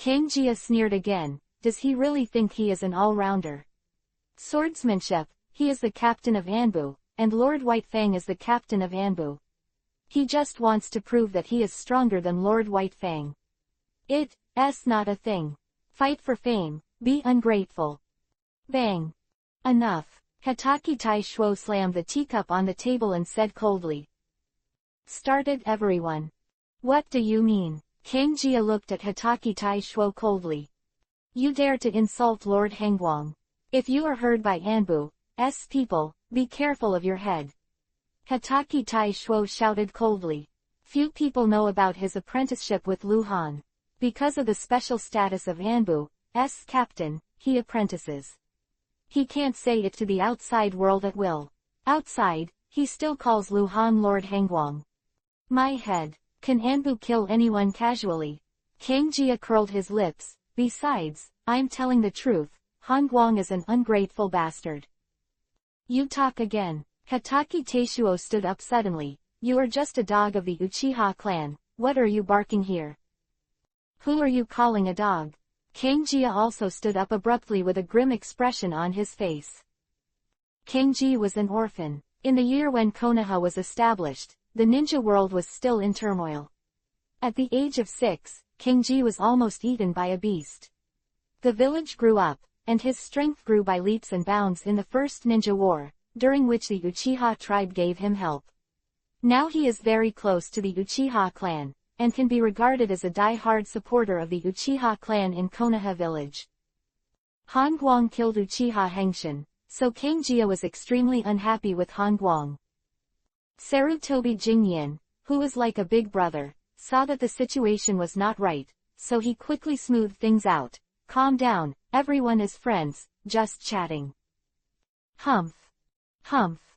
Kangjia sneered again. Does he really think he is an all-rounder? Swordsmanship, he is the captain of Anbu, and Lord Whitefang is the captain of Anbu. He just wants to prove that he is stronger than Lord Whitefang. It's not a thing. Fight for fame, be ungrateful. Bang. Enough. Hatake Taishuo slammed the teacup on the table and said coldly. Started everyone. What do you mean? Kangjia looked at Hatake Taishuo coldly. You dare to insult Lord Hangguang. If you are heard by Anbu's people, be careful of your head. Hatake Taishuo shouted coldly. Few people know about his apprenticeship with Lu Han. Because of the special status of Anbu's captain, he apprentices. He can't say it to the outside world at will. Outside, he still calls Lu Han Lord Hangguang. My head. Can Anbu kill anyone casually? Kangjia curled his lips. Besides, I'm telling the truth, Hangguang is an ungrateful bastard. You talk again. Hatake Taishuo stood up suddenly. You are just a dog of the Uchiha clan, what are you barking here? Who are you calling a dog? Kangjia also stood up abruptly with a grim expression on his face. Kangjia was an orphan. In the year when Konoha was established, the ninja world was still in turmoil. At the age of 6, Kangjia was almost eaten by a beast. The village grew up, and his strength grew by leaps and bounds in the First Ninja War, during which the Uchiha tribe gave him help. Now he is very close to the Uchiha clan, and can be regarded as a die-hard supporter of the Uchiha clan in Konoha village. Hangguang killed Uchiha Hengshin, so Kangjia was extremely unhappy with Hangguang. Sarutobi Jingyan, who was like a big brother, saw that the situation was not right, so he quickly smoothed things out. Calm down, everyone is friends, just chatting. Humph. Humph.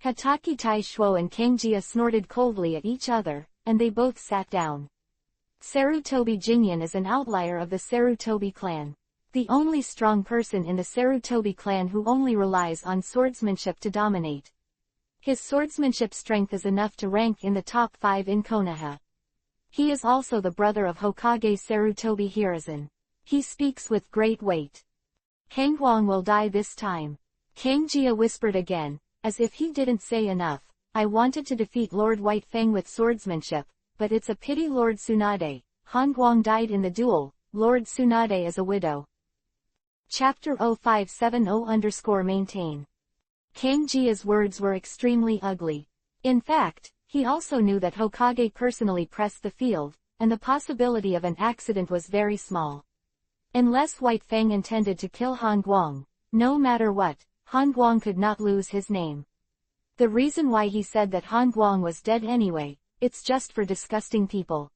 Hatake Taishuo and Kangjia snorted coldly at each other, and they both sat down. Sarutobi Jingyan is an outlier of the Sarutobi clan. The only strong person in the Sarutobi clan who only relies on swordsmanship to dominate. His swordsmanship strength is enough to rank in the top 5 in Konoha. He is also the brother of Hokage Sarutobi Hiruzen. He speaks with great weight. Hangguang will die this time. Kangjia whispered again, as if he didn't say enough. I wanted to defeat Lord Whitefang with swordsmanship, but it's a pity Lord Tsunade. Hangguang died in the duel. Lord Tsunade is a widow. Chapter 0570_maintain. Kangjia's words were extremely ugly. In fact, he also knew that Hokage personally pressed the field, and the possibility of an accident was very small. Unless Whitefang intended to kill Hangguang, no matter what, Hangguang could not lose his name. The reason why he said that Hangguang was dead anyway, it's just for disgusting people.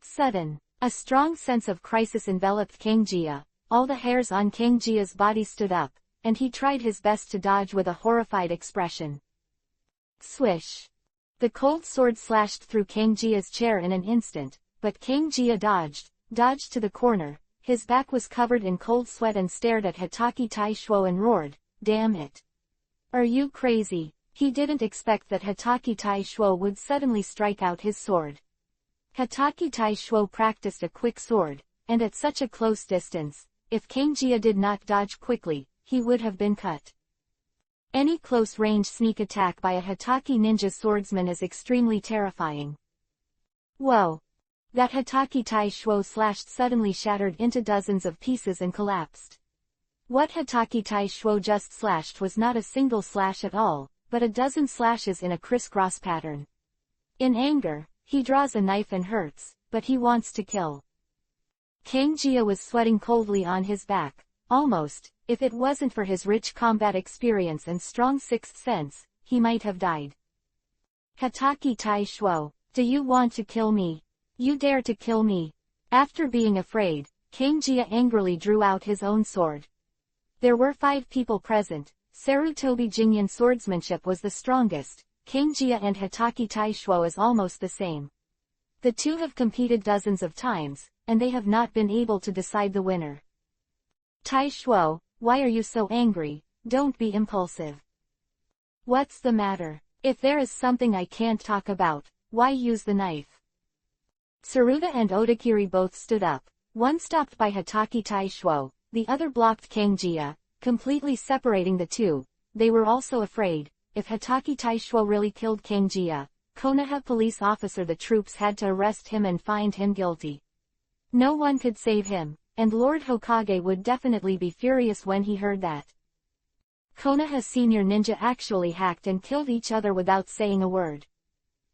Sudden, a strong sense of crisis enveloped Kangjia. All the hairs on Kangjia's body stood up, and he tried his best to dodge with a horrified expression. Swish. The cold sword slashed through Kangjia's chair in an instant, but Kangjia dodged to the corner. His back was covered in cold sweat and stared at Hatake Taishuo and roared, "Damn it! Are you crazy?" He didn't expect that Hatake Taishuo would suddenly strike out his sword. Hatake Taishuo practiced a quick sword, and at such a close distance, if Kangjia did not dodge quickly, he would have been cut. Any close-range sneak attack by a Hatake ninja swordsman is extremely terrifying. Whoa! That Hatake Taishuo slashed suddenly shattered into dozens of pieces and collapsed. What Hatake Taishuo just slashed was not a single slash at all, but a dozen slashes in a crisscross pattern. In anger, he draws a knife and hurts, but he wants to kill. Kangjia was sweating coldly on his back, almost, if it wasn't for his rich combat experience and strong sixth sense, he might have died. Hatake Taishuo, do you want to kill me? You dare to kill me? After being afraid, Kangjia angrily drew out his own sword. There were 5 people present. Sarutobi Jingyan swordsmanship was the strongest. Kangjia and Hatake Taishuo is almost the same. The two have competed dozens of times, and they have not been able to decide the winner. Taishuo, why are you so angry? Don't be impulsive. What's the matter? If there is something I can't talk about, why use the knife? Tsuruta and Odakiri both stood up. One stopped by Hatake Taishuo, the other blocked Kangjia, completely separating the two. They were also afraid, if Hatake Taishuo really killed Kangjia, Konoha police officer, the troops had to arrest him and find him guilty. No one could save him, and Lord Hokage would definitely be furious when he heard that. Konoha senior ninja actually hacked and killed each other without saying a word.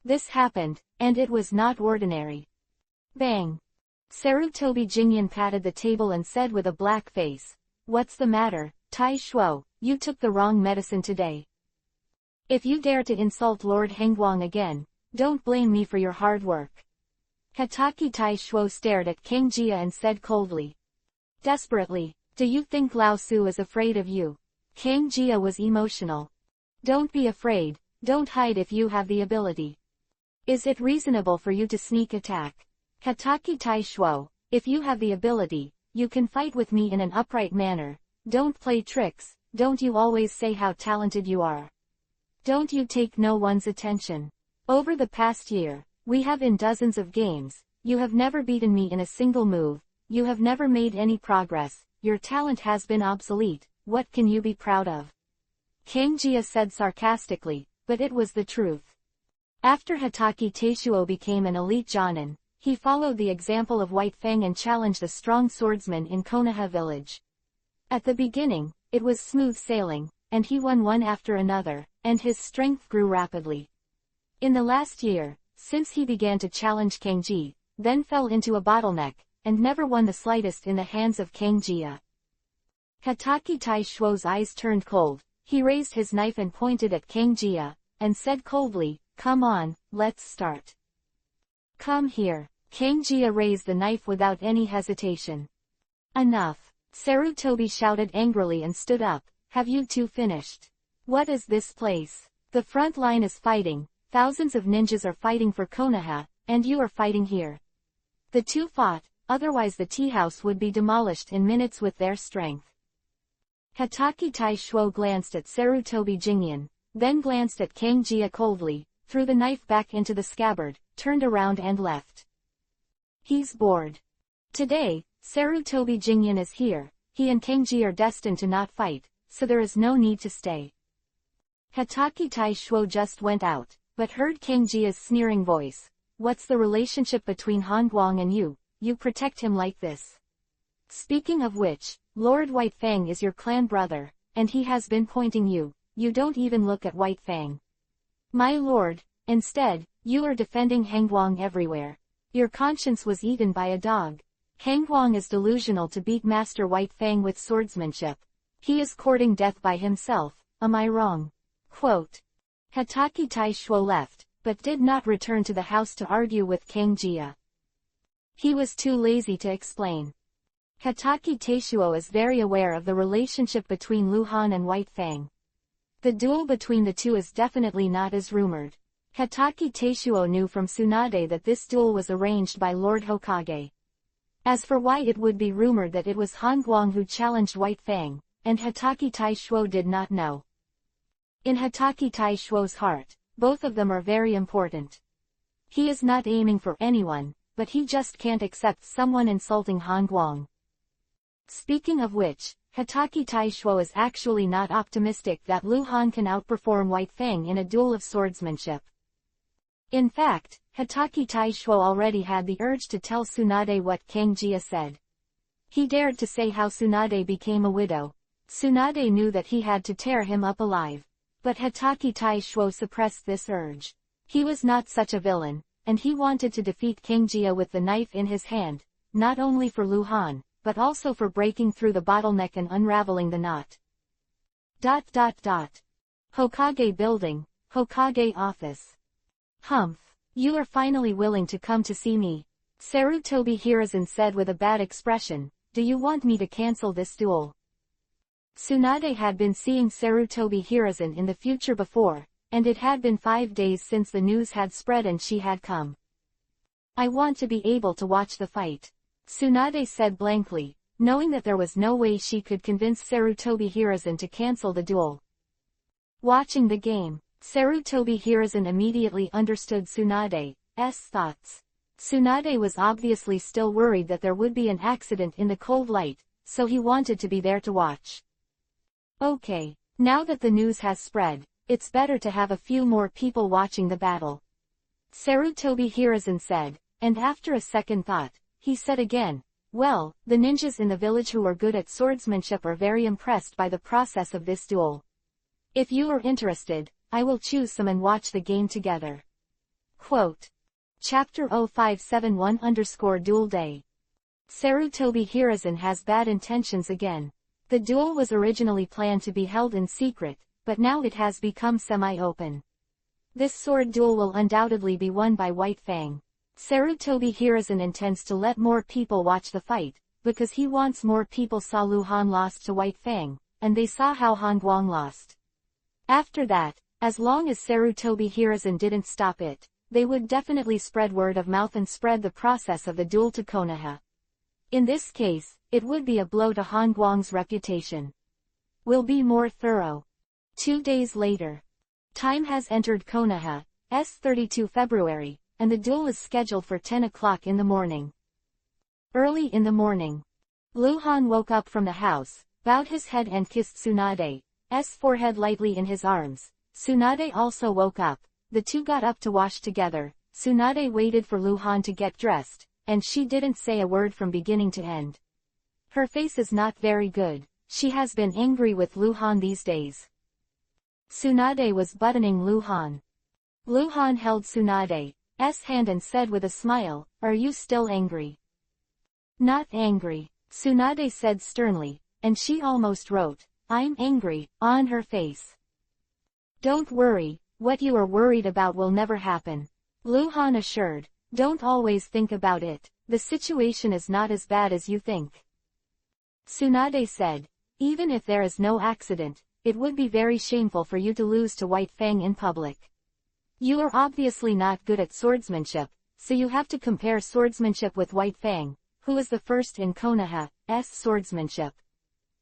This happened, and it was not ordinary. Bang! Sarutobi Jinyan patted the table and said with a black face, "What's the matter, Taishuo? You took the wrong medicine today. If you dare to insult Lord Hengguang again, don't blame me for your hard work." Hatake Taishuo stared at Kangjia and said coldly. Desperately, "Do you think Lao Su is afraid of you?" Kangjia was emotional. "Don't be afraid, don't hide if you have the ability. Is it reasonable for you to sneak attack? Hatake Taishuo, if you have the ability, you can fight with me in an upright manner. Don't play tricks, don't you always say how talented you are. Don't you take no one's attention. Over the past year, we have in dozens of games, you have never beaten me in a single move, you have never made any progress, your talent has been obsolete, what can you be proud of?" Kangjia said sarcastically, but it was the truth. After Hatake Taishuo became an elite Jonin, he followed the example of White Fang and challenged a strong swordsman in Konoha village. At the beginning, it was smooth sailing, and he won one after another, and his strength grew rapidly. In the last year, since he began to challenge Kangji, then fell into a bottleneck, and never won the slightest in the hands of Kangjia. Hatake Taishuo's eyes turned cold, he raised his knife and pointed at Kangjia, and said coldly, "Come on, let's start." "Come here." Kangjia raised the knife without any hesitation. "Enough!" Sarutobi shouted angrily and stood up. "Have you two finished? What is this place? The front line is fighting, thousands of ninjas are fighting for Konoha, and you are fighting here." The two fought, otherwise the tea house would be demolished in minutes with their strength. Hatake Taishuo glanced at Sarutobi Jinyan, then glanced at Kangjia coldly, threw the knife back into the scabbard, turned around and left. He's bored. Today, Sarutobi Jinyan is here, he and Kangji are destined to not fight, so there is no need to stay. Hatake Taishuo just went out, but heard Kangjia's sneering voice. "What's the relationship between Hongguang and you? You protect him like this. Speaking of which, Lord White Fang is your clan brother, and he has been pointing you. You don't even look at White Fang. My lord, instead, you are defending Hengguang everywhere. Your conscience was eaten by a dog. Hengguang is delusional to beat Master White Fang with swordsmanship. He is courting death by himself, am I wrong?" Quote. Hatake Taishuo left, but did not return to the house to argue with Kangjia. He was too lazy to explain. Hatake Taishuo is very aware of the relationship between Lu Han and White Fang. The duel between the two is definitely not as rumored. Hatake Taishuo knew from Tsunade that this duel was arranged by Lord Hokage. As for why it would be rumored that it was Hongguang who challenged White Fang, and Hatake Taishuo did not know. In Hatake Taishuo's heart, both of them are very important. He is not aiming for anyone, but he just can't accept someone insulting Hongguang. Speaking of which, Hatake Taishuo is actually not optimistic that Lu Han can outperform White Fang in a duel of swordsmanship. In fact, Hatake Taishuo already had the urge to tell Tsunade what Kangjia said. He dared to say how Tsunade became a widow. Tsunade knew that he had to tear him up alive. But Hatake Taishuo suppressed this urge. He was not such a villain, and he wanted to defeat Kangjia with the knife in his hand, not only for Lu Han, but also for breaking through the bottleneck and unraveling the knot. Hokage Building, Hokage Office. "Humph, you are finally willing to come to see me," Sarutobi Hiruzen said with a bad expression. "Do you want me to cancel this duel?" Tsunade had been seeing Sarutobi Hiruzen in the future before, and it had been 5 days since the news had spread and she had come. "I want to be able to watch the fight," Tsunade said blankly, knowing that there was no way she could convince Sarutobi Hiruzen to cancel the duel. Watching the game, Sarutobi Hiruzen immediately understood Tsunade's thoughts. Tsunade was obviously still worried that there would be an accident in the cold light, so he wanted to be there to watch. Okay, now that the news has spread, it's better to have a few more people watching the battle. Sarutobi Hiruzen said, and after a second thought, he said again, well, the ninjas in the village who are good at swordsmanship are very impressed by the process of this duel. If you are interested, I will choose some and watch the game together. Quote. Chapter 0571_Duel Day. Sarutobi Hiruzen has bad intentions again. The duel was originally planned to be held in secret, but now it has become semi-open. This sword duel will undoubtedly be won by White Fang. Sarutobi Hiruzen intends to let more people watch the fight, because he wants more people saw Lu Han lost to White Fang, and they saw how Han Guang lost. After that, as long as Sarutobi Hiruzen didn't stop it, they would definitely spread word of mouth and spread the process of the duel to Konoha. In this case, it would be a blow to Han Guang's reputation. Will be more thorough. 2 days later. Time has entered Konoha, 32 February, and the duel is scheduled for 10 o'clock in the morning. Early in the morning. Lu Han woke up from the house, bowed his head and kissed Tsunade's forehead lightly in his arms. Tsunade also woke up. The two got up to wash together. Tsunade waited for Lu Han to get dressed, and she didn't say a word from beginning to end. Her face is not very good. She has been angry with Lu Han these days. Tsunade was buttoning Lu Han. Lu Han held Tsunade's hand and said with a smile, "Are you still angry?" "Not angry," Tsunade said sternly, and she almost wrote, "I'm angry," on her face. "Don't worry, what you are worried about will never happen," Lu Han assured. "Don't always think about it, the situation is not as bad as you think." Tsunade said, "Even if there is no accident, it would be very shameful for you to lose to White Fang in public. You are obviously not good at swordsmanship, so you have to compare swordsmanship with White Fang, who is the first in Konoha's swordsmanship.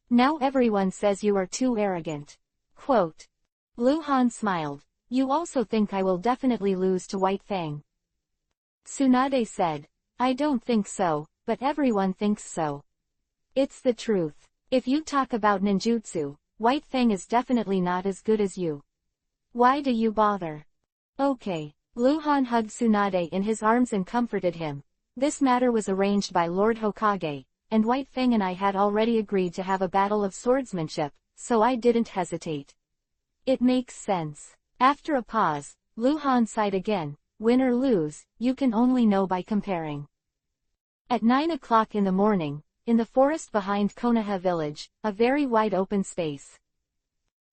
Now everyone says you are too arrogant." Quote. Lu Han smiled. "You also think I will definitely lose to White Fang?" Tsunade said, "I don't think so, but everyone thinks so. It's the truth. If you talk about ninjutsu, White Fang is definitely not as good as you. Why do you bother?" "Okay." Lu Han hugged Tsunade in his arms and comforted him. "This matter was arranged by Lord Hokage, and White Fang and I had already agreed to have a battle of swordsmanship, so I didn't hesitate. It makes sense." After a pause, Lu Han sighed again. "Win or lose, you can only know by comparing." At 9 o'clock in the morning, in the forest behind Konoha village, a very wide open space.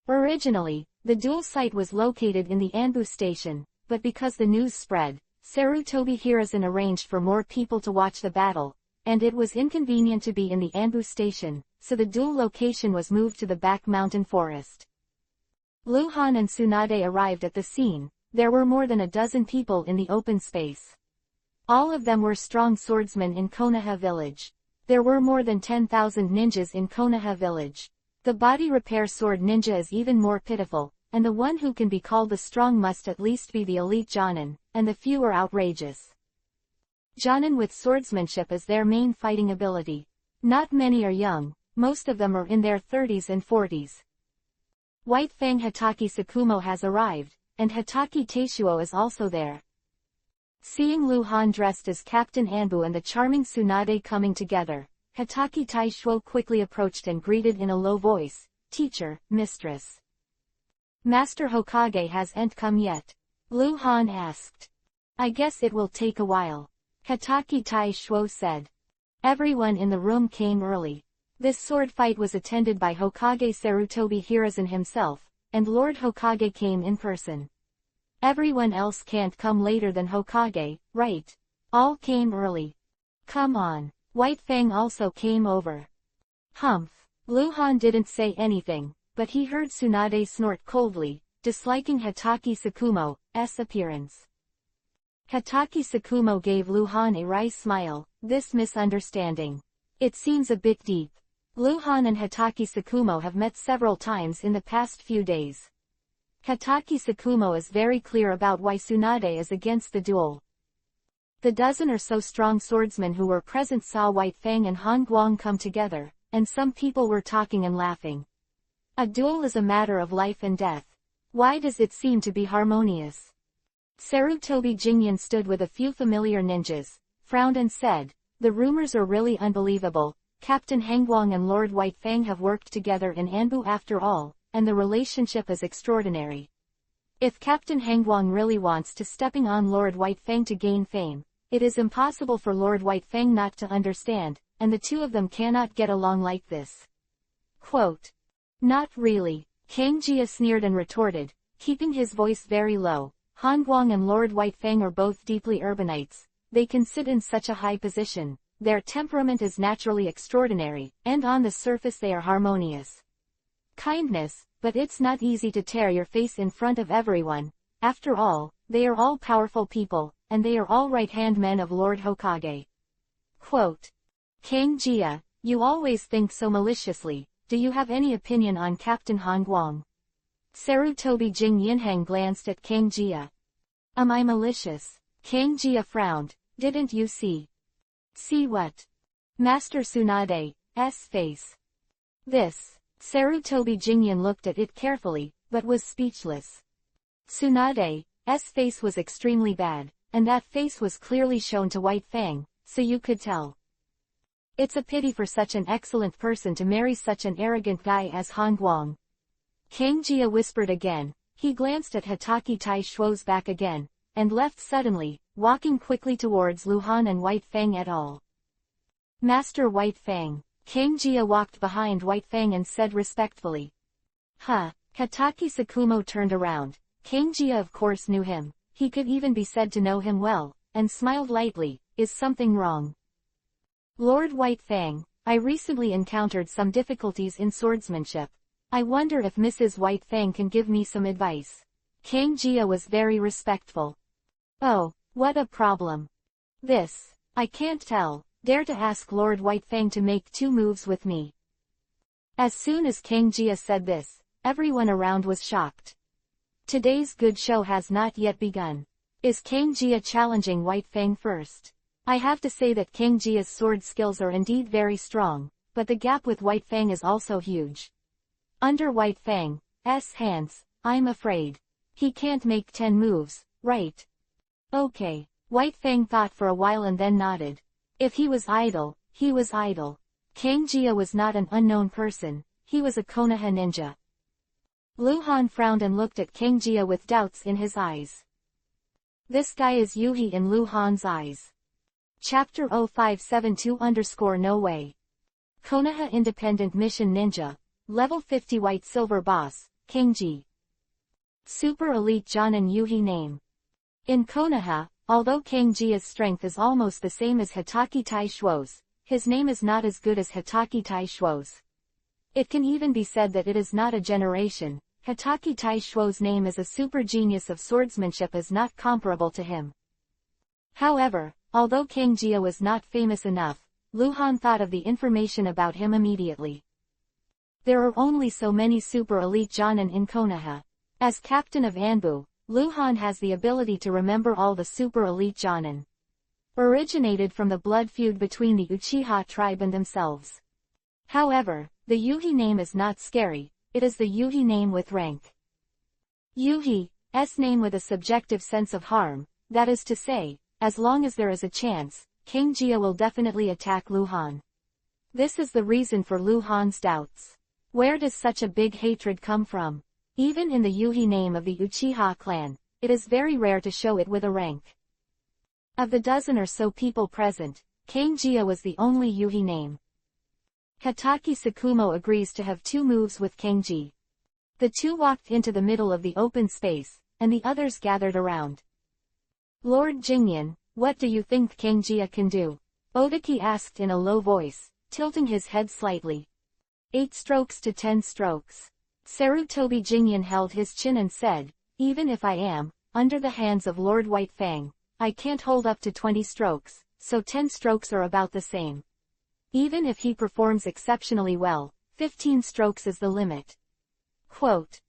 Originally, the duel site was located in the Anbu station, but because the news spread, Sarutobi Hiruzen arranged for more people to watch the battle, and it was inconvenient to be in the Anbu station, so the duel location was moved to the back mountain forest. Lu Han and Tsunade arrived at the scene. There were more than a dozen people in the open space. All of them were strong swordsmen in Konoha village. There were more than 10,000 ninjas in Konoha village. The body repair sword ninja is even more pitiful, and the one who can be called the strong must at least be the elite Jonin, and the few are outrageous. Jonin with swordsmanship is their main fighting ability. Not many are young, most of them are in their 30s and 40s. White Fang Hatake Sakumo has arrived, and Hatake Taishuo is also there. Seeing Lu Han dressed as Captain Anbu and the charming Tsunade coming together, Hatake Taishuo quickly approached and greeted in a low voice, "Teacher, mistress. Master Hokage hasn't come yet?" Lu Han asked. "I guess it will take a while," Hatake Taishuo said. Everyone in the room came early. This sword fight was attended by Hokage Sarutobi Hiruzen himself, and Lord Hokage came in person. Everyone else can't come later than Hokage, right? All came early. Come on. White Fang also came over. Humph. Lu Han didn't say anything, but he heard Tsunade snort coldly, disliking Hatake Sakumo's appearance. Hatake Sakumo gave Lu Han a wry smile. "This misunderstanding. It seems a bit deep." Lu Han and Hatake Sakumo have met several times in the past few days. Hatake Sakumo is very clear about why Tsunade is against the duel. The dozen or so strong swordsmen who were present saw White Fang and Han Guang come together, and some people were talking and laughing. A duel is a matter of life and death. Why does it seem to be harmonious? Sarutobi Jingyan stood with a few familiar ninjas, frowned and said, "The rumors are really unbelievable. Captain Hangguang and Lord White Fang have worked together in Anbu after all, and the relationship is extraordinary. If Captain Hangguang really wants to stepping on Lord White Fang to gain fame, it is impossible for Lord White Fang not to understand, and the two of them cannot get along like this." Quote. "Not really," Kang Jia sneered and retorted, keeping his voice very low. "Han Guang and Lord White Fang are both deeply urbanites. They can sit in such a high position. Their temperament is naturally extraordinary, and on the surface they are harmonious. Kindness, but it's not easy to tear your face in front of everyone. After all, they are all powerful people, and they are all right-hand men of Lord Hokage." Quote. "Kang Jia, you always think so maliciously. Do you have any opinion on Captain Han Guang?" Sarutobi Jing Yinhang glanced at Kang Jia. "Am I malicious?" Kang Jia frowned. "Didn't you see?" "See what?" "Master Tsunade's face." "This." Sarutobi Jingyan looked at it carefully, but was speechless. Tsunade's face was extremely bad, and that face was clearly shown to White Fang, so you could tell. It's a pity for such an excellent person to marry such an arrogant guy as Han Guang. Kang Jia whispered again. He glanced at Hitaki Tai Shuo's back again, and left suddenly, walking quickly towards Lu Han and White Fang et al. "Master White Fang." Kang Jia walked behind White Fang and said respectfully. "Huh." Hitaki Sakumo turned around. Kang Jia of course knew him. He could even be said to know him well, and smiled lightly. "Is something wrong?" "Lord White Fang, I recently encountered some difficulties in swordsmanship. I wonder if Mrs. White Fang can give me some advice." Kang Jia was very respectful. "Oh, what a problem. This, I can't tell. Dare to ask Lord White Fang to make 2 moves with me." As soon as Kang Jia said this, everyone around was shocked. Today's good show has not yet begun. Is Kang Jia challenging White Fang first? I have to say that Kang Jia's sword skills are indeed very strong, but the gap with White Fang is also huge. Under White Fang's hands, I'm afraid. He can't make 10 moves, right? Okay. White Fang thought for a while and then nodded. If he was idle, he was idle. Kang Jia was not an unknown person, he was a Konoha ninja. Lu Han frowned and looked at Kang Jia with doubts in his eyes. This guy is Yuhi in Lu Han's eyes. Chapter 0572_No way. Konoha Independent Mission Ninja. Level 50 White Silver Boss, Kangji. Super Elite Jonin Yuhi name. In Konoha, although Kang Jia's strength is almost the same as Hitaki Tai Shuo's, his name is not as good as Hitaki Tai Shuo's. It can even be said that it is not a generation. Hitaki Tai Shuo's name as a super genius of swordsmanship is not comparable to him. However, although Kang Jia was not famous enough, Lu Han thought of the information about him immediately. There are only so many super elite Jonin in Konoha. As captain of Anbu, Lu Han has the ability to remember all the super elite Jonin. Originated from the blood feud between the Uchiha tribe and themselves. However, the Yuhi name is not scary, it is the Yuhi name with rank. Yuhi's name with a subjective sense of harm, that is to say, as long as there is a chance, Kang Jia will definitely attack Lu Han. This is the reason for Lu Han's doubts. Where does such a big hatred come from? Even in the Yuhi name of the Uchiha clan, it is very rare to show it with a rank. Of the dozen or so people present, Kang Jia was the only Yuhi name. Hitaki Sakumo agrees to have 2 moves with Kangji. The 2 walked into the middle of the open space, and the others gathered around. "Lord Jingyan, what do you think Kang Jia can do?" Otaki asked in a low voice, tilting his head slightly. 8 strokes to 10 strokes. Sarutobi Jingyan held his chin and said, "Even if I am, under the hands of Lord White Fang, I can't hold up to 20 strokes, so 10 strokes are about the same. Even if he performs exceptionally well, 15 strokes is the limit." Quote.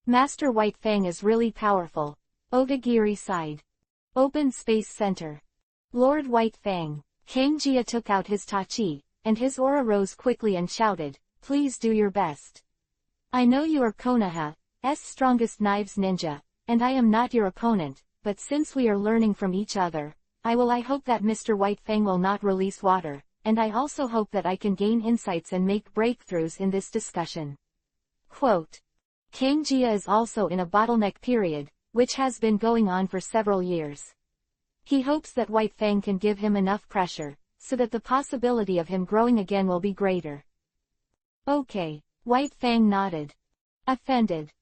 Master White Fang is really powerful. Odagiri sighed. Open Space Center. Lord White Fang. Kangjia took out his tachi, and his aura rose quickly and shouted, "Please do your best. I know you are Konoha's strongest knives ninja, and I am not your opponent, but since we are learning from each other, I hope that Mr. White Fang will not release water, and I also hope that I can gain insights and make breakthroughs in this discussion." Quote. Kangjia is also in a bottleneck period, which has been going on for several years. He hopes that White Fang can give him enough pressure, so that the possibility of him growing again will be greater. Okay. White Fang nodded. Offended.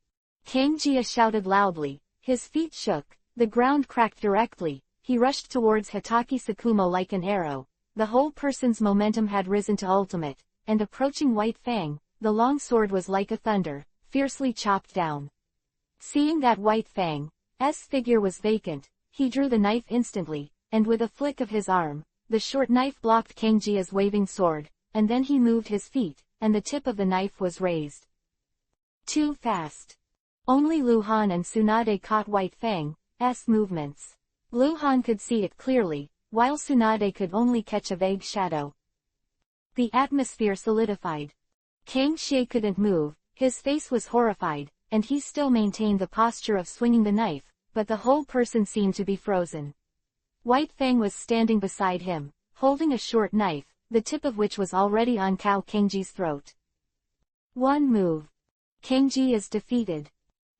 Kangjia shouted loudly, his feet shook, the ground cracked directly, he rushed towards Hitaki Sakumo like an arrow, the whole person's momentum had risen to ultimate, and approaching White Fang, the long sword was like a thunder, fiercely chopped down. Seeing that White Fang's figure was vacant, he drew the knife instantly, and with a flick of his arm, the short knife blocked Kangjia's waving sword, and then he moved his feet, and the tip of the knife was raised. Too fast. Only Luhan and Tsunade caught White Fang's movements. Luhan could see it clearly, while Tsunade could only catch a vague shadow. The atmosphere solidified. Kang Xie couldn't move, his face was horrified, and he still maintained the posture of swinging the knife, but the whole person seemed to be frozen. White Fang was standing beside him, holding a short knife, the tip of which was already on Cao Kangji's throat. One move. Kangji is defeated.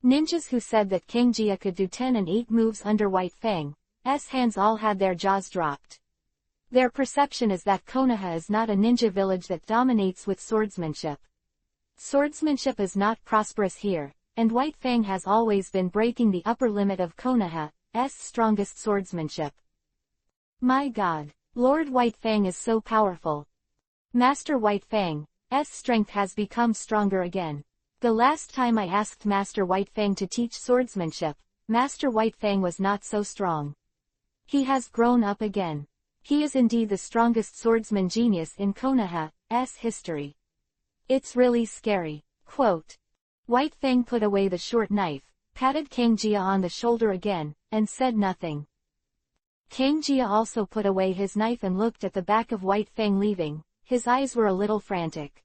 Ninjas who said that Kangjia could do 10 and 8 moves under White Fang's hands all had their jaws dropped. Their perception is that Konoha is not a ninja village that dominates with swordsmanship. Swordsmanship is not prosperous here, and White Fang has always been breaking the upper limit of Konoha's strongest swordsmanship. My God, Lord White Fang is so powerful. Master White Fang's strength has become stronger again. The last time I asked Master White Fang to teach swordsmanship, Master White Fang was not so strong. He has grown up again. He is indeed the strongest swordsman genius in Konoha's history. It's really scary. Quote. White Fang put away the short knife, patted Kangjia on the shoulder again, and said nothing. Kangjia also put away his knife and looked at the back of White Fang leaving, his eyes were a little frantic.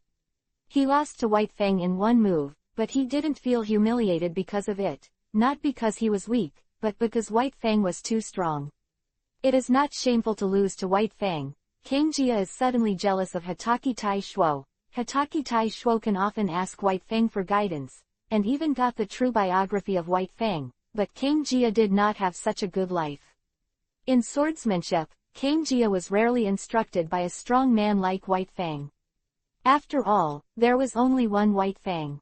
He lost to White Fang in one move, but he didn't feel humiliated because of it, not because he was weak, but because White Fang was too strong. It is not shameful to lose to White Fang. Kangjia is suddenly jealous of Hitaki Tai Shuo. Hitaki Tai Shuo can often ask White Fang for guidance, and even got the true biography of White Fang, but Kangjia did not have such a good life. In swordsmanship, Kangjia was rarely instructed by a strong man like White Fang. After all, there was only one White Fang.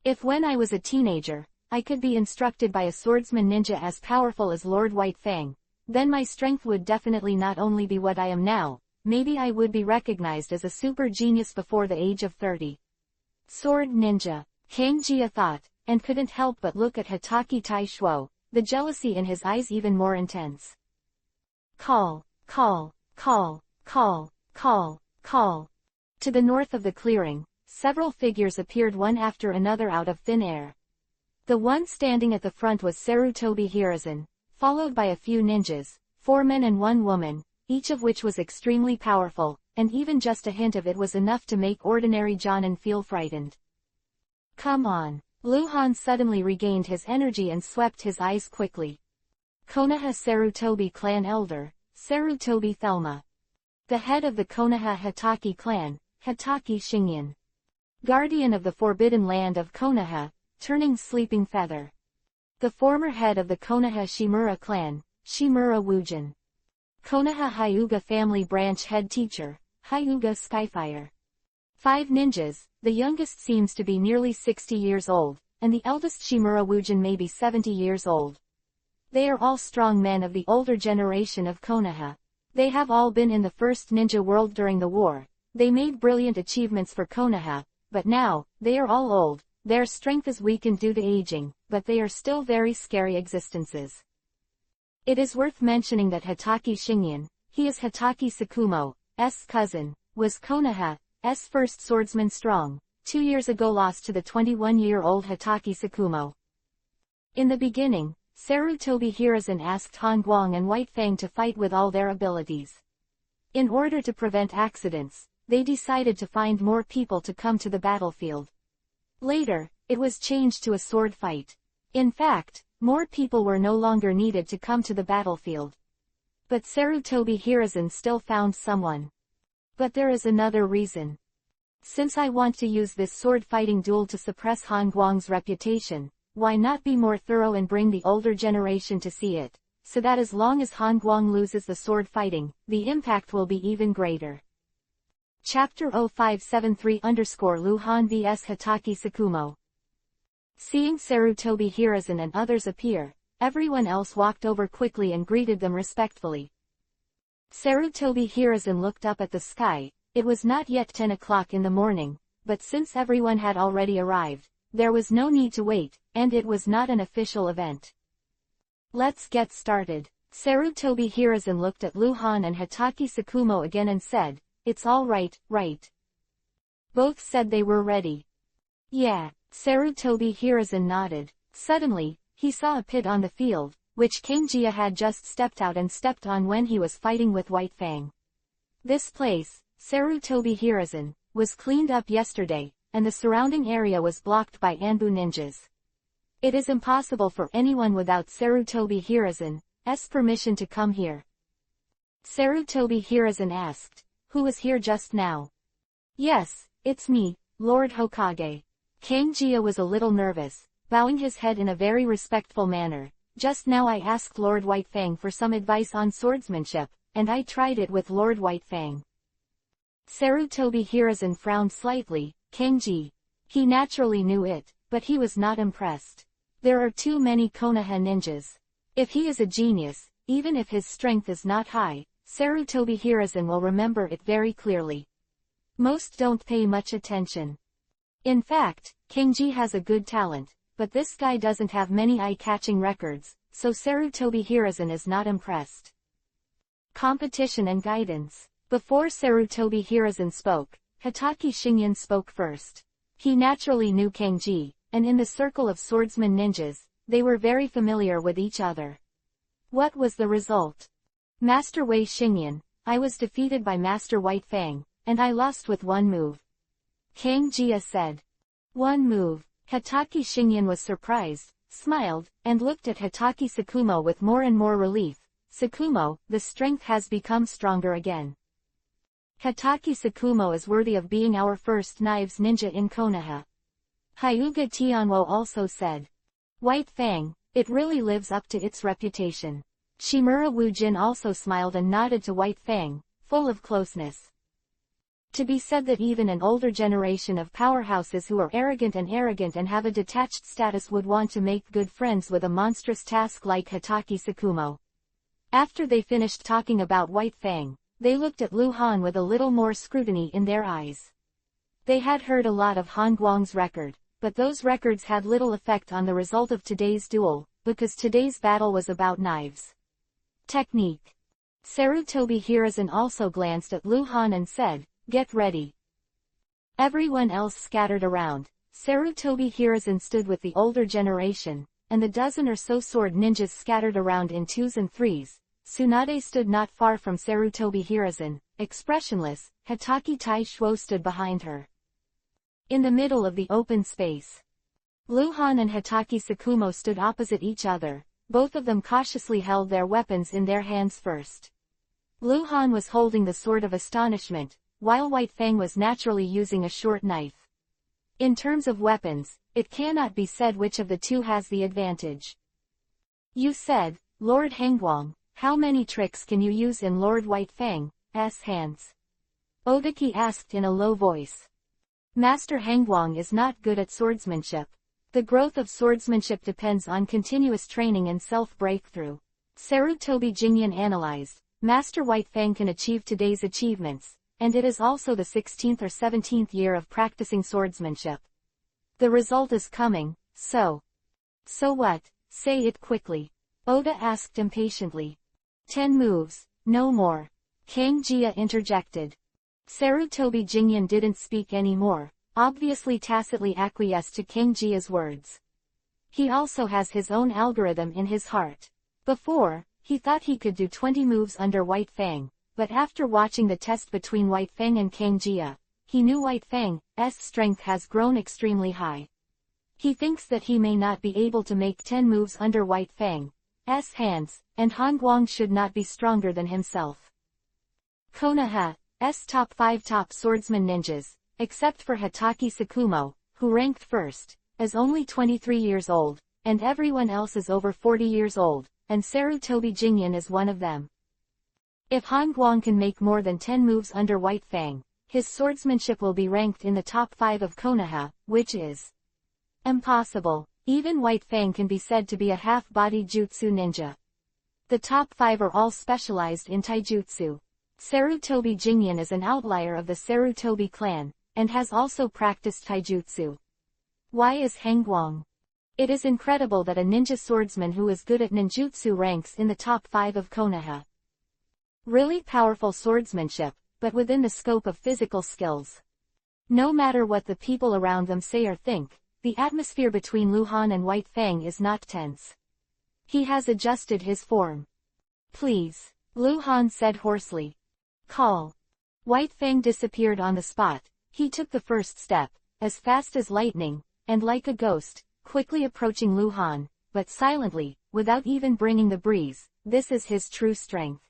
If when I was a teenager, I could be instructed by a swordsman ninja as powerful as Lord White Fang, then my strength would definitely not only be what I am now, maybe I would be recognized as a super genius before the age of 30. Sword ninja, Kangjia thought, and couldn't help but look at Hitaki Tai Shuo, the jealousy in his eyes even more intense. Call, call, call, call, call, call. To the north of the clearing, several figures appeared one after another out of thin air. The one standing at the front was Sarutobi Hiruzen, followed by a few ninjas, 4 men and 1 woman, each of which was extremely powerful, and even just a hint of it was enough to make ordinary Jonin feel frightened. Come on. Luhan suddenly regained his energy and swept his eyes quickly. Konoha Sarutobi clan elder, Sarutobi Thelma. The head of the Konoha Hitaki clan, Hitaki Shingyan. Guardian of the forbidden land of Konoha, turning sleeping feather. The former head of the Konoha Shimura clan, Shimura Wujin. Konoha Hyuga family branch head teacher, Hyuga Skyfire. 5 ninjas, the youngest seems to be nearly 60 years old, and the eldest Shimura Wujin may be 70 years old. They are all strong men of the older generation of Konoha. They have all been in the first ninja world during the war. They made brilliant achievements for Konoha, but now, they are all old, their strength is weakened due to aging, but they are still very scary existences. It is worth mentioning that Hitaki Shingyan, he is Hitaki Sakumo's cousin, was Konoha's first swordsman strong, 2 years ago lost to the 21-year-old Hitaki Sakumo. In the beginning, Sarutobi Hiruzen asked Han Guang and White Fang to fight with all their abilities. In order to prevent accidents, they decided to find more people to come to the battlefield. Later, it was changed to a sword fight. In fact, more people were no longer needed to come to the battlefield. But Sarutobi Hiruzen still found someone. But there is another reason. Since I want to use this sword-fighting duel to suppress Han Guang's reputation, why not be more thorough and bring the older generation to see it, so that as long as Han Guang loses the sword fighting, the impact will be even greater. Chapter 0573_Lu Han vs Hatake Sakumo. Seeing Sarutobi Hiruzen and others appear, everyone else walked over quickly and greeted them respectfully. Sarutobi Hiruzen looked up at the sky. It was not yet 10 o'clock in the morning, but since everyone had already arrived, there was no need to wait, and it was not an official event. Let's get started. Sarutobi Hiruzen looked at Lu Han and Hatake Sakumo again and said, "It's all right, right?" Both said they were ready. Yeah, Sarutobi Hiruzen nodded. Suddenly, he saw a pit on the field, which King Jia had just stepped out and stepped on when he was fighting with White Fang. This place, Sarutobi Hiruzen, was cleaned up yesterday, and the surrounding area was blocked by Anbu ninjas. It is impossible for anyone without Sarutobi Hiruzen's permission to come here. Sarutobi Hiruzen asked, "Who was here just now?" "Yes, it's me, Lord Hokage." King Jia was a little nervous, bowing his head in a very respectful manner. "Just now I asked Lord White Fang for some advice on swordsmanship, and I tried it with Lord White Fang." Sarutobi Hiruzen frowned slightly. Kenji. He naturally knew it, but he was not impressed. There are too many Konoha ninjas. If he is a genius, even if his strength is not high, Sarutobi Hiruzen will remember it very clearly. Most don't pay much attention. In fact, Kenji has a good talent, but this guy doesn't have many eye-catching records, so Sarutobi Hiruzen is not impressed. Competition and guidance. Before Sarutobi Hiruzen spoke, Hatake Shingen spoke first. He naturally knew Kenji, and in the circle of swordsman ninjas, they were very familiar with each other. What was the result? Master Wei Xingyan, I was defeated by Master White Fang, and I lost with one move. King Jia said. One move. Hatake Shingen was surprised, smiled, and looked at Hatake Sakumo with more and more relief. Sakumo, the strength has become stronger again. Hatake Sakumo is worthy of being our first knives ninja in Konoha. Hyuga Tianwo also said. White Fang, it really lives up to its reputation. Shimura Wujin also smiled and nodded to White Fang, full of closeness. To be said that even an older generation of powerhouses who are arrogant and have a detached status would want to make good friends with a monstrous task like Hatake Sakumo. After they finished talking about White Fang, they looked at Lu Han with a little more scrutiny in their eyes. They had heard a lot of Han Guang's record, but those records had little effect on the result of today's duel, because today's battle was about knives. Technique. Sarutobi Hiruzen also glanced at Lu Han and said, "Get ready." Everyone else scattered around. Sarutobi Hiruzen stood with the older generation, and the dozen or so sword ninjas scattered around in twos and threes. Tsunade stood not far from Sarutobi Hiruzen, expressionless. Hatake Tai Shuo stood behind her. In the middle of the open space, Lu Han and Hatake Sakumo stood opposite each other. Both of them cautiously held their weapons in their hands first. Lu Han was holding the Sword of Astonishment, while White Fang was naturally using a short knife. In terms of weapons, it cannot be said which of the two has the advantage. You said, Lord Hangguang, how many tricks can you use in Lord White Fang's hands? Odaki asked in a low voice. Master Hangguang is not good at swordsmanship. The growth of swordsmanship depends on continuous training and self-breakthrough. Sarutobi Jingyan analyzed. Master White Fang can achieve today's achievements, and it is also the 16th or 17th year of practicing swordsmanship. The result is coming, so. So what? Say it quickly. Oda asked impatiently. 10 moves, no more. King Jia interjected. Sarutobi Jingyan didn't speak anymore, obviously tacitly acquiesced to King Jia's words. He also has his own algorithm in his heart. Before, he thought he could do 20 moves under White Fang, but after watching the test between White Fang and Kang Jia, he knew White Fang's strength has grown extremely high. He thinks that he may not be able to make 10 moves under White Fang's hands, and Han Guang should not be stronger than himself. Konoha's top 5 top swordsman ninjas, except for Hotake Sakumo, who ranked first, is only 23 years old, and everyone else is over 40 years old, and Sarutobi Jingyan is one of them. If Han Guang can make more than 10 moves under White Fang, his swordsmanship will be ranked in the top 5 of Konoha, which is impossible. Even White Fang can be said to be a half-body jutsu ninja. The top 5 are all specialized in taijutsu. Sarutobi Jingyan is an outlier of the Sarutobi clan, and has also practiced taijutsu. Why is Han Guang? It is incredible that a ninja swordsman who is good at ninjutsu ranks in the top 5 of Konoha. Really powerful swordsmanship, but within the scope of physical skills. No matter what the people around them say or think, the atmosphere between Lu Han and White Fang is not tense. He has adjusted his form. Please, Lu Han said hoarsely. Call. White Fang disappeared on the spot. He took the first step, as fast as lightning, and like a ghost, quickly approaching Lu Han, but silently, without even bringing the breeze. This is his true strength.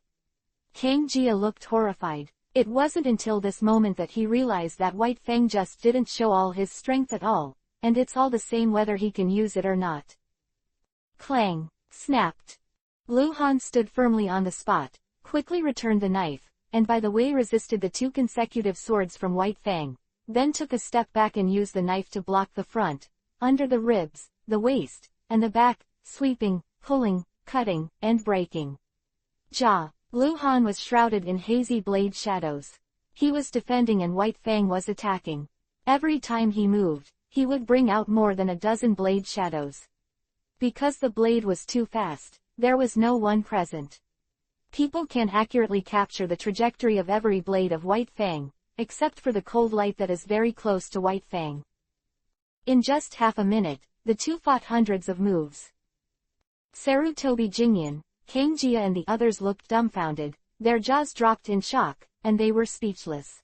Kang Jia looked horrified. It wasn't until this moment that he realized that White Fang just didn't show all his strength at all, and it's all the same whether he can use it or not. Clang! Snapped. Lu Han stood firmly on the spot, quickly returned the knife, and by the way resisted the 2 consecutive swords from White Fang, then took a step back and used the knife to block the front, under the ribs, the waist, and the back, sweeping, pulling, cutting, and breaking. Lu Han was shrouded in hazy blade shadows. He was defending and White Fang was attacking. Every time he moved, he would bring out more than a dozen blade shadows. Because the blade was too fast, there was no one present. People can accurately capture the trajectory of every blade of White Fang, except for the cold light that is very close to White Fang. In just half a minute, the two fought hundreds of moves. Sarutobi Jingyan, Kang Jia and the others looked dumbfounded, their jaws dropped in shock, and they were speechless.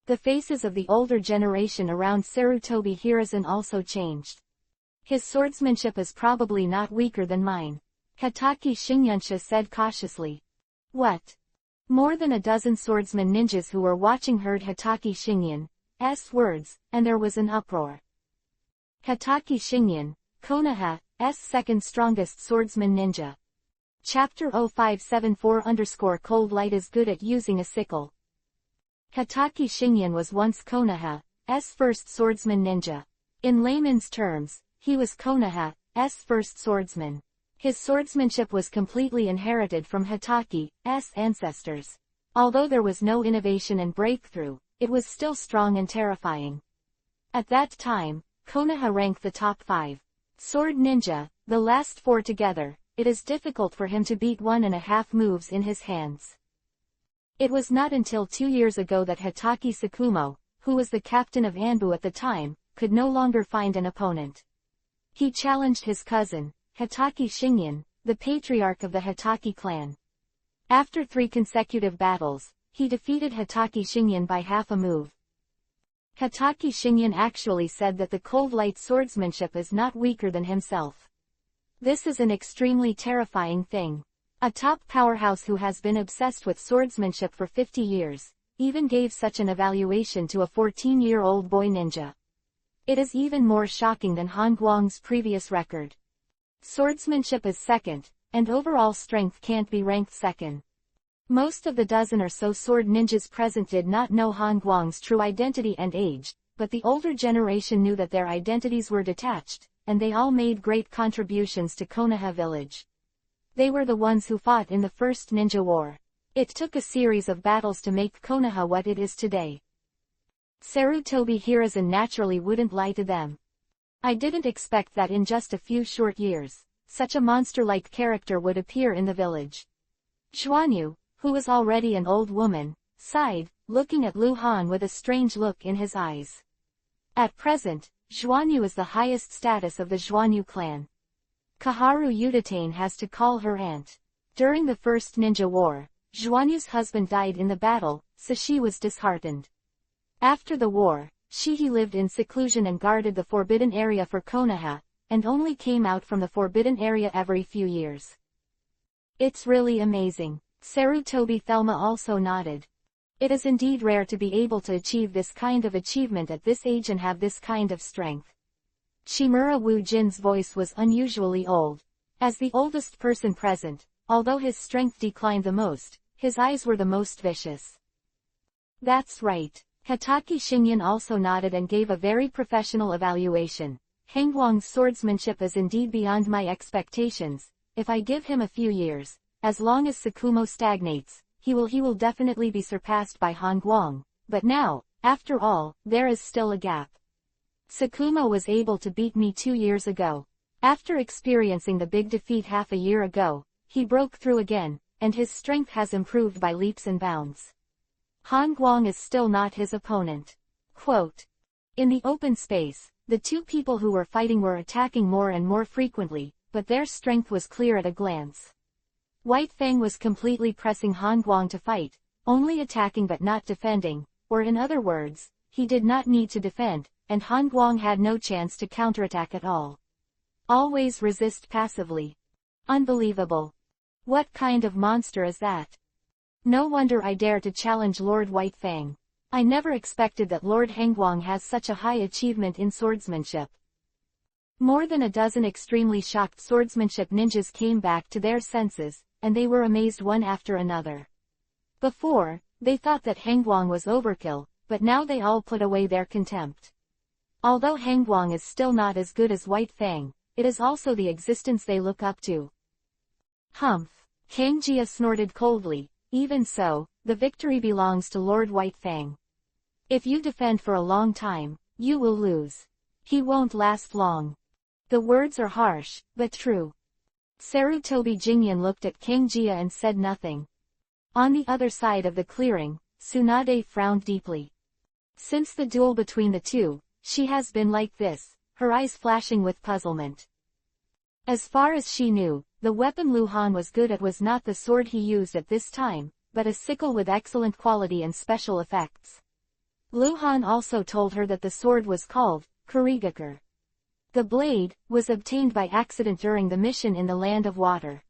The faces of the older generation around Sarutobi Hiruzen also changed. His swordsmanship is probably not weaker than mine, Hotake Shinyansha said cautiously. What? More than a dozen swordsman ninjas who were watching heard Hotake Shinyan's words, and there was an uproar. Hotake Shinyan, Konoha's second strongest swordsman ninja. Chapter 0574 Cold Light is good at using a sickle. Hotake Shinyan was once Konoha's first swordsman ninja. In layman's terms, he was Konoha's first swordsman. His swordsmanship was completely inherited from Hotake's ancestors. Although there was no innovation and breakthrough, it was still strong and terrifying. At that time, Konoha ranked the top 5. Sword ninja, the last 4 together. It is difficult for him to beat 1.5 moves in his hands. It was not until 2 years ago that Hotake Sakumo, who was the captain of Anbu at the time, could no longer find an opponent. He challenged his cousin, Hotake Shinyan, the patriarch of the Hotake clan. After 3 consecutive battles, he defeated Hotake Shinyan by half a move. Hotake Shinyan actually said that the cold light swordsmanship is not weaker than himself. This is an extremely terrifying thing. A top powerhouse who has been obsessed with swordsmanship for 50 years, even gave such an evaluation to a 14-year-old boy ninja. It is even more shocking than Han Guang's previous record. Swordsmanship is second, and overall strength can't be ranked second. Most of the dozen or so sword ninjas present did not know Han Guang's true identity and age, but the older generation knew that their identities were detached, and they all made great contributions to Konoha village. They were the ones who fought in the first ninja war. It took a series of battles to make Konoha what it is today. Sarutobi Hiruzen naturally wouldn't lie to them. I didn't expect that in just a few short years, such a monster-like character would appear in the village. Xuanyu, who was already an old woman, sighed, looking at Lu Han with a strange look in his eyes. At present, Xuanyu is the highest status of the Xuanyu clan. Kaharu Udatane has to call her aunt. During the First Ninja War, Xuanyu's husband died in the battle, so she was disheartened. After the war, Shihi lived in seclusion and guarded the forbidden area for Konoha, and only came out from the forbidden area every few years. It's really amazing. Sarutobi Thelma also nodded. It is indeed rare to be able to achieve this kind of achievement at this age and have this kind of strength. Shimura Wu Jin's voice was unusually old. As the oldest person present, although his strength declined the most, his eyes were the most vicious. That's right. Hatake Shinyan also nodded and gave a very professional evaluation. Hangguang's swordsmanship is indeed beyond my expectations. If I give him a few years, as long as Sakumo stagnates, he will definitely be surpassed by Hangguang. But now, after all, there is still a gap. Sakumo was able to beat me 2 years ago. After experiencing the big defeat half a year ago, he broke through again, and his strength has improved by leaps and bounds. Hangguang is still not his opponent. Quote. In the open space, the two people who were fighting were attacking more and more frequently, but their strength was clear at a glance. White Fang was completely pressing Hangguang to fight, only attacking but not defending, or in other words, he did not need to defend, and Hangguang had no chance to counterattack at all. Always resist passively. Unbelievable. What kind of monster is that? No wonder I dare to challenge Lord White Fang. I never expected that Lord Hangguang has such a high achievement in swordsmanship. More than a dozen extremely shocked swordsmanship ninjas came back to their senses, and they were amazed one after another. Before, they thought that Hangguang was overkill, but now they all put away their contempt. Although Hangguang is still not as good as White Fang, it is also the existence they look up to. Humph! Kang Jia snorted coldly. Even so, the victory belongs to Lord White Fang. If you defend for a long time, you will lose. He won't last long. The words are harsh, but true. Sarutobi Jingyan looked at Kang Jia and said nothing. On the other side of the clearing, Tsunade frowned deeply. Since the duel between the two, she has been like this, her eyes flashing with puzzlement. As far as she knew, the weapon Lu Han was good at was not the sword he used at this time, but a sickle with excellent quality and special effects. Lu Han also told her that the sword was called Kurigakure. The blade was obtained by accident during the mission in the Land of Water.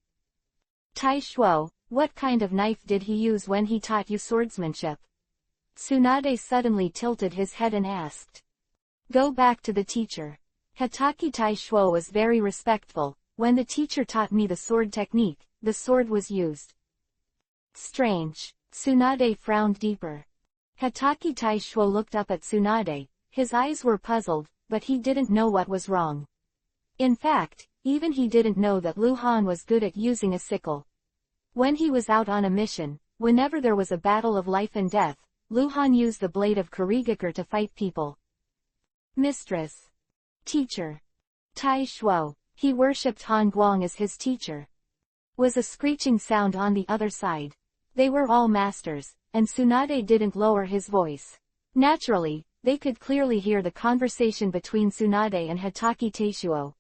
Tai Shuo, what kind of knife did he use when he taught you swordsmanship? Tsunade suddenly tilted his head and asked. Go back to the teacher. Hatake Tai Shuo was very respectful. When the teacher taught me the sword technique, the sword was used. Strange. Tsunade frowned deeper. Hatake Tai Shuo looked up at Tsunade. His eyes were puzzled, but he didn't know what was wrong. In fact, even he didn't know that Lu Han was good at using a sickle. When he was out on a mission, whenever there was a battle of life and death, Lu Han used the blade of Kurigakure to fight people. Mistress. Teacher. Tai Shuo. He worshipped Hangguang as his teacher. Was a screeching sound on the other side. They were all masters, and Tsunade didn't lower his voice. Naturally, they could clearly hear the conversation between Tsunade and Hatake Tai Shuo.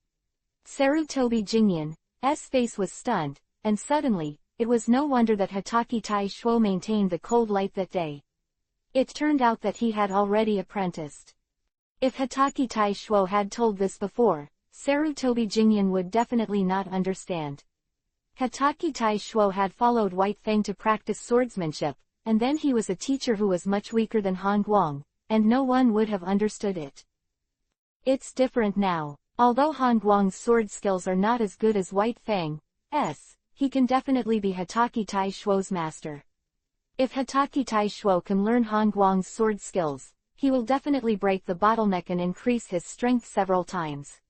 Sarutobi Jingyan's face was stunned, and suddenly, it was no wonder that Hatake Tai Shuo maintained the cold light that day. It turned out that he had already apprenticed. If Hatake Tai Shuo had told this before, Sarutobi Jingyan would definitely not understand. Hatake Tai Shuo had followed White Fang to practice swordsmanship, and then he was a teacher who was much weaker than Hangguang, and no one would have understood it. It's different now. Although Hangguang's sword skills are not as good as White Fang's, he can definitely be Hatake Tai Shuo's master. If Hatake Tai Shuo can learn Hangguang's sword skills, he will definitely break the bottleneck and increase his strength several times.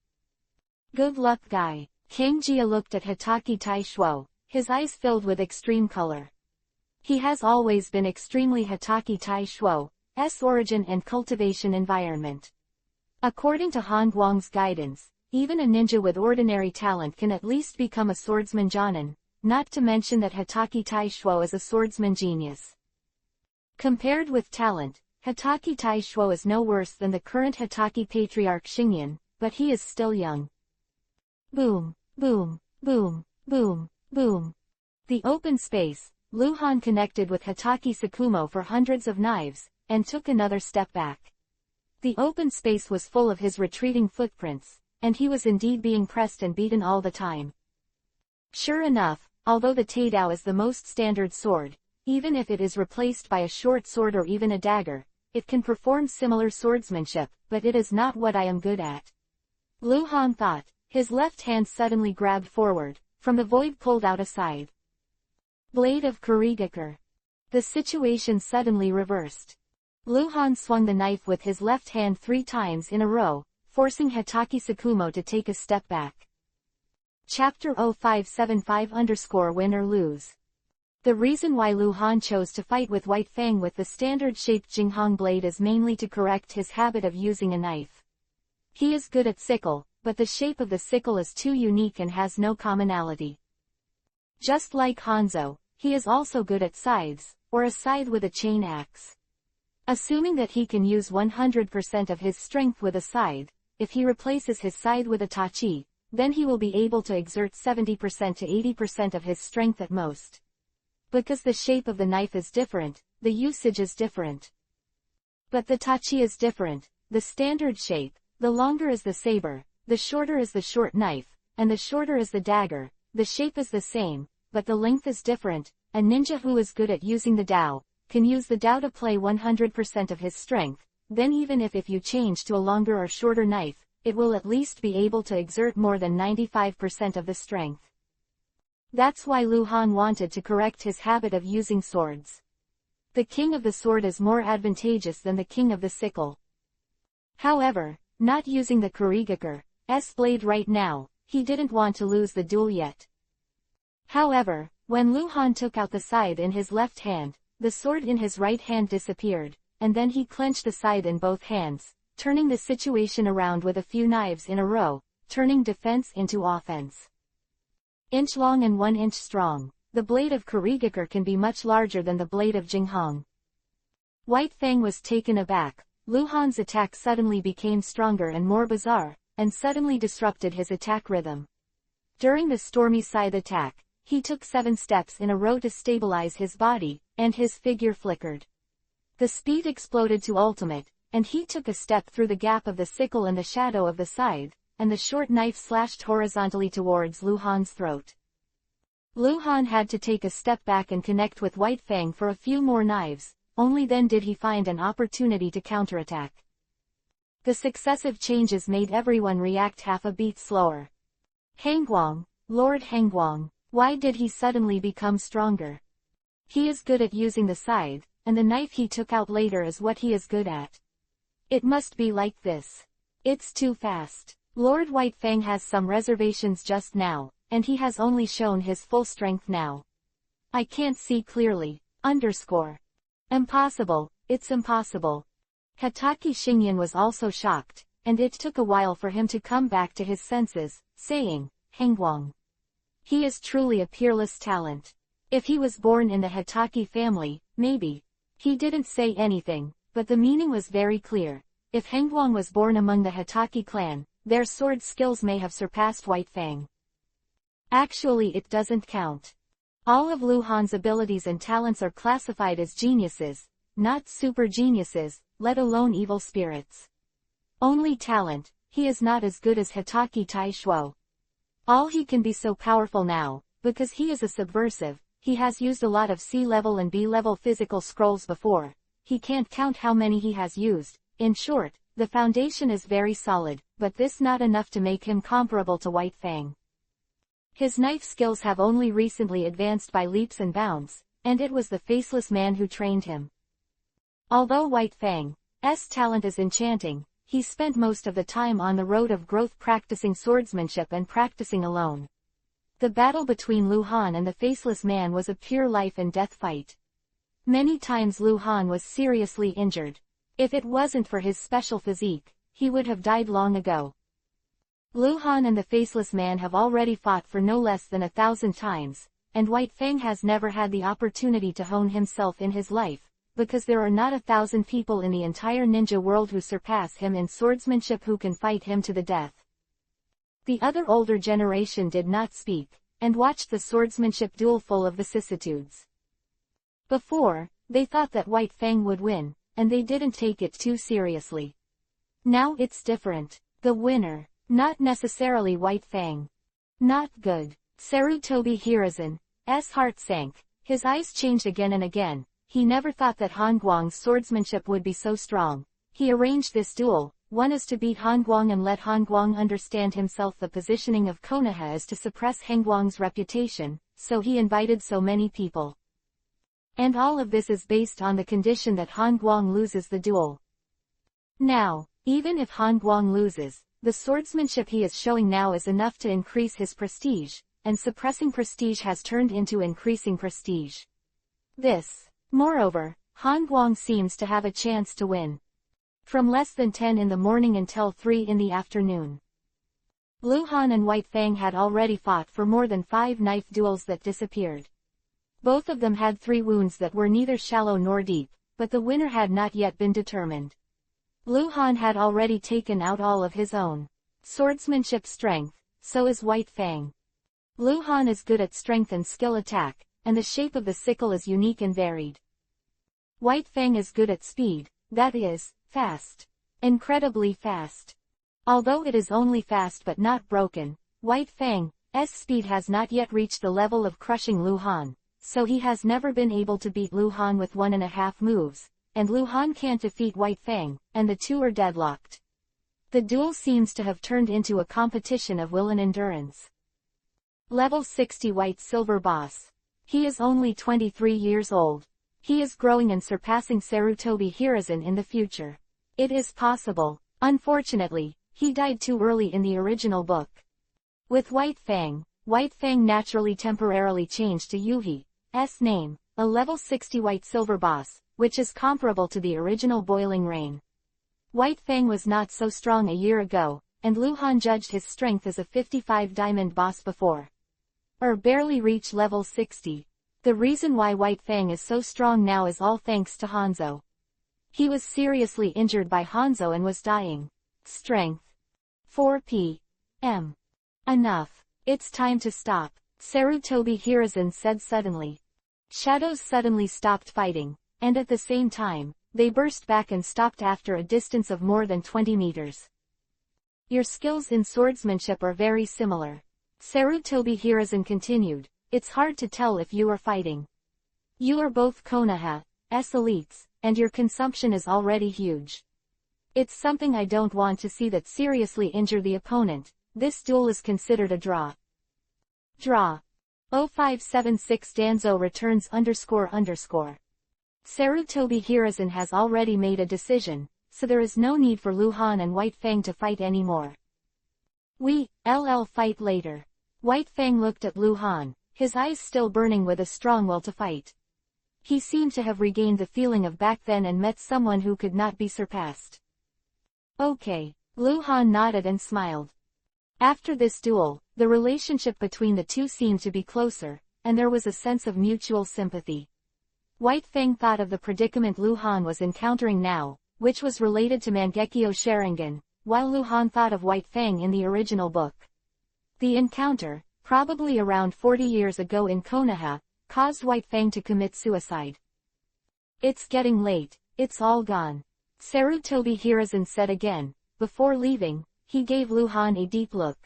Good luck, guy. Kang Jia looked at Hatake Tai Shuo, his eyes filled with extreme color. He has always been extremely Hatake Tai Shuo's origin and cultivation environment. According to Hangguang's guidance, even a ninja with ordinary talent can at least become a swordsman Jonin, not to mention that Hatake Tai Shuo is a swordsman genius. Compared with talent, Hokage I is no worse than the current Hokage patriarch Xingyan, but he is still young. Boom, boom, boom, boom, boom. The open space, Lu Han connected with Hokage Sakumo for hundreds of knives, and took another step back. The open space was full of his retreating footprints, and he was indeed being pressed and beaten all the time. Sure enough, although the Taidao is the most standard sword, even if it is replaced by a short sword or even a dagger, it can perform similar swordsmanship, but it is not what I am good at. Lu Han thought. His left hand suddenly grabbed forward, from the void pulled out a scythe. Blade of Kurigakure. The situation suddenly reversed. Lu Han swung the knife with his left hand 3 times in a row, forcing Hokage Sakumo to take a step back. Chapter 0575_win or lose. The reason why Lu Han chose to fight with White Fang with the standard-shaped Jinghong blade is mainly to correct his habit of using a knife. He is good at sickle, but the shape of the sickle is too unique and has no commonality. Just like Hanzo, he is also good at scythes, or a scythe with a chain axe. Assuming that he can use 100% of his strength with a scythe, if he replaces his scythe with a tachi, then he will be able to exert 70% to 80% of his strength at most. Because the shape of the knife is different, the usage is different. But the tachi is different, the standard shape, the longer is the saber, the shorter is the short knife, and the shorter is the dagger. The shape is the same, but the length is different. A ninja who is good at using the Dao, can use the Dao to play 100% of his strength, then even if you change to a longer or shorter knife, it will at least be able to exert more than 95% of the strength. That's why Lu Han wanted to correct his habit of using swords. The king of the sword is more advantageous than the king of the sickle. However, not using the Kurigakure's blade right now, he didn't want to lose the duel yet. However, when Lu Han took out the scythe in his left hand, the sword in his right hand disappeared, and then he clenched the scythe in both hands, turning the situation around with a few knives in a row, turning defense into offense. Inch long and 1 inch strong, the blade of Kurigakure can be much larger than the blade of Jinghong. White Fang was taken aback. Lu Han's attack suddenly became stronger and more bizarre, and suddenly disrupted his attack rhythm. During the stormy scythe attack, he took 7 steps in a row to stabilize his body, and his figure flickered. The speed exploded to ultimate, and he took a step through the gap of the sickle and the shadow of the scythe, and the short knife slashed horizontally towards Lu Han's throat. Lu Han had to take a step back and connect with White Fang for a few more knives. Only then did he find an opportunity to counterattack. The successive changes made everyone react half a beat slower. Hangguang, Lord Hangguang, why did he suddenly become stronger? He is good at using the scythe, and the knife he took out later is what he is good at. It must be like this. It's too fast. Lord White Fang has some reservations just now, and he has only shown his full strength now. I can't see clearly. Impossible, it's impossible. Hokage Xingyan was also shocked, and it took a while for him to come back to his senses, saying, Hangguang. He is truly a peerless talent. If he was born in the Hokage family, maybe. He didn't say anything, but the meaning was very clear. If Hangguang was born among the Hokage clan, their sword skills may have surpassed White Fang. Actually it doesn't count. All of Lu Han's abilities and talents are classified as geniuses, not super geniuses, let alone evil spirits. Only talent, he is not as good as Hokage Taishuo. All he can be so powerful now, because he is a subversive, he has used a lot of C-level and B-level physical scrolls before, he can't count how many he has used. In short, the foundation is very solid, but this not enough to make him comparable to White Fang. His knife skills have only recently advanced by leaps and bounds, and it was the faceless man who trained him. Although White Fang's talent is enchanting, he spent most of the time on the road of growth practicing swordsmanship and practicing alone. The battle between Lu Han and the faceless man was a pure life and death fight. Many times Lu Han was seriously injured. If it wasn't for his special physique, he would have died long ago. Lu Han and the Faceless Man have already fought for no less than 1,000 times, and White Fang has never had the opportunity to hone himself in his life, because there are not 1,000 people in the entire ninja world who surpass him in swordsmanship who can fight him to the death. The other older generation did not speak, and watched the swordsmanship duel full of vicissitudes. Before, they thought that White Fang would win, and they didn't take it too seriously. Now it's different. The winner, not necessarily White Fang. Not good. Sarutobi Hiruzen's heart sank, his eyes changed again and again. He never thought that Han Guang's swordsmanship would be so strong. He arranged this duel. One is to beat Han Guang and let Han Guang understand himself. The positioning of Konoha is to suppress Han Guang's reputation, so he invited so many people. And all of this is based on the condition that Han Guang loses the duel. Now, even if Han Guang loses, the swordsmanship he is showing now is enough to increase his prestige, and suppressing prestige has turned into increasing prestige. Moreover, Han Guang seems to have a chance to win. From less than 10 in the morning until 3 in the afternoon. Lu Han and White Fang had already fought for more than 5 knife duels that disappeared. Both of them had 3 wounds that were neither shallow nor deep, but the winner had not yet been determined. Lu Han had already taken out all of his own swordsmanship strength, so is White Fang. Lu Han is good at strength and skill attack, and the shape of the sickle is unique and varied. White Fang is good at speed, that is, fast. Incredibly fast. Although it is only fast but not broken, White Fang's speed has not yet reached the level of crushing Lu Han, so he has never been able to beat Lu Han with 1.5 moves, and Lu Han can't defeat White Fang, and the two are deadlocked. The duel seems to have turned into a competition of will and endurance. Level 60 White Silver Boss. He is only 23 years old. He is growing and surpassing Sarutobi Hiruzen in the future. It is possible. Unfortunately, he died too early in the original book. With White Fang naturally temporarily changed to Yuhi's name, a level 60 White Silver Boss, which is comparable to the original Boiling Rain. White Fang was not so strong a year ago, and Lu Han judged his strength as a 55 Diamond Boss before. Barely reach level 60. The reason why White Fang is so strong now is all thanks to Hanzo. He was seriously injured by Hanzo and was dying. Strength. 4 p.m. Enough. It's time to stop, Sarutobi Hiruzen said suddenly. Shadows suddenly stopped fighting, and at the same time, they burst back and stopped after a distance of more than 20 meters. Your skills in swordsmanship are very similar. Sarutobi Hiruzen continued, it's hard to tell if you are fighting. You are both Konoha's elites, and your consumption is already huge. It's something I don't want to see that seriously injure the opponent. This duel is considered a draw. Draw. 0576 Danzo returns __. Sarutobi Hiruzen has already made a decision, so there is no need for Lu Han and White Fang to fight anymore. We'll fight later. White Fang looked at Lu Han, his eyes still burning with a strong will to fight. He seemed to have regained the feeling of back then and met someone who could not be surpassed. Okay. Lu Han nodded and smiled. After this duel, the relationship between the two seemed to be closer, and there was a sense of mutual sympathy. White Fang thought of the predicament Lu Han was encountering now, which was related to Mangekyo Sharingan, while Lu Han thought of White Fang in the original book. The encounter, probably around 40 years ago in Konoha, caused White Fang to commit suicide. It's getting late, it's all gone. Sarutobi Hiruzen said again. Before leaving, he gave Lu Han a deep look.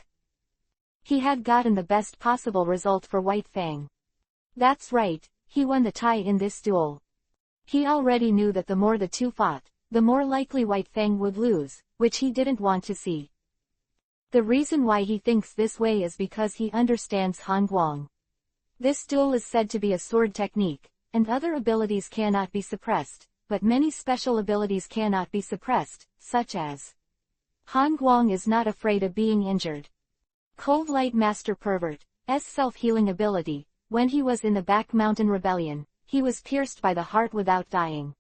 He had gotten the best possible result for White Fang. That's right, he won the tie in this duel. He already knew that the more the two fought, the more likely White Fang would lose, which he didn't want to see. The reason why he thinks this way is because he understands Han Guang. This duel is said to be a sword technique, and other abilities cannot be suppressed, but many special abilities cannot be suppressed, such as Han Guang is not afraid of being injured. Cold Light Master Pervert's self-healing ability, when he was in the Back Mountain Rebellion, he was pierced by the heart without dying.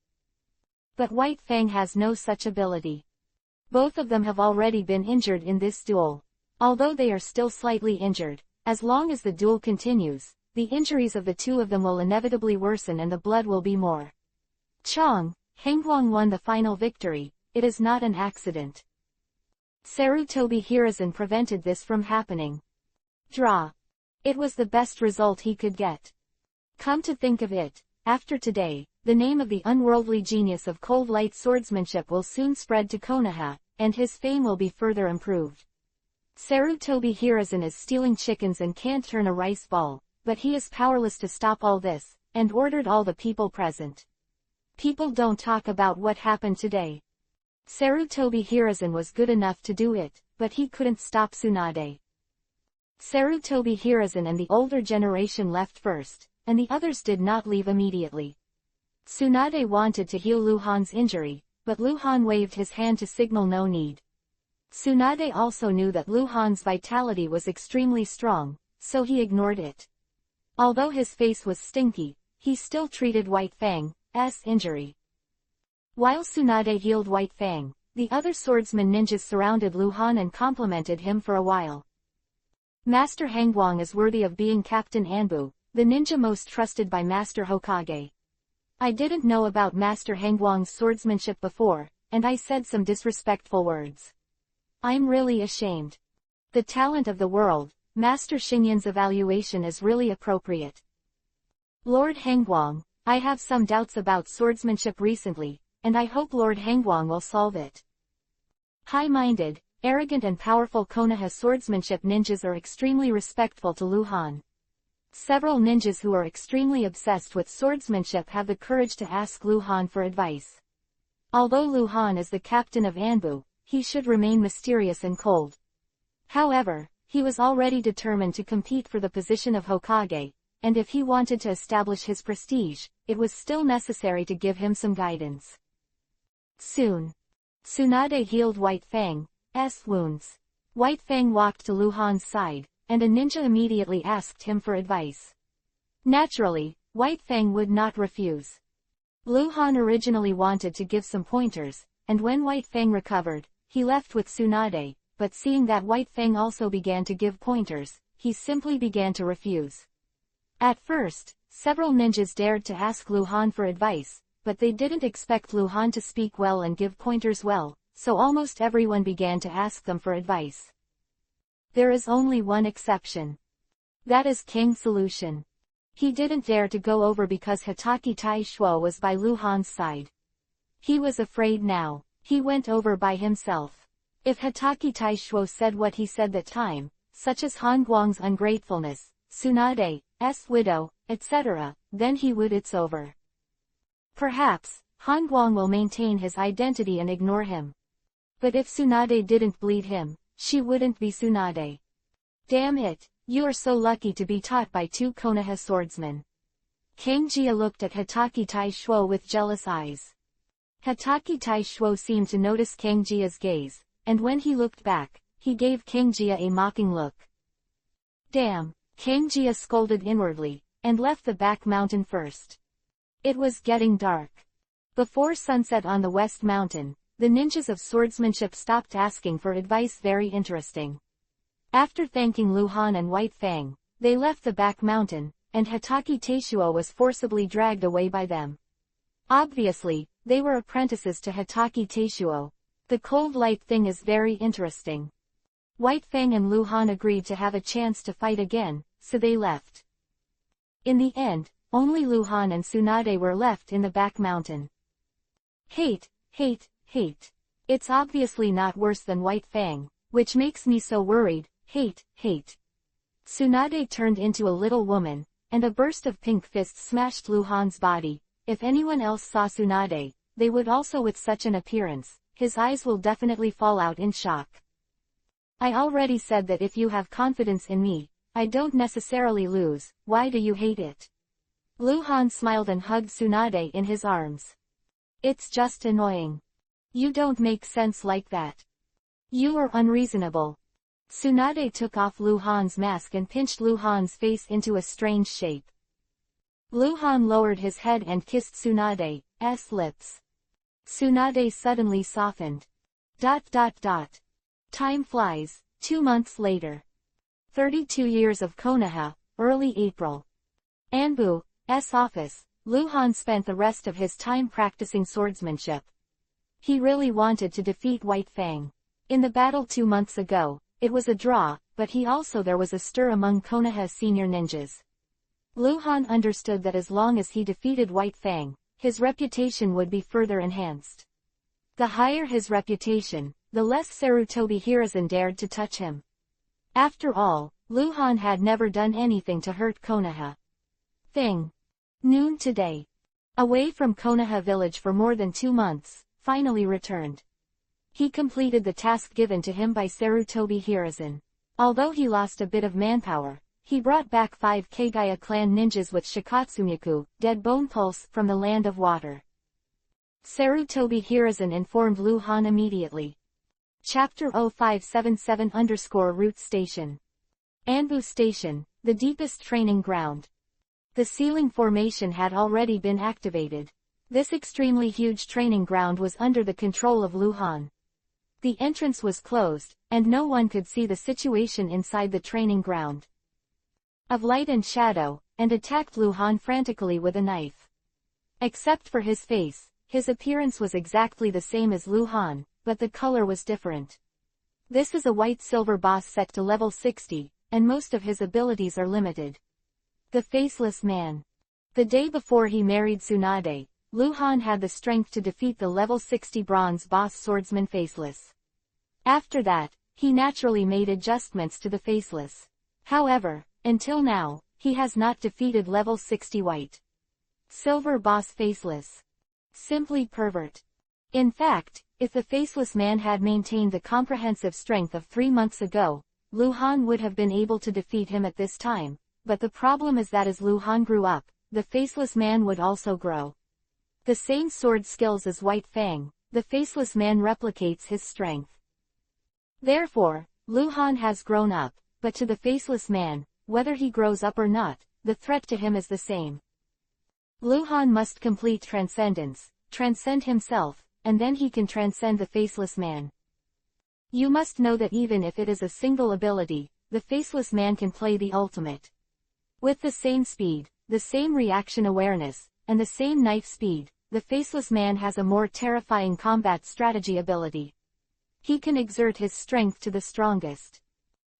But White Fang has no such ability. Both of them have already been injured in this duel. Although they are still slightly injured, as long as the duel continues, the injuries of the two of them will inevitably worsen and the blood will be more. Chong, Hangwang won the final victory. It is not an accident. Sarutobi Hiruzen prevented this from happening. Draw. It was the best result he could get. Come to think of it, after today, the name of the unworldly genius of cold light swordsmanship will soon spread to Konoha, and his fame will be further improved. Sarutobi Hiruzen is stealing chickens and can't turn a rice ball, but he is powerless to stop all this, and ordered all the people present. People don't talk about what happened today. Sarutobi Hiruzen was good enough to do it, but he couldn't stop Tsunade. Sarutobi Hiruzen and the older generation left first, and the others did not leave immediately. Tsunade wanted to heal Luhan's injury, but Luhan waved his hand to signal no need. Tsunade also knew that Luhan's vitality was extremely strong, so he ignored it. Although his face was stinky, he still treated White Fang's injury. While Tsunade healed White Fang, the other swordsman ninjas surrounded Luhan and complimented him for a while. Master Hangwang is worthy of being Captain Anbu, the ninja most trusted by Master Hokage. I didn't know about Master Hangwang's swordsmanship before, and I said some disrespectful words. I'm really ashamed. The talent of the world, Master Xingyan's evaluation is really appropriate. Lord Hangwang, I have some doubts about swordsmanship recently, and I hope Lord Hangwang will solve it. High-minded, arrogant and powerful Konoha swordsmanship ninjas are extremely respectful to Luhan. Several ninjas who are extremely obsessed with swordsmanship have the courage to ask Luhan for advice. Although Luhan is the captain of Anbu, he should remain mysterious and cold. However, he was already determined to compete for the position of Hokage, and if he wanted to establish his prestige, it was still necessary to give him some guidance. Soon, Tsunade healed White Fang's wounds. White Fang walked to Luhan's side, and a ninja immediately asked him for advice. Naturally, White Fang would not refuse. Luhan originally wanted to give some pointers, and when White Fang recovered, he left with Tsunade, but seeing that White Fang also began to give pointers, he simply began to refuse. At first, several ninjas dared to ask Luhan for advice, but they didn't expect Luhan to speak well and give pointers well, so almost everyone began to ask them for advice. There is only one exception. That is King Solution. He didn't dare to go over because Hitachi Taishuo was by Luhan's side. He was afraid now. He went over by himself. If Hitachi Taishuo said what he said that time, such as Hangwang's ungratefulness, Tsunade's widow, etc., then it's over. Perhaps, Hangwang will maintain his identity and ignore him. But if Tsunade didn't bleed him, she wouldn't be Tsunade. Damn it, you are so lucky to be taught by two Konoha swordsmen. King Jia looked at Hitachi Taishuo with jealous eyes. Hitachi Taishuo seemed to notice King Jia's gaze, and when he looked back, he gave King Jia a mocking look. Damn, King Jia scolded inwardly, and left the back mountain first. It was getting dark. Before sunset on the west mountain, the ninjas of swordsmanship stopped asking for advice. Very interesting. After thanking Luhan and White Fang, they left the back mountain, and Hitachi Taishuo was forcibly dragged away by them. Obviously, they were apprentices to Hitachi Taishuo. The cold light thing is very interesting. White Fang and Luhan agreed to have a chance to fight again, so they left. In the end, only Luhan and Tsunade were left in the back mountain. Hate. It's obviously not worse than White Fang, which makes me so worried. Hate. Tsunade turned into a little woman, and a burst of pink fists smashed Luhan's body. If anyone else saw Tsunade, they would also. With such an appearance, his eyes will definitely fall out in shock. I already said that if you have confidence in me, I don't necessarily lose. Why do you hate it? Luhan smiled and hugged Tsunade in his arms. It's just annoying. You don't make sense like that. You are unreasonable. Tsunade took off Luhan's mask and pinched Luhan's face into a strange shape. Luhan lowered his head and kissed Tsunade's lips. Tsunade suddenly softened. ... Time flies. 2 months later. 32 years of Konoha, early April. Anbu's office, Lu Han spent the rest of his time practicing swordsmanship. He really wanted to defeat White Fang. In the battle 2 months ago, it was a draw, but there was a stir among Konoha's senior ninjas. Lu Han understood that as long as he defeated White Fang, his reputation would be further enhanced. The higher his reputation, the less Sarutobi Hiruzen dared to touch him. After all, Lu Han had never done anything to hurt Konoha. Noon today. Away from Konoha village for more than 2 months, finally returned. He completed the task given to him by Sarutobi Hiruzen. Although he lost a bit of manpower, he brought back 5 Kagaya clan ninjas with Shikatsumiku, Dead Bone Pulse, from the Land of Water. Sarutobi Hiruzen informed Lu Han immediately. Chapter 0577_Route Station. Anbu Station, the deepest training ground. The ceiling formation had already been activated. This extremely huge training ground was under the control of Lu Han. The entrance was closed, and no one could see the situation inside the training ground. Of light and shadow, and attacked Lu Han frantically with a knife. Except for his face, his appearance was exactly the same as Lu Han, but the color was different. This is a white-silver boss set to level 60, and most of his abilities are limited. The Faceless Man. The day before he married Tsunade, Lu Han had the strength to defeat the level 60 bronze boss swordsman Faceless. After that, he naturally made adjustments to the Faceless. However, until now, he has not defeated level 60 white silver boss Faceless. Simply pervert. In fact, if the Faceless Man had maintained the comprehensive strength of 3 months ago, Lu Han would have been able to defeat him at this time, but the problem is that as Lu Han grew up, the Faceless Man would also grow. The same sword skills as White Fang, the Faceless Man replicates his strength. Therefore, Lu Han has grown up, but to the Faceless Man, whether he grows up or not, the threat to him is the same. Lu Han must complete transcendence, transcend himself, and then he can transcend the Faceless Man. You must know that even if it is a single ability, the Faceless Man can play the ultimate. With the same speed, the same reaction awareness, and the same knife speed, the Faceless Man has a more terrifying combat strategy ability. He can exert his strength to the strongest.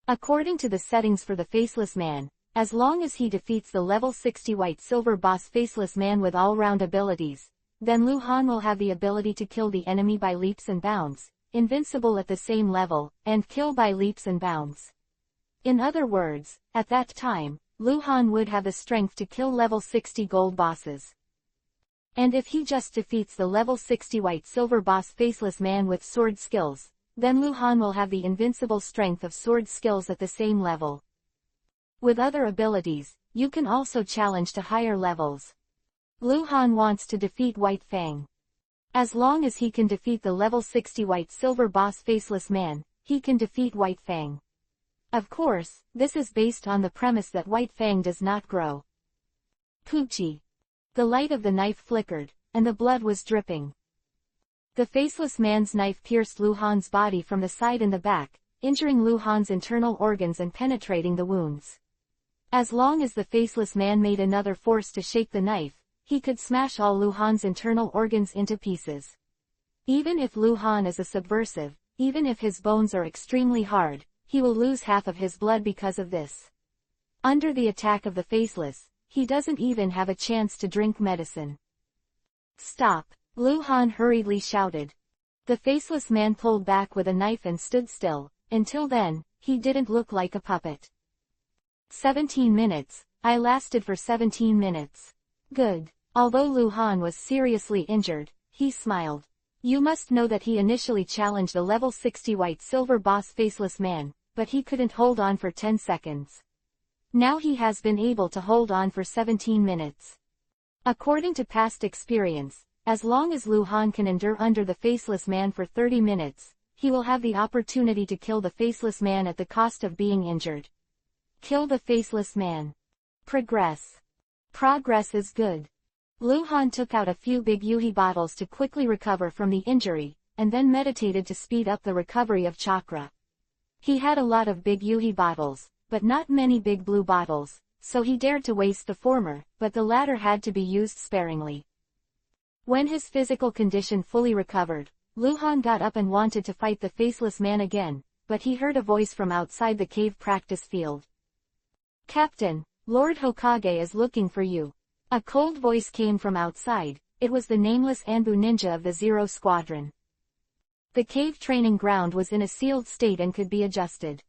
According to the settings for the Faceless Man, as long as he defeats the level 60 white-silver boss Faceless Man with all-round abilities, then Lu Han will have the ability to kill the enemy by leaps and bounds, invincible at the same level, and kill by leaps and bounds. In other words, at that time, Lu Han would have the strength to kill level 60 gold bosses. And if he just defeats the level 60 white-silver boss Faceless Man with sword skills, then Lu Han will have the invincible strength of sword skills at the same level. With other abilities, you can also challenge to higher levels. Lu Han wants to defeat White Fang. As long as he can defeat the level 60 white-silver boss Faceless Man, he can defeat White Fang. Of course, this is based on the premise that White Fang does not grow. Poochie. The light of the knife flickered, and the blood was dripping. The Faceless Man's knife pierced Lu Han's body from the side and the back, injuring Lu Han's internal organs and penetrating the wounds. As long as the Faceless Man made another force to shake the knife, he could smash all Lu Han's internal organs into pieces. Even if Lu Han is a subversive, even if his bones are extremely hard, he will lose half of his blood because of this. Under the attack of the Faceless, he doesn't even have a chance to drink medicine. Stop! Lu Han hurriedly shouted. The Faceless Man pulled back with a knife and stood still. Until then, he didn't look like a puppet. 17 minutes. I lasted for 17 minutes. Good. Although Lu Han was seriously injured, he smiled. You must know that he initially challenged a level 60 white-silver boss Faceless Man, but he couldn't hold on for 10 seconds. Now he has been able to hold on for 17 minutes. According to past experience, as long as Lu Han can endure under the Faceless Man for 30 minutes, he will have the opportunity to kill the Faceless Man at the cost of being injured. Kill the Faceless Man. Progress. Progress is good. Lu Han took out a few big Yuhi bottles to quickly recover from the injury, and then meditated to speed up the recovery of chakra. He had a lot of big Yuhi bottles, but not many big blue bottles, so he dared to waste the former, but the latter had to be used sparingly. When his physical condition fully recovered, Luhan got up and wanted to fight the faceless man again, but he heard a voice from outside the cave practice field. "Captain, Lord Hokage is looking for you." A cold voice came from outside. It was the nameless Anbu ninja of the Zero Squadron. The cave training ground was in a sealed state and could be adjusted.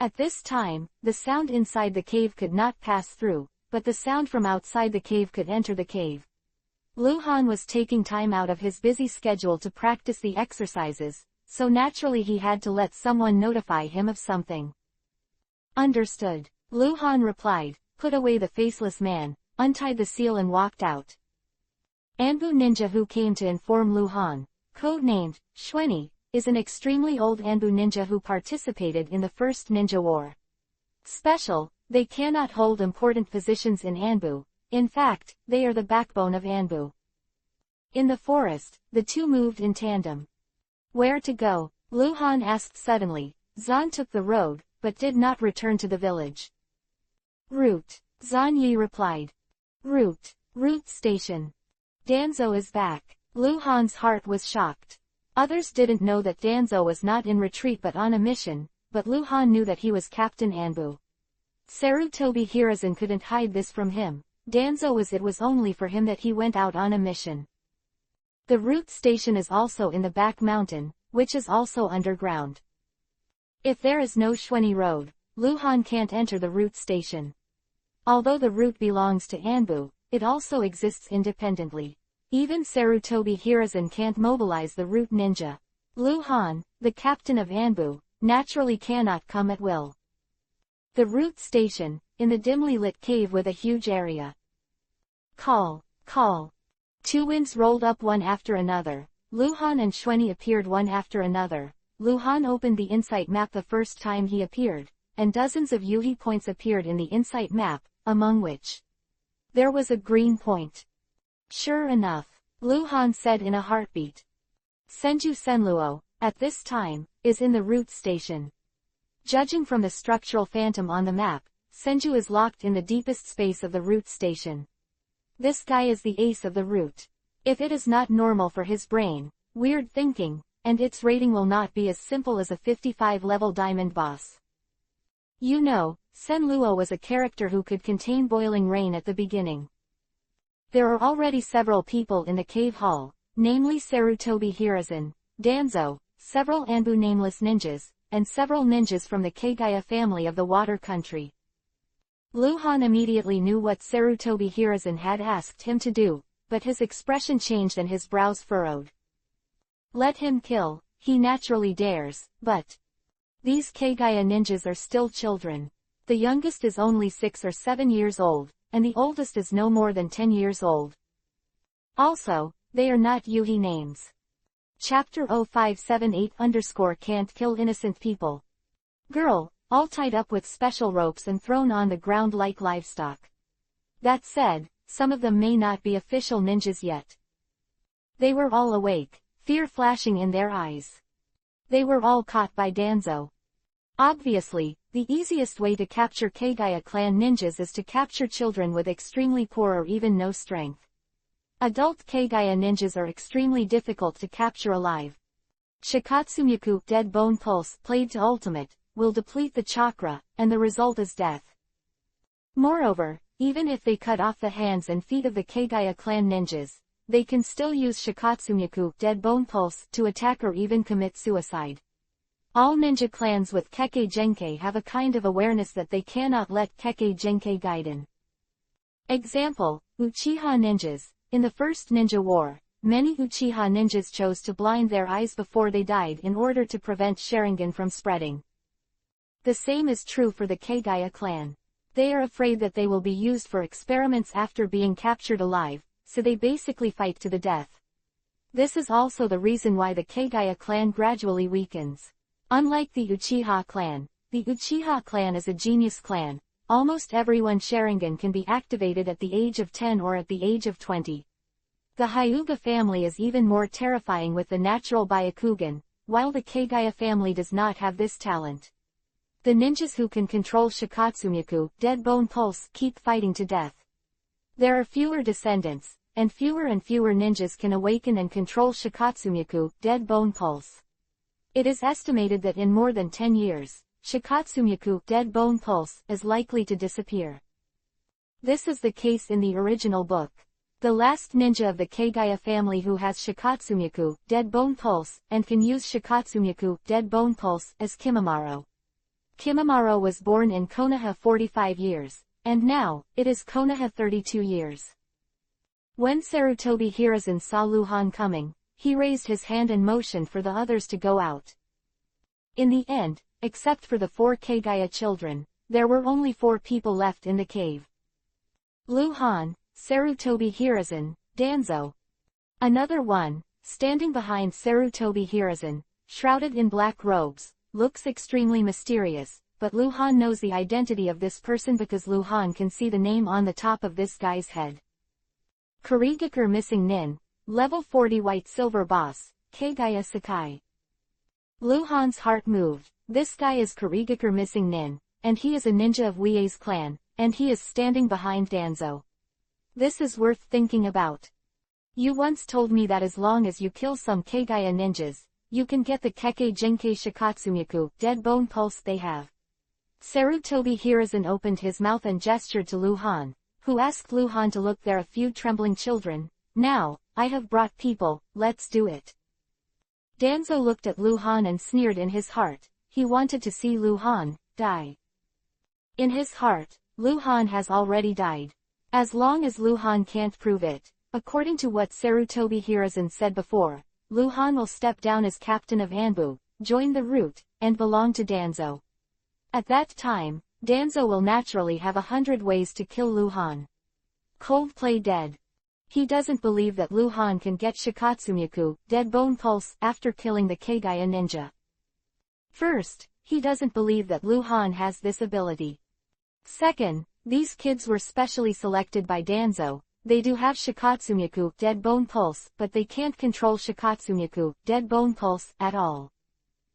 At this time, the sound inside the cave could not pass through, but the sound from outside the cave could enter the cave. Luhan was taking time out of his busy schedule to practice the exercises, so naturally he had to let someone notify him of something. "Understood," Luhan replied, put away the faceless man, untied the seal and walked out. Anbu ninja who came to inform Luhan, codenamed Shweni, is an extremely old Anbu ninja who participated in the First Ninja War. Special, they cannot hold important positions in Anbu. In fact, they are the backbone of Anbu. In the forest, the two moved in tandem. Where to go? Luhan asked suddenly. Zan took the road, but did not return to the village. Route. Zan Yi replied. Route station. Danzo is back. Luhan's heart was shocked. Others didn't know that Danzo was not in retreat but on a mission, but Luhan knew that he was Captain Anbu. Sarutobi Hiruzen couldn't hide this from him. Danzo was it was only for him that he went out on a mission. The route station is also in the back mountain, which is also underground. If there is no Shweni Road, Luhan can't enter the route station. Although the route belongs to Anbu, it also exists independently. Even Sarutobi Hiruzen can't mobilize the route ninja. Luhan, the captain of Anbu, naturally cannot come at will. The route station, in the dimly lit cave with a huge area. Call. Two winds rolled up one after another. Luhan and Shweni appeared one after another. Luhan opened the insight map the first time he appeared, and dozens of Yuhi points appeared in the insight map, among which there was a green point. Sure enough, Luhan said in a heartbeat. Senju Senluo, at this time, is in the route station. Judging from the structural phantom on the map, Senju is locked in the deepest space of the route station. This guy is the ace of the route. If it is not normal for his brain, weird thinking, and its rating will not be as simple as a 55-level diamond boss. You know, Senluo was a character who could contain boiling rain at the beginning. There are already several people in the cave hall, namely Sarutobi Hiruzen, Danzo, several Anbu nameless ninjas, and several ninjas from the Kagaya family of the water country. Luhan immediately knew what Sarutobi Hiruzen had asked him to do, but his expression changed and his brows furrowed. Let him kill, he naturally dares, but these Kagaya ninjas are still children. The youngest is only 6 or 7 years old, and the oldest is no more than 10 years old. Also, they are not Yuhi names. Chapter 0578 can't kill innocent people. Girl, all tied up with special ropes and thrown on the ground like livestock. That said, some of them may not be official ninjas yet. They were all awake, fear flashing in their eyes. They were all caught by Danzo. Obviously, the easiest way to capture Kagaya clan ninjas is to capture children with extremely poor or even no strength. Adult Kagaya ninjas are extremely difficult to capture alive. Shikatsumyaku Dead Bone Pulse played to ultimate, will deplete the chakra, and the result is death. Moreover, even if they cut off the hands and feet of the Kagaya clan ninjas, they can still use Shikatsumyaku Dead Bone Pulse to attack or even commit suicide. All ninja clans with Kekkei Genkei have a kind of awareness that they cannot let Kekkei Genkei guide. Example, Uchiha ninjas. In the First Ninja War, many Uchiha ninjas chose to blind their eyes before they died in order to prevent Sharingan from spreading. The same is true for the Kagaya clan. They are afraid that they will be used for experiments after being captured alive, so they basically fight to the death. This is also the reason why the Kagaya clan gradually weakens. Unlike the Uchiha clan is a genius clan. Almost everyone Sharingan can be activated at the age of 10 or at the age of 20. The Hyuga family is even more terrifying with the natural Byakugan, while the Kagaya family does not have this talent. The ninjas who can control Shikatsumiku, Dead Bone Pulse, keep fighting to death. There are fewer descendants, and fewer ninjas can awaken and control Shikatsumiku, Dead Bone Pulse. It is estimated that in more than 10 years, Shikatsumiku, Dead Bone Pulse, is likely to disappear. This is the case in the original book. The last ninja of the Kagaya family who has Shikatsumiku, Dead Bone Pulse, and can use Shikatsumiku, Dead Bone Pulse, is Kimimaro. Kimimaro was born in Konoha 45 years, and now, it is Konoha 32 years. When Sarutobi Hiruzen saw Luhan coming, he raised his hand and motioned for the others to go out. In the end, except for the 4 Kagaya children, there were only 4 people left in the cave. Luhan, Sarutobi Hiruzen, Danzo. Another one, standing behind Sarutobi Hiruzen, shrouded in black robes, looks extremely mysterious, but Luhan knows the identity of this person because Luhan can see the name on the top of this guy's head. Kurigakure Missing Nin, Level 40 White Silver Boss, Kagaya Sakai. Luhan's heart moved. This guy is Kurigakure Missing Nin, and he is a ninja of Wie's clan, and he is standing behind Danzo. This is worth thinking about. You once told me that as long as you kill some Kagaya ninjas, you can get the Kekkei Genkei Shikatsumiku, Dead Bone Pulse they have. Sarutobi Hiruzen opened his mouth and gestured to Luhan, who asked Luhan to look. There are a few trembling children. Now, I have brought people, let's do it. Danzo looked at Luhan and sneered in his heart. He wanted to see Luhan die. In his heart, Luhan has already died. As long as Luhan can't prove it, according to what Sarutobi Hiruzen said before, Luhan will step down as captain of Anbu, join the route, and belong to Danzo. At that time, Danzo will naturally have 100 ways to kill Luhan. Coldplay dead. He doesn't believe that Luhan can get Shikatsumiku, Dead Bone Pulse, after killing the Kagaya ninja. First, he doesn't believe that Luhan has this ability. Second, these kids were specially selected by Danzo. They do have Shikatsumiku, Dead Bone Pulse, but they can't control Shikatsumiku, Dead Bone Pulse, at all.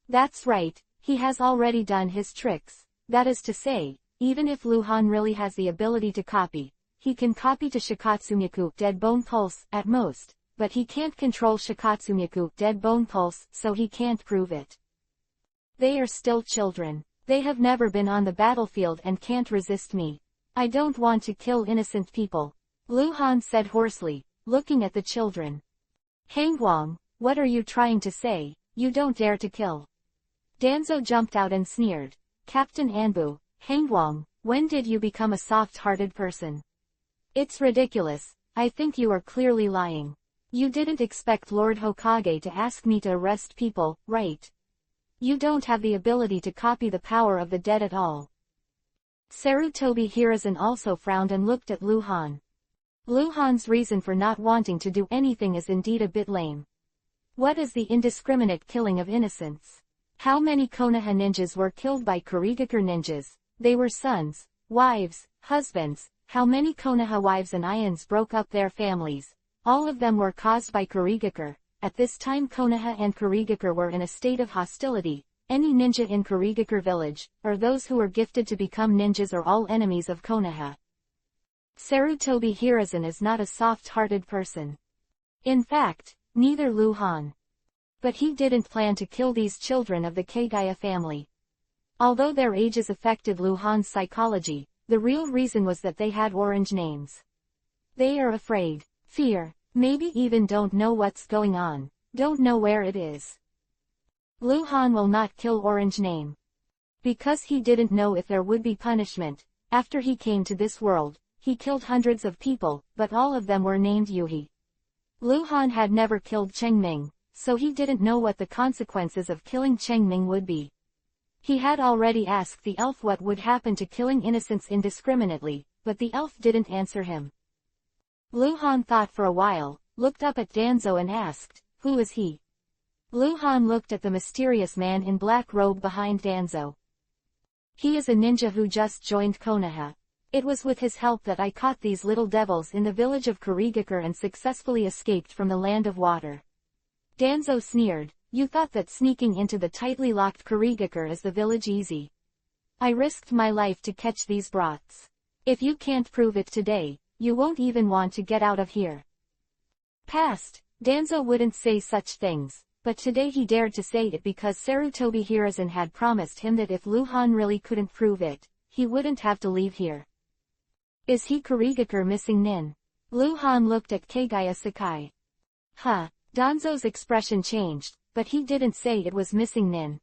That's right, he has already done his tricks. That is to say, even if Luhan really has the ability to copy, he can copy to Shikatsumiku, Dead Bone Pulse, at most, but he can't control Shikatsumiku, Dead Bone Pulse, so he can't prove it. They are still children. They have never been on the battlefield and can't resist me. I don't want to kill innocent people, Luhan said hoarsely, looking at the children. Hangwang, what are you trying to say? You don't dare to kill. Danzo jumped out and sneered. Captain Anbu, Hangwang, when did you become a soft-hearted person? It's ridiculous. I think you are clearly lying. You didn't expect Lord Hokage to ask me to arrest people, right? You don't have the ability to copy the power of the dead at all. Sarutobi Hiruzen also frowned and looked at Luhan. Luhan's reason for not wanting to do anything is indeed a bit lame. What is the indiscriminate killing of innocents? How many Konoha ninjas were killed by Kurigakure ninjas? They were sons, wives, husbands. How many Konoha wives and Ions broke up their families? All of them were caused by Kurigakure. At this time Konoha and Kurigakure were in a state of hostility. Any ninja in Kurigakure village, or those who were gifted to become ninjas, are all enemies of Konoha. Sarutobi Hiruzen is not a soft-hearted person. In fact, neither Luhan. But he didn't plan to kill these children of the Kagaya family. Although their ages affected Luhan's psychology, the real reason was that they had orange names. They are afraid, fear, maybe even don't know what's going on, don't know where it is. Luhan will not kill Orange Name. Because he didn't know if there would be punishment. After he came to this world, he killed hundreds of people, but all of them were named Yuhi. Luhan had never killed Chengming, so he didn't know what the consequences of killing Chengming would be. He had already asked the elf what would happen to killing innocents indiscriminately, but the elf didn't answer him. Luhan thought for a while, looked up at Danzo and asked, "Who is he?" Luhan looked at the mysterious man in black robe behind Danzo. "He is a ninja who just joined Konoha. It was with his help that I caught these little devils in the village of Kurigakure and successfully escaped from the land of water." Danzo sneered. "You thought that sneaking into the tightly locked Kurigakure is the village easy. I risked my life to catch these brats. If you can't prove it today, you won't even want to get out of here. Past, Danzo wouldn't say such things, but today he dared to say it because Sarutobi Hiruzen had promised him that if Luhan really couldn't prove it, he wouldn't have to leave here. Is he Kurigakure missing Nin? Luhan looked at Kagaya Sakai. Danzo's expression changed, but he didn't say it was missing Nin.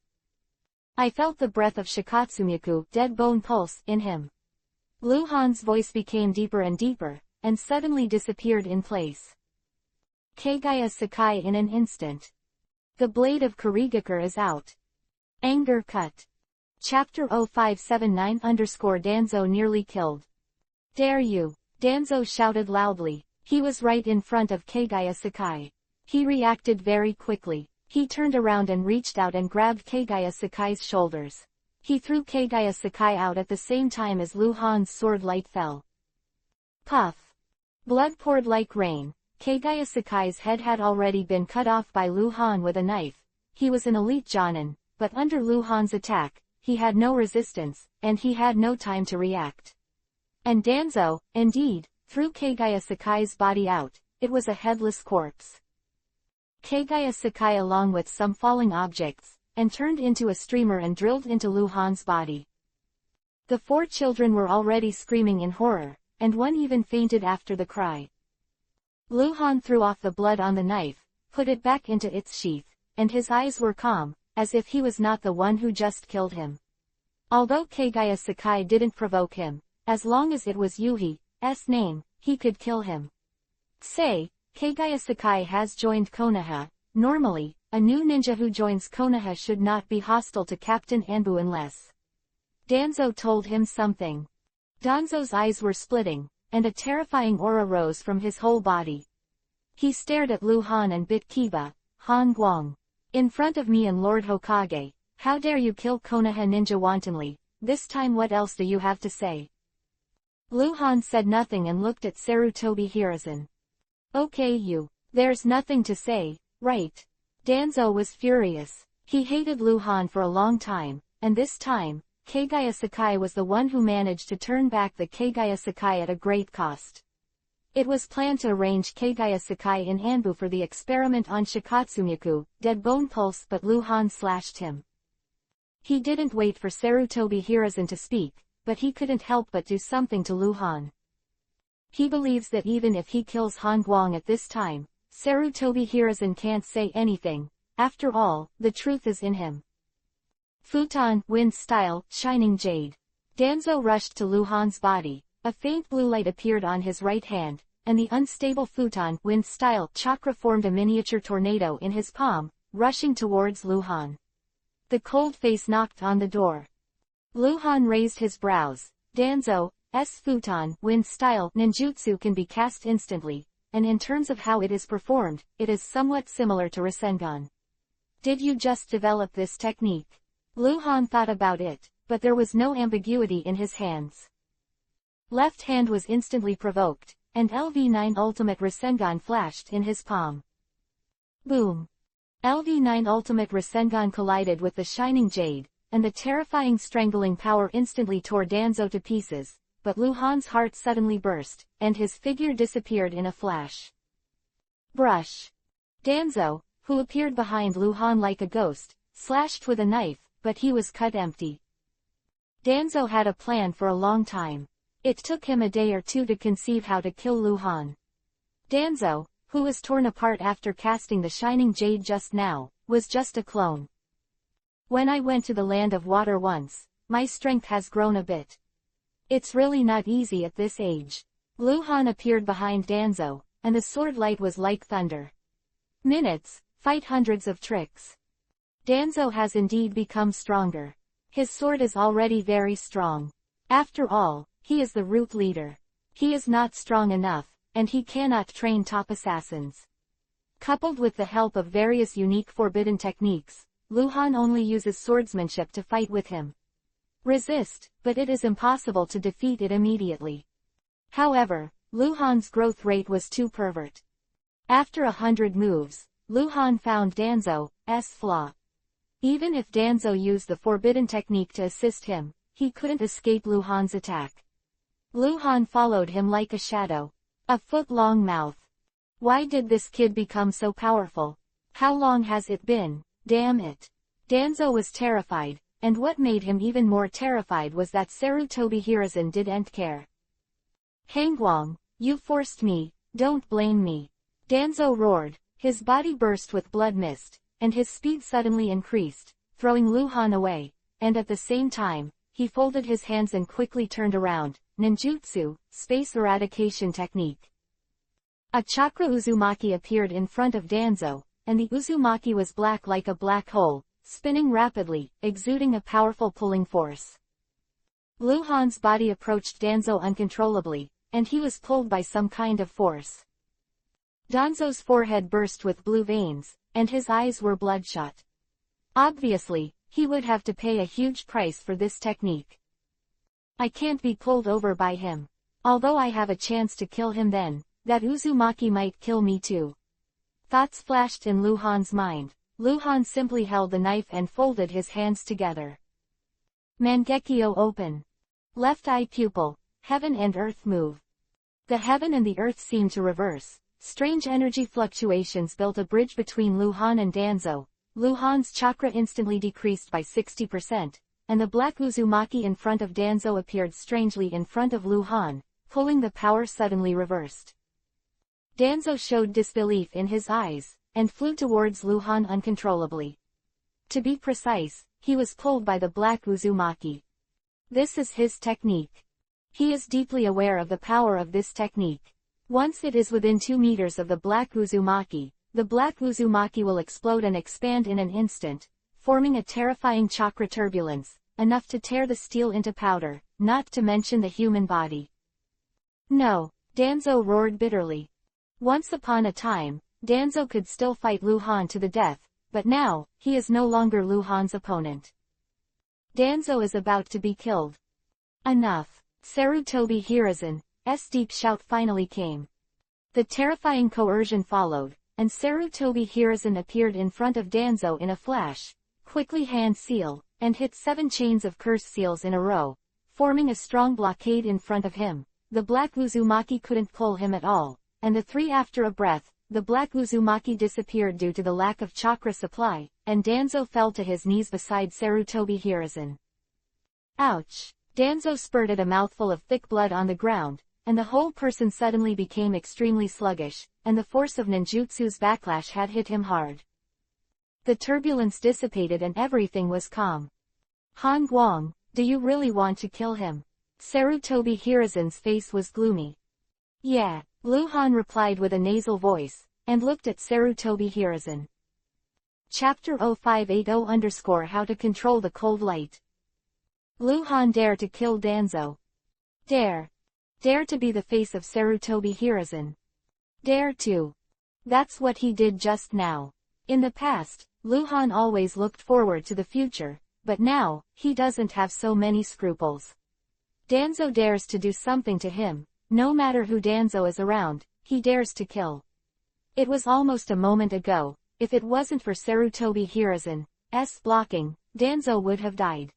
I felt the breath of Shikatsumiku, dead bone pulse, in him. Luhan's voice became deeper and deeper, and suddenly disappeared in place. Kagaya Sakai in an instant. The blade of Kurigakure is out. Anger cut. Chapter 0579_Danzo nearly killed. Dare you! Danzo shouted loudly. He was right in front of Kagaya Sakai. He reacted very quickly. He turned around and reached out and grabbed Kagaya Sakai's shoulders. He threw Kagaya Sakai out at the same time as Luhan's sword light fell. Puff! Blood poured like rain. Kagaya Sakai's head had already been cut off by Luhan with a knife. He was an elite Jonin, but under Luhan's attack, he had no resistance, and he had no time to react. And Danzo, indeed, threw Kagaya Sakai's body out. It was a headless corpse. Kagaya Sakai along with some falling objects, and turned into a streamer and drilled into Luhan's body. The 4 children were already screaming in horror, and one even fainted after the cry. Luhan threw off the blood on the knife, put it back into its sheath, and his eyes were calm, as if he was not the one who just killed him. Although Kagaya Sakai didn't provoke him, as long as it was Yuhi's name, he could kill him. Say, Kagaya Sakai has joined Konoha. Normally, a new ninja who joins Konoha should not be hostile to Captain Anbu unless Danzo told him something. Danzo's eyes were splitting, and a terrifying aura rose from his whole body. He stared at Luhan and bit Kiba, Han Guang. In front of me and Lord Hokage, how dare you kill Konoha ninja wantonly? This time what else do you have to say? Luhan said nothing and looked at Sarutobi Hiruzen. Okay there's nothing to say, right? Danzo was furious. He hated Luhan for a long time, and this time, Kagaya Sakai was the one who managed to turn back the Kagaya Sakai at a great cost. It was planned to arrange Kagaya Sakai in Anbu for the experiment on Shikatsumiku, dead bone pulse, but Luhan slashed him. He didn't wait for Sarutobi Hiruzen to speak, but he couldn't help but do something to Luhan. He believes that even if he kills Han Guang at this time, Sarutobi Hiruzen can't say anything. After all, the truth is in him. Futon, wind style, shining jade. Danzo rushed to Luhan's body. A faint blue light appeared on his right hand, and the unstable futon, wind style, chakra formed a miniature tornado in his palm, rushing towards Luhan. The cold face knocked on the door. Luhan raised his brows. Danzo's futon, wind style, ninjutsu can be cast instantly, and in terms of how it is performed, it is somewhat similar to Rasengan. Did you just develop this technique? Luhan thought about it, but there was no ambiguity in his hands. Left hand was instantly provoked, and LV9 Ultimate Rasengan flashed in his palm. Boom! LV9 Ultimate Rasengan collided with the shining jade, and the terrifying strangling power instantly tore Danzo to pieces, but Luhan's heart suddenly burst, and his figure disappeared in a flash. Brush! Danzo, who appeared behind Luhan like a ghost, slashed with a knife, but he was cut empty. Danzo had a plan for a long time. It took him a day or two to conceive how to kill Luhan. Danzo, who was torn apart after casting the shining jade just now, was just a clone. When I went to the land of water once, my strength has grown a bit. It's really not easy at this age. Luhan appeared behind Danzo, and the sword light was like thunder. Minutes, fight hundreds of tricks. Danzo has indeed become stronger. His sword is already very strong. After all, he is the root leader. He is not strong enough, and he cannot train top assassins. Coupled with the help of various unique forbidden techniques, Luhan only uses swordsmanship to fight with him. Resist, but it is impossible to defeat it immediately. However, Luhan's growth rate was too pervert. After 100 moves, Luhan found Danzo's flaw. Even if Danzo used the forbidden technique to assist him, he couldn't escape Luhan's attack. Luhan followed him like a shadow. A foot-long mouth. Why did this kid become so powerful? How long has it been? Damn it. Danzo was terrified, and what made him even more terrified was that Sarutobi Hiruzen didn't care. Hangwang, you forced me, don't blame me. Danzo roared, his body burst with blood mist, and his speed suddenly increased, throwing Luhan away, and at the same time, he folded his hands and quickly turned around. Ninjutsu, space eradication technique. A chakra Uzumaki appeared in front of Danzo, and the Uzumaki was black like a black hole, spinning rapidly, exuding a powerful pulling force. Luhan's body approached Danzo uncontrollably, and he was pulled by some kind of force. Danzo's forehead burst with blue veins, and his eyes were bloodshot. Obviously, he would have to pay a huge price for this technique. I can't be pulled over by him. Although I have a chance to kill him then, that Uzumaki might kill me too. Thoughts flashed in Luhan's mind. Luhan simply held the knife and folded his hands together. Mangekyo open. Left eye pupil, heaven and earth move. The heaven and the earth seemed to reverse. Strange energy fluctuations built a bridge between Luhan and Danzo. Luhan's chakra instantly decreased by 60%. And the black Uzumaki in front of Danzo appeared strangely in front of Luhan, pulling the power suddenly reversed. Danzo showed disbelief in his eyes, and flew towards Luhan uncontrollably. To be precise, he was pulled by the black Uzumaki. This is his technique. He is deeply aware of the power of this technique. Once it is within 2 meters of the black Uzumaki, the black Uzumaki will explode and expand in an instant, forming a terrifying chakra turbulence, enough to tear the steel into powder, not to mention the human body. No, Danzo roared bitterly. Once upon a time, Danzo could still fight Luhan to the death, but now, he is no longer Luhan's opponent. Danzo is about to be killed. Enough. Sarutobi Hiruzen's deep shout finally came. The terrifying coercion followed, and Sarutobi Hiruzen appeared in front of Danzo in a flash, quickly hand seal, and hit 7 chains of curse seals in a row, forming a strong blockade in front of him. The black Uzumaki couldn't pull him at all, and the 3 after a breath, the black Uzumaki disappeared due to the lack of chakra supply, and Danzo fell to his knees beside Sarutobi Hiruzen. Ouch! Danzo spurted a mouthful of thick blood on the ground, and the whole person suddenly became extremely sluggish, and the force of ninjutsu's backlash had hit him hard. The turbulence dissipated and everything was calm. Han Guang, do you really want to kill him? Sarutobi Hiruzen's face was gloomy. Yeah, Luhan replied with a nasal voice, and looked at Sarutobi Hiruzen. Chapter 0580 How to Control the Cold Light. Luhan dare to kill Danzo. Dare. Dare to be the face of Sarutobi Hiruzen. Dare to. That's what he did just now. In the past, Luhan always looked forward to the future, but now, he doesn't have so many scruples. Danzo dares to do something to him, no matter who Danzo is around, he dares to kill. It was almost a moment ago, if it wasn't for Sarutobi Hiruzen's blocking, Danzo would have died.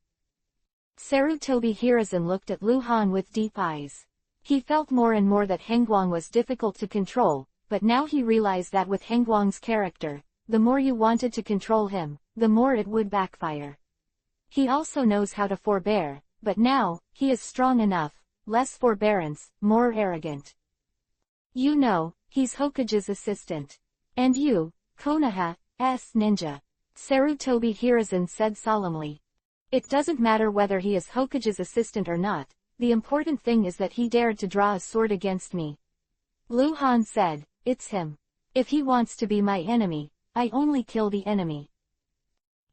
Sarutobi Hiruzen looked at Luhan with deep eyes. He felt more and more that Hangwang was difficult to control, but now he realized that with Hangwang's character, the more you wanted to control him, the more it would backfire. He also knows how to forbear, but now, he is strong enough, less forbearance, more arrogant. You know, he's Hokage's assistant. And you, Konoha's ninja. Sarutobi Hiruzen said solemnly. It doesn't matter whether he is Hokage's assistant or not, the important thing is that he dared to draw a sword against me. Luhan said, it's him. If he wants to be my enemy, I only kill the enemy.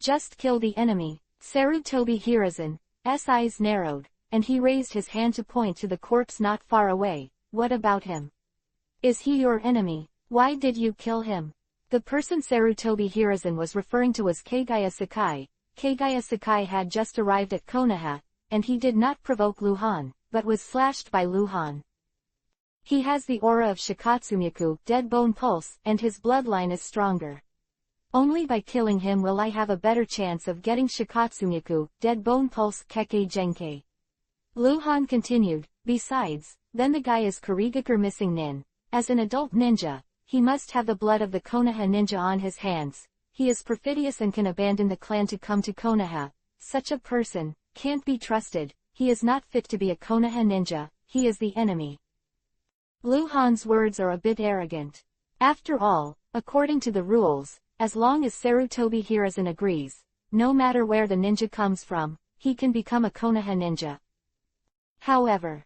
Just kill the enemy. Sarutobi Hiruzen's eyes narrowed, and he raised his hand to point to the corpse not far away. What about him? Is he your enemy? Why did you kill him? The person Sarutobi Hiruzen was referring to was Kagaya Sakai. Kagaya Sakai had just arrived at Konoha, and he did not provoke Luhan, but was slashed by Luhan. He has the aura of Shikatsumyaku, dead bone pulse, and his bloodline is stronger. Only by killing him will I have a better chance of getting Shikatsumiku, Dead Bone Pulse Kekkei Genkai. Luhan continued, besides, then the guy is Kurigakure missing nin. As an adult ninja, he must have the blood of the Konoha ninja on his hands. He is perfidious and can abandon the clan to come to Konoha. Such a person can't be trusted. He is not fit to be a Konoha ninja, he is the enemy. Luhan's words are a bit arrogant. After all, according to the rules, as long as Sarutobi Hiruzen agrees, no matter where the ninja comes from, he can become a Konoha ninja. However,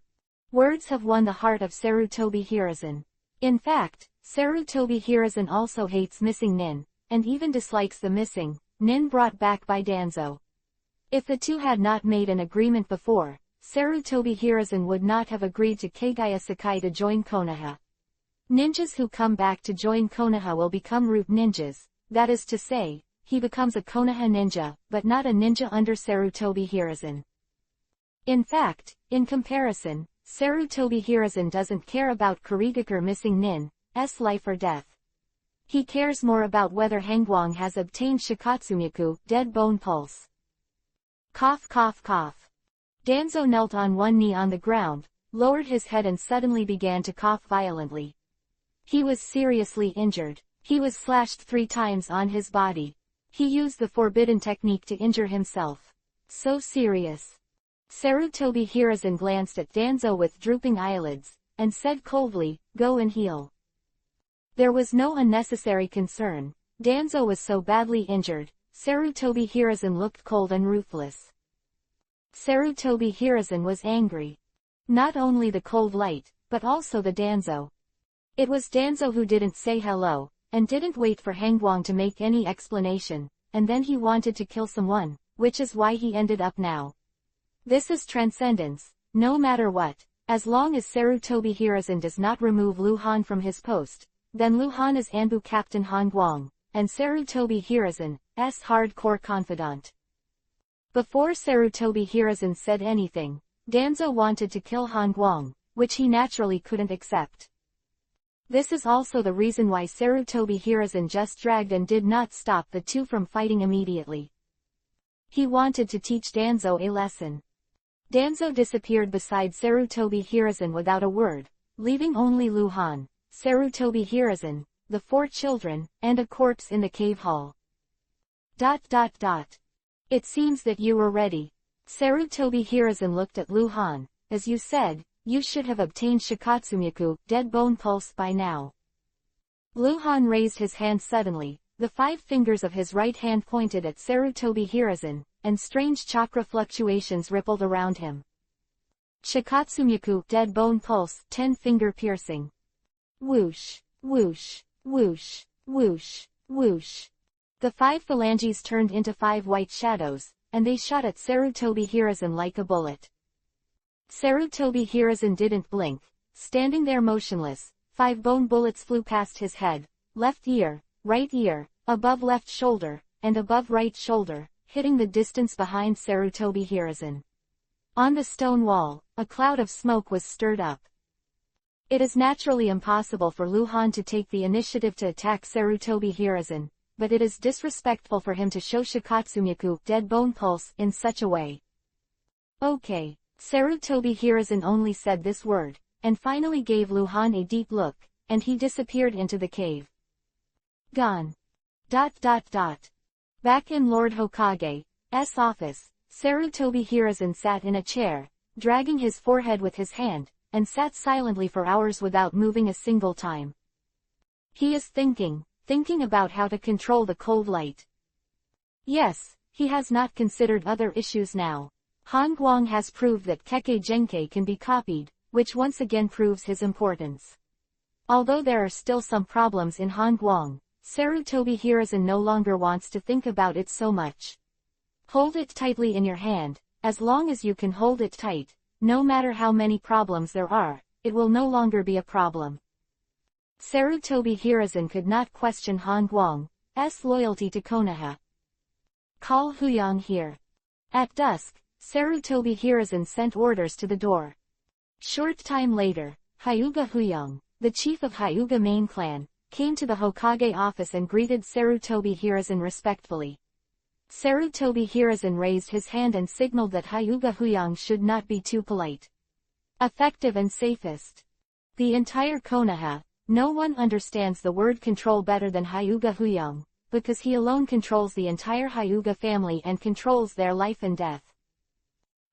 words have won the heart of Sarutobi Hiruzen. In fact, Sarutobi Hiruzen also hates missing nin, and even dislikes the missing nin brought back by Danzo. If the two had not made an agreement before, Sarutobi Hiruzen would not have agreed to Kagaya Sakai to join Konoha. Ninjas who come back to join Konoha will become root ninjas, that is to say, he becomes a Konoha ninja, but not a ninja under Sarutobi Hiruzen. In fact, in comparison, Sarutobi Hiruzen doesn't care about Kurigakure missing nin's life or death. He cares more about whether Hangwang has obtained Shikatsumiku, Dead Bone Pulse. Cough cough cough. Danzo knelt on one knee on the ground, lowered his head and suddenly began to cough violently. He was seriously injured. He was slashed 3 times on his body. He used the forbidden technique to injure himself. So serious. Sarutobi Hiruzen glanced at Danzo with drooping eyelids, and said coldly, "Go and heal." There was no unnecessary concern. Danzo was so badly injured. Sarutobi Hiruzen looked cold and ruthless. Sarutobi Hiruzen was angry. Not only the cold light, but also the Danzo. It was Danzo who didn't say hello, and didn't wait for Hangwang to make any explanation, and then he wanted to kill someone, which is why he ended up now. This is transcendence, no matter what. As long as Sarutobi Hiruzen does not remove Luhan from his post, then Luhan is Anbu Captain Hangwang, and Sarutobi Hiruzen's hardcore confidant. Before Sarutobi Hiruzen said anything, Danzo wanted to kill Hangwang, which he naturally couldn't accept. This is also the reason why Sarutobi Hiruzen just dragged and did not stop the two from fighting immediately. He wanted to teach Danzo a lesson. Danzo disappeared beside Sarutobi Hiruzen without a word, leaving only Luhan, Sarutobi Hiruzen, the 4 children, and a corpse in the cave hall. ... It seems that you were ready. Sarutobi Hiruzen looked at Luhan. As you said, you should have obtained Shikatsumiku, Dead Bone Pulse by now. Luhan raised his hand suddenly, the 5 fingers of his right hand pointed at Sarutobi Hiruzen, and strange chakra fluctuations rippled around him. Shikatsumiku, Dead Bone Pulse, 10-finger piercing. Whoosh, whoosh, whoosh, whoosh, whoosh. The 5 phalanges turned into 5 white shadows, and they shot at Sarutobi Hiruzen like a bullet. Sarutobi Hiruzen didn't blink, standing there motionless. 5 bone bullets flew past his head, left ear, right ear, above left shoulder, and above right shoulder, hitting the distance behind Sarutobi Hiruzen. On the stone wall, a cloud of smoke was stirred up. It is naturally impossible for Luhan to take the initiative to attack Sarutobi Hiruzen, but it is disrespectful for him to show Shikatsumiku, Dead Bone Pulse, in such a way. Okay. Sarutobi Hiruzen only said this word, and finally gave Luhan a deep look, and he disappeared into the cave. Gone. ... Back in Lord Hokage's office, Sarutobi Hiruzen sat in a chair, dragging his forehead with his hand, and sat silently for hours without moving a single time. He is thinking about how to control the cold light. Yes, he has not considered other issues now. Hangwang has proved that Kekkei Genkai can be copied, which once again proves his importance. Although there are still some problems in Hangwang, Sarutobi Hiruzen no longer wants to think about it so much. Hold it tightly in your hand. As long as you can hold it tight, no matter how many problems there are, it will no longer be a problem. Sarutobi Hiruzen could not question Hangwang's loyalty to Konoha. Call Huyang here. At dusk, Sarutobi Hiruzen sent orders to the door. Short time later, Hyuga Huyang, the chief of Hyuga main clan, came to the Hokage office and greeted Sarutobi Hiruzen respectfully. Sarutobi Hiruzen raised his hand and signaled that Hyuga Huyang should not be too polite. Effective and safest. The entire Konoha, no one understands the word control better than Hyuga Huyang, because he alone controls the entire Hyuga family and controls their life and death.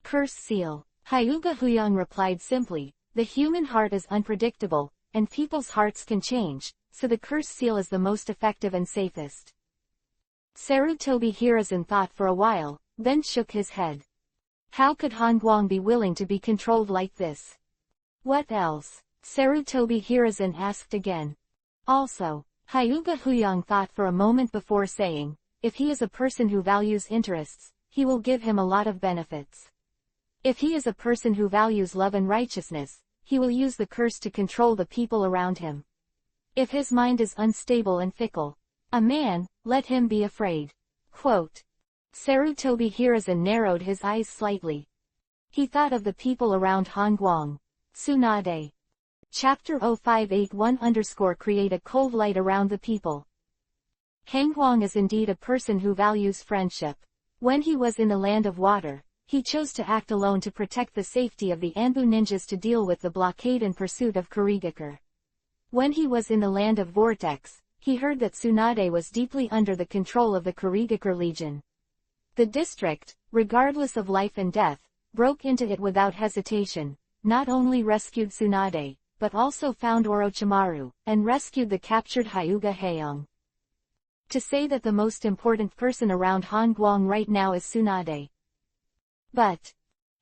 Curse seal. Hyuga Huyang replied simply, the human heart is unpredictable, and people's hearts can change, so the curse seal is the most effective and safest. Sarutobi Hiruzen thought for a while, then shook his head. How could Hongguang be willing to be controlled like this? What else? Sarutobi Hiruzen asked again. Also, Hyuga Huyang thought for a moment before saying, if he is a person who values interests, he will give him a lot of benefits. If he is a person who values love and righteousness, he will use the curse to control the people around him. If his mind is unstable and fickle, a man, let him be afraid. Quote. Sarutobi Hiruzen narrowed his eyes slightly. He thought of the people around Hongguang. Tsunade. Chapter 0581 create a cold light around the people. Hongguang is indeed a person who values friendship. When he was in the land of water, he chose to act alone to protect the safety of the Anbu ninjas to deal with the blockade and pursuit of Kurigakure. When he was in the land of Vortex, he heard that Tsunade was deeply under the control of the Kurigakure Legion. The district, regardless of life and death, broke into it without hesitation, not only rescued Tsunade, but also found Orochimaru, and rescued the captured Hyuga Heian. To say that the most important person around Hongguang right now is Tsunade. But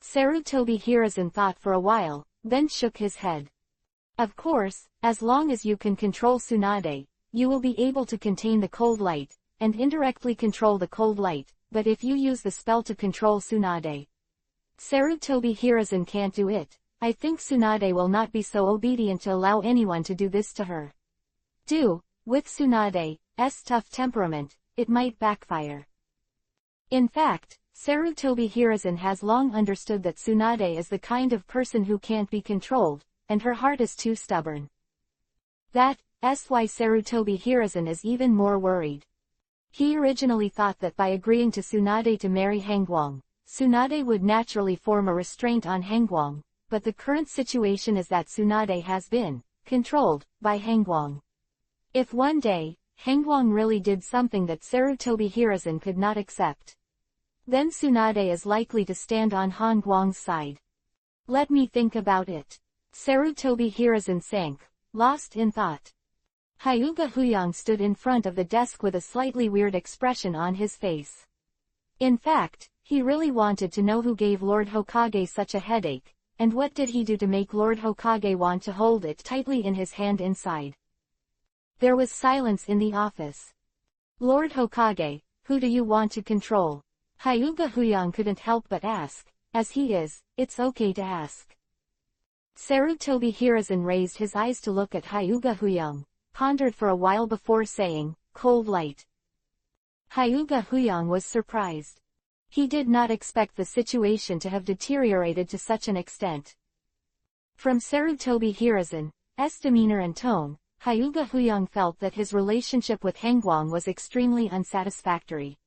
Sarutobi Hiruzen thought for a while, then shook his head. Of course, as long as you can control Tsunade, you will be able to contain the cold light, and indirectly control the cold light, but if you use the spell to control Tsunade, Sarutobi Hiruzen can't do it. I think Tsunade will not be so obedient to allow anyone to do this to her. With Tsunade's tough temperament, it might backfire. In fact, Sarutobi Hiruzen has long understood that Tsunade is the kind of person who can't be controlled, and her heart is too stubborn. That's why Sarutobi Hiruzen is even more worried. He originally thought that by agreeing to Tsunade to marry Hongguang, Tsunade would naturally form a restraint on Hongguang, but the current situation is that Tsunade has been controlled by Hongguang. If one day, Hongguang really did something that Sarutobi Hiruzen could not accept, then Tsunade is likely to stand on Hongguang's side. Let me think about it. Sarutobi Hiruzen sank, lost in thought. Hyuga Huyang stood in front of the desk with a slightly weird expression on his face. In fact, he really wanted to know who gave Lord Hokage such a headache, and what did he do to make Lord Hokage want to hold it tightly in his hand inside. There was silence in the office. Lord Hokage, who do you want to control? Hyuga Huyang couldn't help but ask. As he is, it's okay to ask. Sarutobi Hiruzen raised his eyes to look at Hyuga Huyang, pondered for a while before saying, cold light. Hyuga Huyang was surprised. He did not expect the situation to have deteriorated to such an extent. From Sarutobi Hiruzen's demeanor and tone, Hyuga Huyang felt that his relationship with Hongguang was extremely unsatisfactory.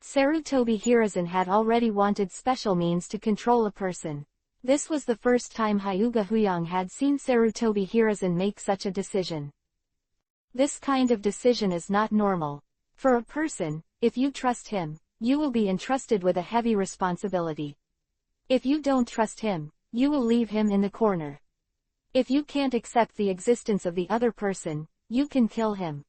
Sarutobi Hiruzen had already wanted special means to control a person. This was the first time Hyuga Huyang had seen Sarutobi Hiruzen make such a decision. This kind of decision is not normal. For a person, if you trust him, you will be entrusted with a heavy responsibility. If you don't trust him, you will leave him in the corner. If you can't accept the existence of the other person, you can kill him.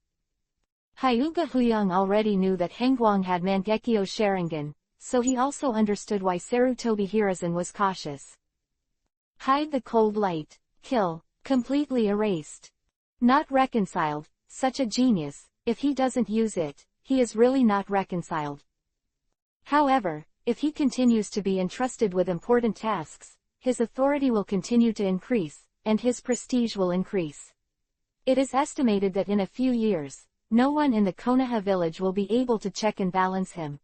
Hyuga Huyang already knew that Hongguang had Mangekyo Sharingan, so he also understood why Sarutobi Hiruzen was cautious. Hide the cold light, kill, completely erased. Not reconciled, such a genius, if he doesn't use it, he is really not reconciled. However, if he continues to be entrusted with important tasks, his authority will continue to increase, and his prestige will increase. It is estimated that in a few years, no one in the Konoha village will be able to check and balance him.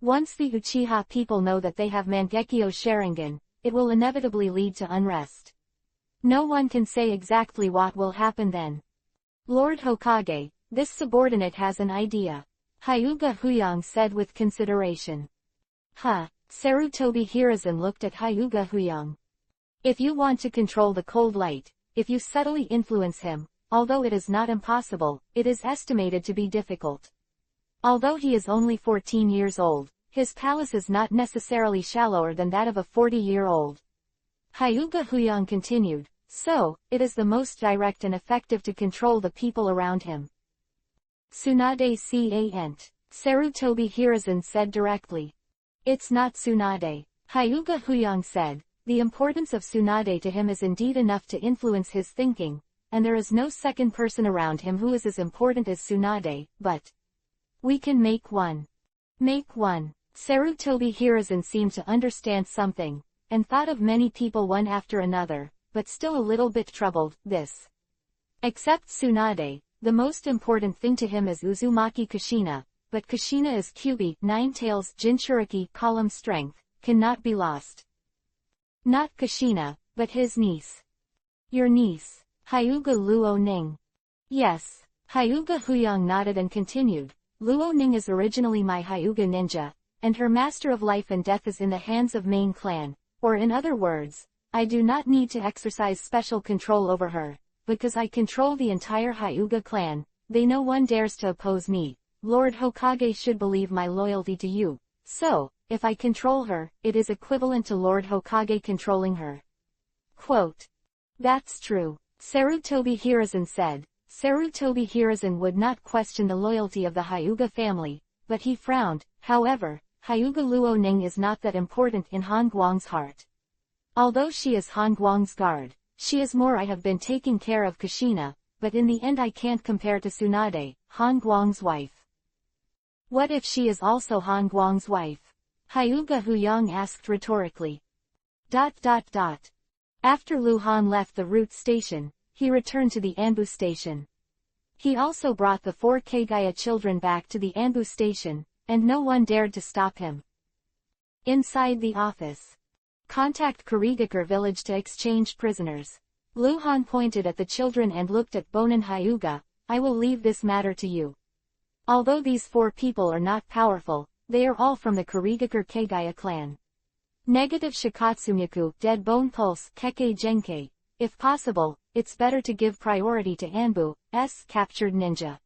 Once the Uchiha people know that they have Mangekyo Sharingan, it will inevitably lead to unrest. No one can say exactly what will happen then. Lord Hokage, this subordinate has an idea. Hyuga Huyang said with consideration. Sarutobi Hiruzen looked at Hyuga Huyang. If you want to control the cold light, if you subtly influence him, although it is not impossible, it is estimated to be difficult. Although he is only 14 years old, his palace is not necessarily shallower than that of a 40-year-old. Hyuga Huyang continued, so, it is the most direct and effective to control the people around him. Tsunade Cant. Sarutobi Hiruzen said directly. It's not Tsunade. Hyuga Huyang said, the importance of Tsunade to him is indeed enough to influence his thinking, and there is no second person around him who is as important as Tsunade, but we can make one. Make one. Sarutobi Hiruzen seemed to understand something, and thought of many people one after another, but still a little bit troubled, this. Except Tsunade, the most important thing to him is Uzumaki Kushina, but Kushina is Kyubi, 9 tails, Jinchuriki, column strength, cannot be lost. Not Kushina, but his niece. Your niece, Hyuga Luo Ning. Yes. Hyuga Huyang nodded and continued, Luo Ning is originally my Hyuga ninja, and her master of life and death is in the hands of main clan, or in other words, I do not need to exercise special control over her, because I control the entire Hyuga clan, they no one dares to oppose me. Lord Hokage should believe my loyalty to you, so, if I control her, it is equivalent to Lord Hokage controlling her. Quote. That's true. Sarutobi Hiruzen said. Sarutobi Hiruzen would not question the loyalty of the Hyuga family, but he frowned. However, Hyuga Luo Ning is not that important in Han Guang's heart. Although she is Han Guang's guard, she is more. I have been taking care of Kushina, but in the end I can't compare to Tsunade, Han Guang's wife. What if she is also Han Guang's wife? Hyuga Huyang asked rhetorically. After Lu Han left the route station, he returned to the Anbu station. He also brought the 4 Kagaya children back to the Anbu station, and no one dared to stop him. Inside the office. Contact Kurigakure village to exchange prisoners. Lu Han pointed at the children and looked at Bonin Hyuga, I will leave this matter to you. Although these 4 people are not powerful, they are all from the Kurigakure Kagaya clan. Negative Shikatsumiku, Dead Bone Pulse, Keke Genkai. If possible, it's better to give priority to Anbu's captured ninja.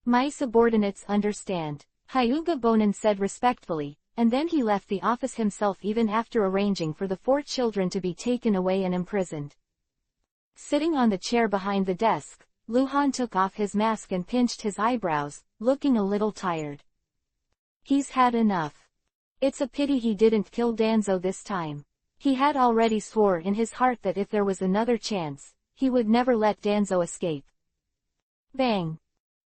My subordinates understand, Hyuga Bonin said respectfully, and then he left the office himself even after arranging for the 4 children to be taken away and imprisoned. Sitting on the chair behind the desk, Lu Han took off his mask and pinched his eyebrows, looking a little tired. He's had enough. It's a pity he didn't kill Danzo this time. He had already swore in his heart that if there was another chance, he would never let Danzo escape. Bang!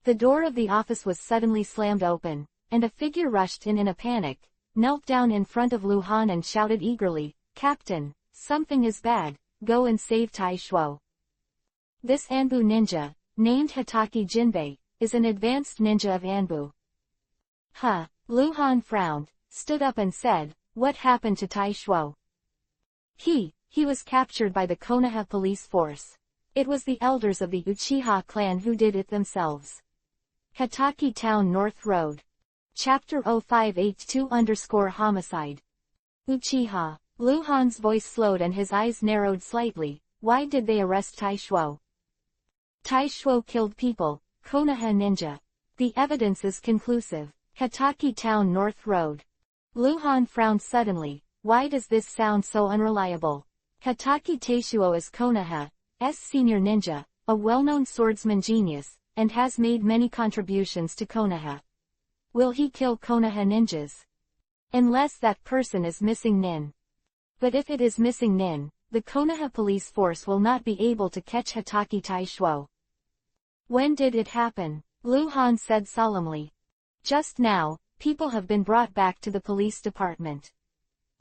The door of the office was suddenly slammed open, and a figure rushed in a panic, knelt down in front of Lu Han and shouted eagerly, Captain, something is bad, go and save Tai Shuo. This Anbu ninja, named Hitaki Jinbei, is an advanced ninja of Anbu. Lu Han frowned, stood up and said, what happened to Tai Shuo? He was captured by the Konoha police force. It was the elders of the Uchiha clan who did it themselves. Hitaki Town North Road. Chapter 0582_homicide. Uchiha. Lu Han's voice slowed and his eyes narrowed slightly. Why did they arrest Tai Shuo? Tai Shuo killed people, Konoha ninja. The evidence is conclusive. Hitaki Town North Road. Lu Han frowned suddenly. Why does this sound so unreliable? Hitaki Taishuo is Konoha's senior ninja, a well-known swordsman genius, and has made many contributions to Konoha. Will he kill Konoha ninjas? Unless that person is missing Nin. But if it is missing Nin, the Konoha police force will not be able to catch Hitaki Taishuo. When did it happen? Lu Han said solemnly. Just now, people have been brought back to the police department.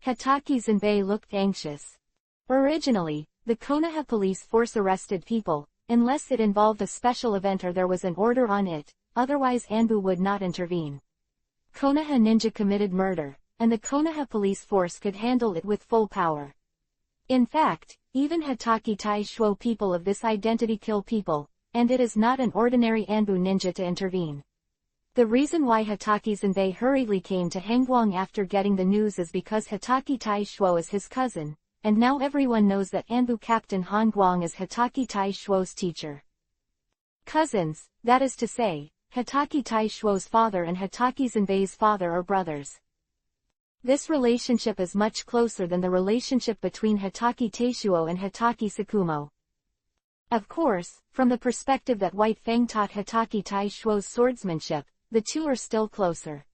Hitaki Jinbei looked anxious. Originally, the Konoha police force arrested people, unless it involved a special event or there was an order on it, otherwise Anbu would not intervene. Konoha ninja committed murder, and the Konoha police force could handle it with full power. In fact, even Hitaki Taishuo people of this identity kill people, and it is not an ordinary Anbu ninja to intervene. The reason why Hotake Zanbei hurriedly came to Hangguang after getting the news is because Hotake Taishuo is his cousin, and now everyone knows that Anbu Captain Hangguang is Hotake Taishuo's teacher. Cousins, that is to say, Hotake Taishuo's father and Hotake Zanbei's father are brothers. This relationship is much closer than the relationship between Hotake Taishuo and Hotake Sakumo. Of course, from the perspective that White Fang taught Hotake Taishuo's swordsmanship, the two are still closer.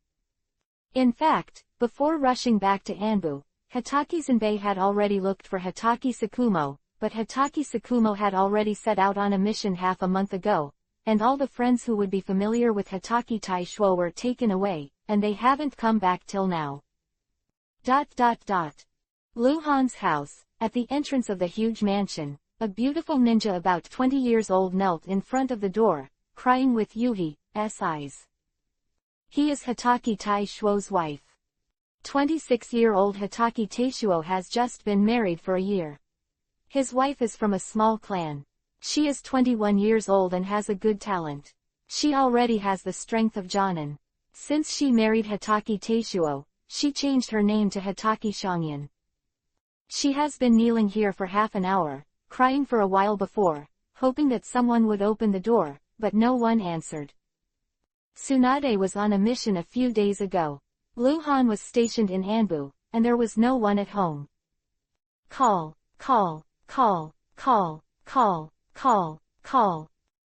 In fact, before rushing back to Anbu, Hotake Zanbei had already looked for Hotake Sakumo, but Hotake Sakumo had already set out on a mission half a month ago, and all the friends who would be familiar with Hotake Taishuo were taken away, and they haven't come back till now. Lu Han's house, at the entrance of the huge mansion, a beautiful ninja about 20 years old knelt in front of the door, crying with Yuhi's eyes. He is Hotake Taishuo's wife. 26-year-old Hotake Taishuo has just been married for a year. His wife is from a small clan. She is 21 years old and has a good talent. She already has the strength of Jonin. Since she married Hotake Taishuo, she changed her name to Hotake Shangyan. She has been kneeling here for half an hour, crying for a while before, hoping that someone would open the door, but no one answered. Tsunade was on a mission a few days ago. Lu Han was stationed in Anbu, and there was no one at home. Call.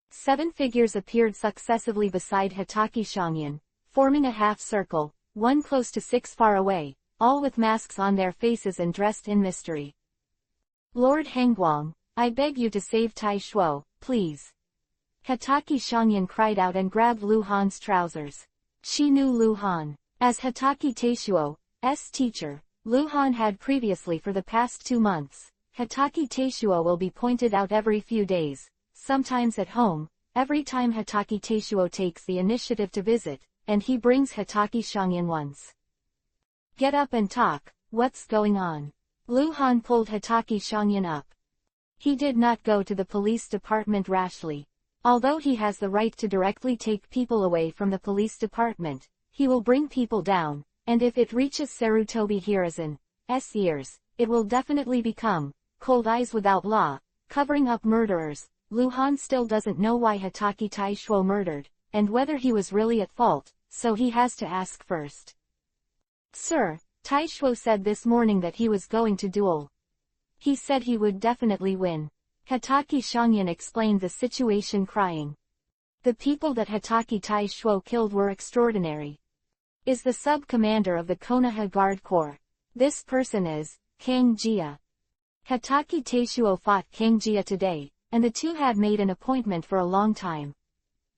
7 figures appeared successively beside Hotake Shangyan, forming a half circle, one close to 6 far away, all with masks on their faces and dressed in mystery. Lord Hangguang, I beg you to save Taishuo, please. Hotake Shangyan cried out and grabbed Lu Han's trousers. She knew Lu Han. As Hotake Taishuo's teacher, Lu Han had previously for the past 2 months. Hotake Taishuo will be pointed out every few days, sometimes at home, every time Hotake Taishuo takes the initiative to visit, and he brings Hotake Shangyan once. Get up and talk, what's going on? Lu Han pulled Hotake Shangyan up. He did not go to the police department rashly. Although he has the right to directly take people away from the police department, he will bring people down, and if it reaches Sarutobi Hiruzen's ears, it will definitely become cold eyes without law, covering up murderers. Lu Han still doesn't know why Hotake Taishuo murdered, and whether he was really at fault, so he has to ask first. Sir, Taishuo said this morning that he was going to duel. He said he would definitely win. Hotake Shangyan explained the situation crying. The people that Hotake Taishuo killed were extraordinary. Is the sub-commander of the Konoha Guard Corps. This person is Kang Jia. Hotake Taishuo fought Kang Jia today, and the two had made an appointment for a long time.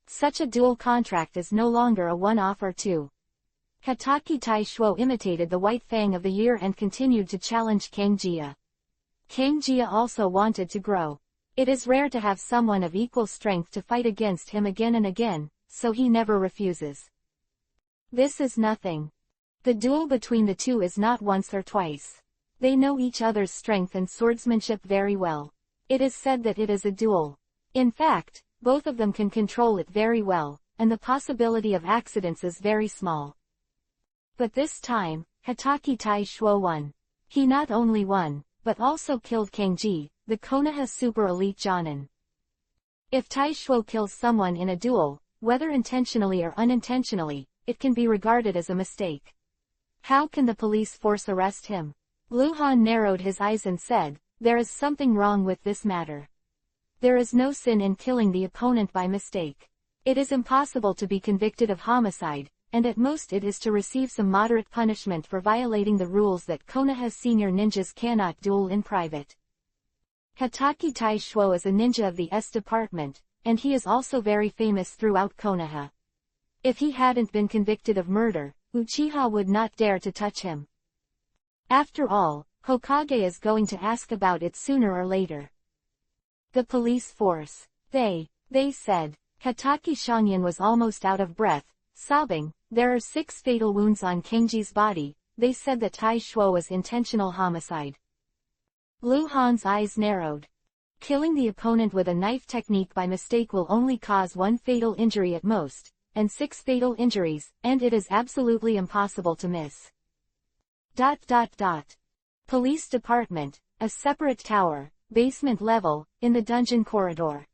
Such a dual contract is no longer a one-off or two. Hotake Taishuo imitated the White Fang of the year and continued to challenge Kang Jia. Kang Jia also wanted to grow. It is rare to have someone of equal strength to fight against him again and again, so he never refuses. This is nothing. The duel between the two is not once or twice. They know each other's strength and swordsmanship very well. It is said that it is a duel. In fact, both of them can control it very well, and the possibility of accidents is very small. But this time, Hotake Taishuo won. He not only won, but also killed Kang Ji, the Konoha super elite Jonin. If Taishuo kills someone in a duel, whether intentionally or unintentionally, it can be regarded as a mistake. How can the police force arrest him? Lu Han narrowed his eyes and said, there is something wrong with this matter. There is no sin in killing the opponent by mistake. It is impossible to be convicted of homicide, and at most it is to receive some moderate punishment for violating the rules that Konoha's senior ninjas cannot duel in private. Hotake Taishuo is a ninja of the S department, and he is also very famous throughout Konoha. If he hadn't been convicted of murder, Uchiha would not dare to touch him. After all, Hokage is going to ask about it sooner or later. The police force. They said. Hotake Shangyan was almost out of breath, sobbing. There are 6 fatal wounds on Kangji's body. They said that Taishuo was intentional homicide. Lu Han's eyes narrowed. Killing the opponent with a knife technique by mistake will only cause 1 fatal injury at most, and 6 fatal injuries, and it is absolutely impossible to miss. Police department, a separate tower, basement level, in the dungeon corridor.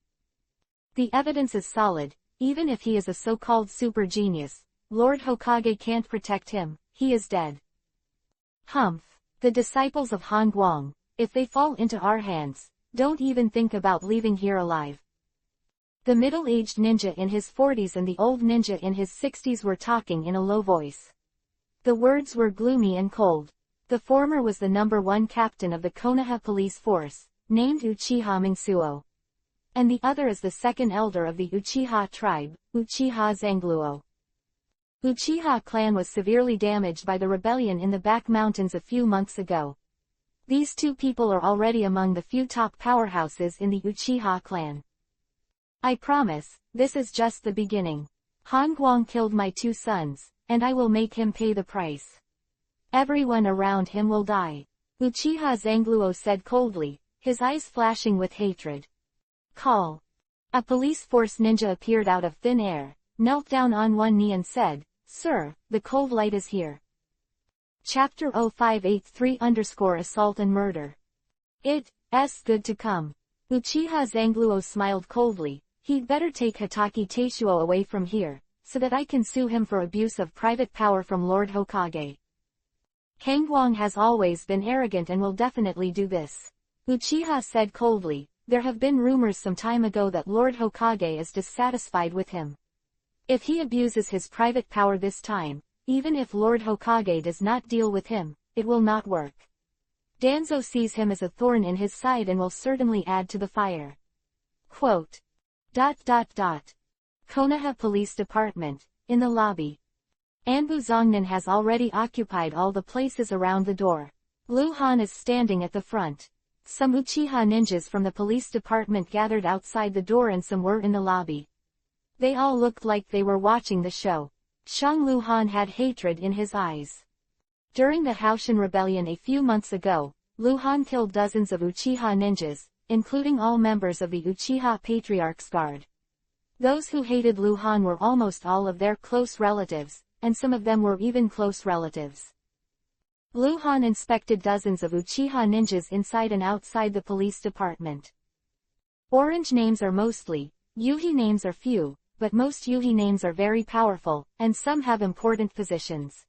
The evidence is solid, even if he is a so-called super genius, Lord Hokage can't protect him, he is dead. Humph. The disciples of Han Guang, if they fall into our hands, don't even think about leaving here alive. The middle-aged ninja in his 40s and the old ninja in his 60s were talking in a low voice. The words were gloomy and cold. The former was the #1 captain of the Konoha police force, named Uchiha Mingsuo. And the other is the second elder of the Uchiha tribe, Uchiha Zangluo. Uchiha clan was severely damaged by the rebellion in the back mountains a few months ago. These two people are already among the few top powerhouses in the Uchiha clan. I promise, this is just the beginning. Han Guang killed my 2 sons, and I will make him pay the price. Everyone around him will die. Uchiha Zangluo said coldly, his eyes flashing with hatred. Call. A police force ninja appeared out of thin air, knelt down on one knee and said, Sir, the cold light is here. Chapter 0583_Assault and Murder. It's good to come. Uchiha Zangluo smiled coldly, he'd better take Hatake Teishuo away from here, so that I can sue him for abuse of private power from Lord Hokage. Hangguang has always been arrogant and will definitely do this. Uchiha said coldly, there have been rumors some time ago that Lord Hokage is dissatisfied with him. If he abuses his private power this time, even if Lord Hokage does not deal with him, it will not work. Danzo sees him as a thorn in his side and will certainly add to the fire. Quote. Konoha Police Department, in the lobby. Anbu Zongnan has already occupied all the places around the door. Lu Han is standing at the front. Some Uchiha ninjas from the police department gathered outside the door and some were in the lobby. They all looked like they were watching the show. Shang Lu Han had hatred in his eyes. During the Haoshan rebellion a few months ago, Lu Han killed dozens of Uchiha ninjas, including all members of the Uchiha Patriarch's Guard. Those who hated Lu Han were almost all of their close relatives, and some of them were even close relatives. Lu Han inspected dozens of Uchiha ninjas inside and outside the police department. Orange names are mostly, Yuhi names are few, but most Yuhi names are very powerful, and some have important positions.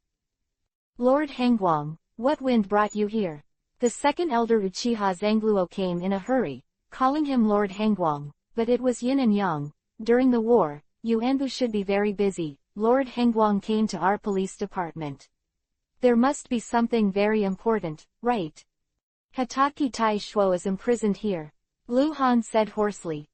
Lord Hangguang, what wind brought you here? The second elder Uchiha Zangluo came in a hurry, calling him Lord Hangguang, but it was yin and yang. During the war, Yuanbu should be very busy. Lord Hangguang came to our police department. There must be something very important, right? Hatake Teishuo is imprisoned here. Lu Han said hoarsely.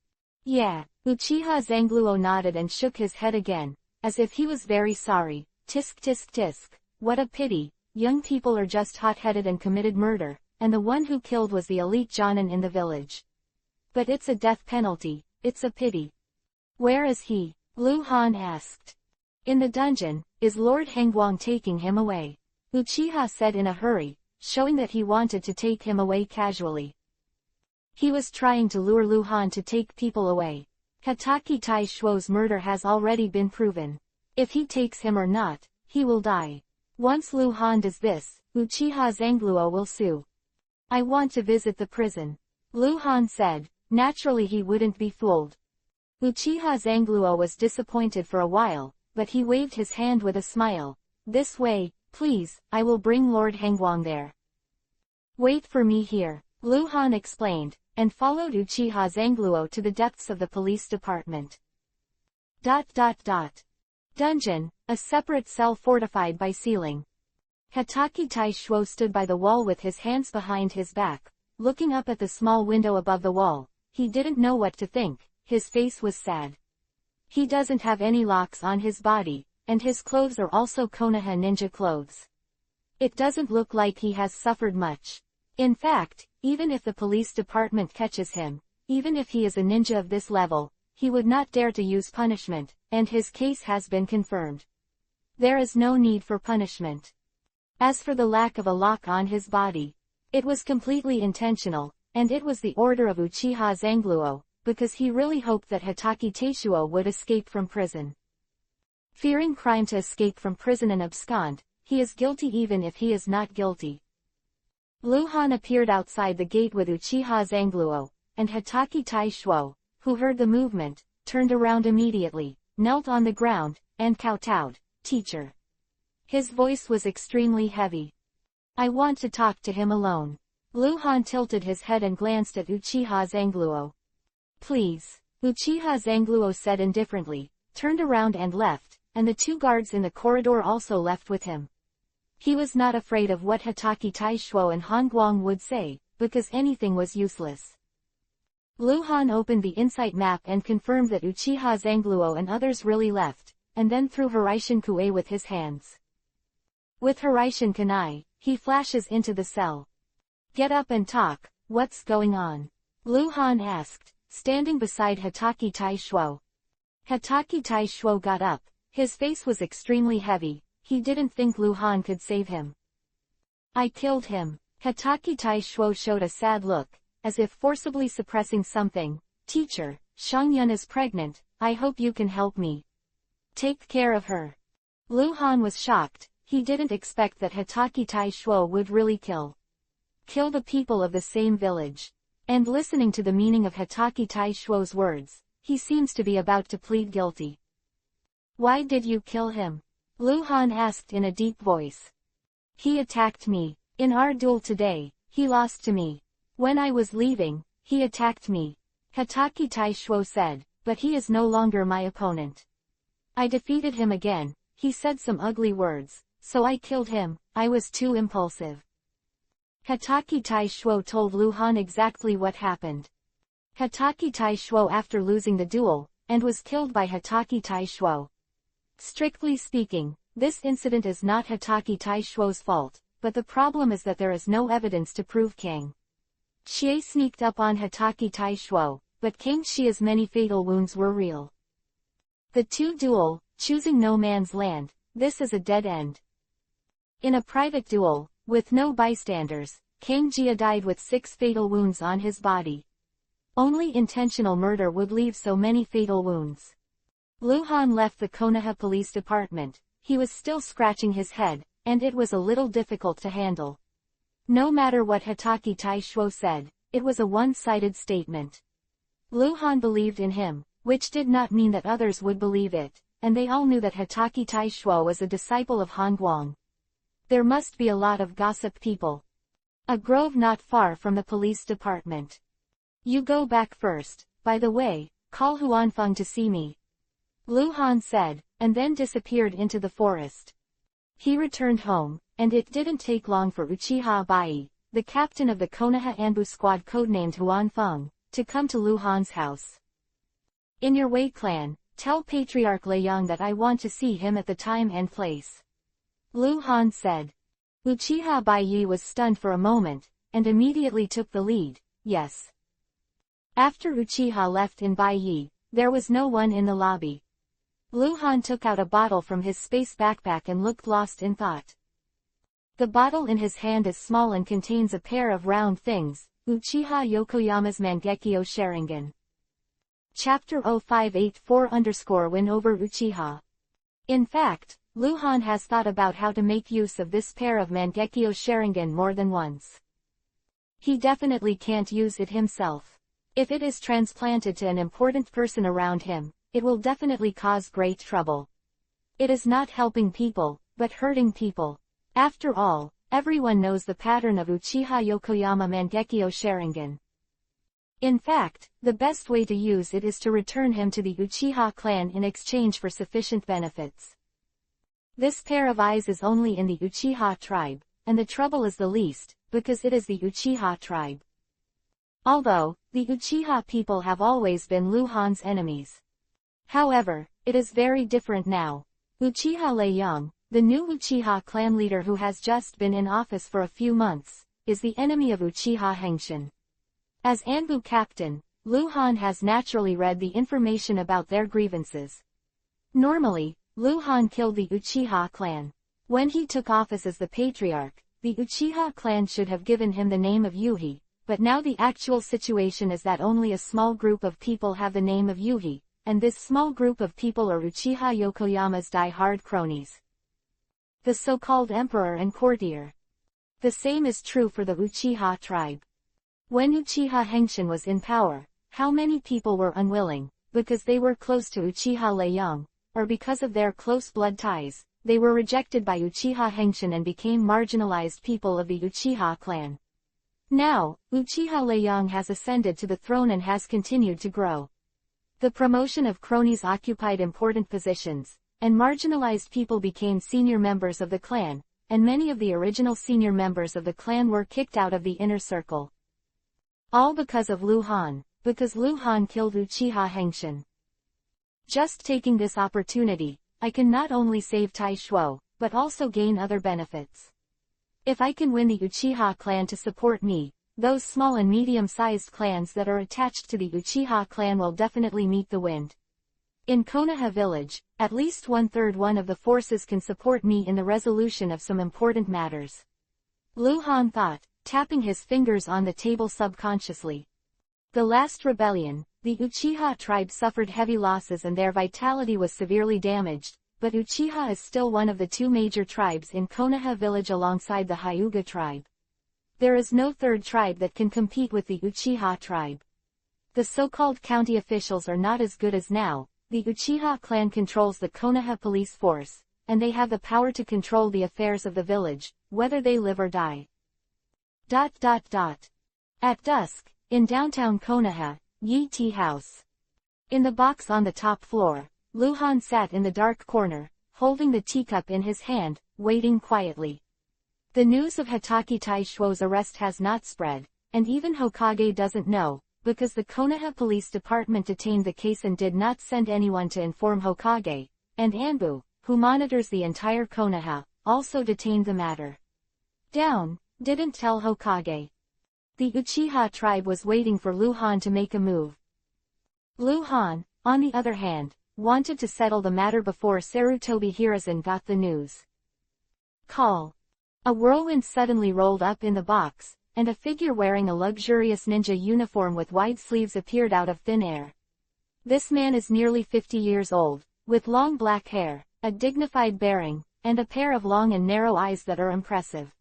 Yeah. Uchiha Zangluo nodded and shook his head again, as if he was very sorry. Tisk tisk tisk. What a pity, young people are just hot-headed and committed murder, and the one who killed was the elite Jonin in the village. But it's a death penalty, it's a pity. Where is he? Lu Han asked. In the dungeon. Is Lord Hangguang taking him away? Uchiha said in a hurry, showing that he wanted to take him away casually. He was trying to lure Lu Han to take people away. Hatake Teishuo's murder has already been proven. If he takes him or not, he will die. Once Lu Han does this, Uchiha Zangluo will sue. I want to visit the prison. Lu Han said. Naturally he wouldn't be fooled. Uchiha Zangluo was disappointed for a while, but he waved his hand with a smile. This way, please, I will bring Lord Hangguang there. Wait for me here, Lu Han explained, and followed Uchiha Zangluo to the depths of the police department. Dungeon, a separate cell fortified by ceiling. Hatake Teishuo stood by the wall with his hands behind his back, looking up at the small window above the wall. He didn't know what to think, his face was sad. He doesn't have any locks on his body, and his clothes are also Konoha ninja clothes. It doesn't look like he has suffered much. In fact, even if the police department catches him, even if he is a ninja of this level, he would not dare to use punishment, and his case has been confirmed. There is no need for punishment. As for the lack of a lock on his body, it was completely intentional, and it was the order of Uchiha Zangluo, because he really hoped that Hatake Taishuo would escape from prison. Fearing crime to escape from prison and abscond, he is guilty even if he is not guilty. Luhan appeared outside the gate with Uchiha Zangluo, and Hatake Taishuo, who heard the movement, turned around immediately, knelt on the ground, and kowtowed, "Teacher." His voice was extremely heavy. "I want to talk to him alone." Luhan tilted his head and glanced at Uchiha Zangluo. "Please." Uchiha Zangluo said indifferently, turned around and left, and the two guards in the corridor also left with him. He was not afraid of what Hatake Taishuo and Han Guang would say, because anything was useless. Luhan opened the insight map and confirmed that Uchiha Zangluo and others really left, and then threw Hiraishin Kuei with his hands. With Hiraishin Kunai, he flashes into the cell. "Get up and talk, what's going on?" Luhan asked, standing beside Hatake Taishuo. Hatake Taishuo got up, his face was extremely heavy, he didn't think Luhan could save him. "I killed him." Hatake Taishuo showed a sad look, as if forcibly suppressing something. "Teacher, Xiangyun is pregnant, I hope you can help me. Take care of her." Luhan was shocked, he didn't expect that Hatake Taishuo would really kill the people of the same village. And listening to the meaning of Hatake Taishuo's words, he seems to be about to plead guilty. "Why did you kill him?" Luhan asked in a deep voice. "He attacked me. In our duel today, he lost to me. When I was leaving, he attacked me," Hatake Taishuo said, "but he is no longer my opponent. I defeated him again, he said some ugly words, so I killed him, I was too impulsive." Hatake Taishuo told Luhan exactly what happened. Hatake Taishuo after losing the duel, and was killed by Hatake Taishuo. Strictly speaking, this incident is not Hatake Taishuo's fault, but the problem is that there is no evidence to prove Kang Xie sneaked up on Hatake Taishuo, but Kang Xie's many fatal wounds were real. The two duel, choosing no man's land, this is a dead end. In a private duel, with no bystanders, Kang Xie died with 6 fatal wounds on his body. Only intentional murder would leave so many fatal wounds. Luhan left the Konoha police department, he was still scratching his head, and it was a little difficult to handle. No matter what Hatake Taishuo said, it was a one-sided statement. Luhan believed in him, which did not mean that others would believe it, and they all knew that Hatake Taishuo was a disciple of Han Guang. There must be a lot of gossip people. A grove not far from the police department. "You go back first, by the way, call Huanfeng to see me," Luhan said, and then disappeared into the forest. He returned home, and it didn't take long for Uchiha Bai, the captain of the Konoha Anbu squad codenamed Huanfeng, to come to Luhan's house. "In your Wei clan, tell Patriarch Liang that I want to see him at the time and place," Luhan said. Uchiha Bai was stunned for a moment, and immediately took the lead. "Yes." After Uchiha left in Bai, there was no one in the lobby. Luhan took out a bottle from his space backpack and looked lost in thought. The bottle in his hand is small and contains a pair of round things, Uchiha Yokoyama's Mangekyo Sharingan. Chapter 0584_Win over Uchiha. In fact, Luhan has thought about how to make use of this pair of Mangekyo Sharingan more than once. He definitely can't use it himself. If it is transplanted to an important person around him, it will definitely cause great trouble. It is not helping people, but hurting people. After all, everyone knows the pattern of Uchiha Yokoyama Mangekyo Sharingan. In fact, the best way to use it is to return him to the Uchiha clan in exchange for sufficient benefits. This pair of eyes is only in the Uchiha tribe, and the trouble is the least, because it is the Uchiha tribe. Although, the Uchiha people have always been Luhan's enemies. However, it is very different now. Uchiha Liang, the new Uchiha clan leader who has just been in office for a few months, is the enemy of Uchiha Hengshin. As Anbu captain, Luhan has naturally read the information about their grievances. Normally, Luhan killed the Uchiha clan. When he took office as the patriarch, the Uchiha clan should have given him the name of Yuhi, but now the actual situation is that only a small group of people have the name of Yugi, and this small group of people are Uchiha Yokoyama's die-hard cronies. The so-called emperor and courtier. The same is true for the Uchiha tribe. When Uchiha Henshin was in power, how many people were unwilling, because they were close to Uchiha Ieyasu, or because of their close blood ties, they were rejected by Uchiha Henshin and became marginalized people of the Uchiha clan. Now, Uchiha Ieyasu has ascended to the throne and has continued to grow. The promotion of cronies occupied important positions, and marginalized people became senior members of the clan, and many of the original senior members of the clan were kicked out of the inner circle. All because of Lu Han, because Lu Han killed Uchiha Henshin. Just taking this opportunity, I can not only save Tai Shuo, but also gain other benefits. If I can win the Uchiha clan to support me, those small and medium-sized clans that are attached to the Uchiha clan will definitely meet the wind. In Konoha village, at least 1/3 of the forces can support me in the resolution of some important matters. Lu Han thought, tapping his fingers on the table subconsciously. The last rebellion, the Uchiha tribe suffered heavy losses and their vitality was severely damaged, but Uchiha is still one of the two major tribes in Konoha village alongside the Hyuga tribe. There is no third tribe that can compete with the Uchiha tribe. The so-called county officials are not as good as now. The Uchiha clan controls the Konoha police force, and they have the power to control the affairs of the village, whether they live or die. At dusk, in downtown Konoha, Yi Tea House. In the box on the top floor, Lu Han sat in the dark corner, holding the teacup in his hand, waiting quietly. The news of Hitachi Taishuo's arrest has not spread, and even Hokage doesn't know, because the Konoha police department detained the case and did not send anyone to inform Hokage, and Anbu, who monitors the entire Konoha, also detained the matter. Didn't tell Hokage. The Uchiha tribe was waiting for Lu Han to make a move. Lu Han, on the other hand, wanted to settle the matter before Sarutobi Hiruzen got the news. Call. A whirlwind suddenly rolled up in the box, and a figure wearing a luxurious ninja uniform with wide sleeves appeared out of thin air. This man is nearly 50 years old, with long black hair, a dignified bearing, and a pair of long and narrow eyes that are impressive.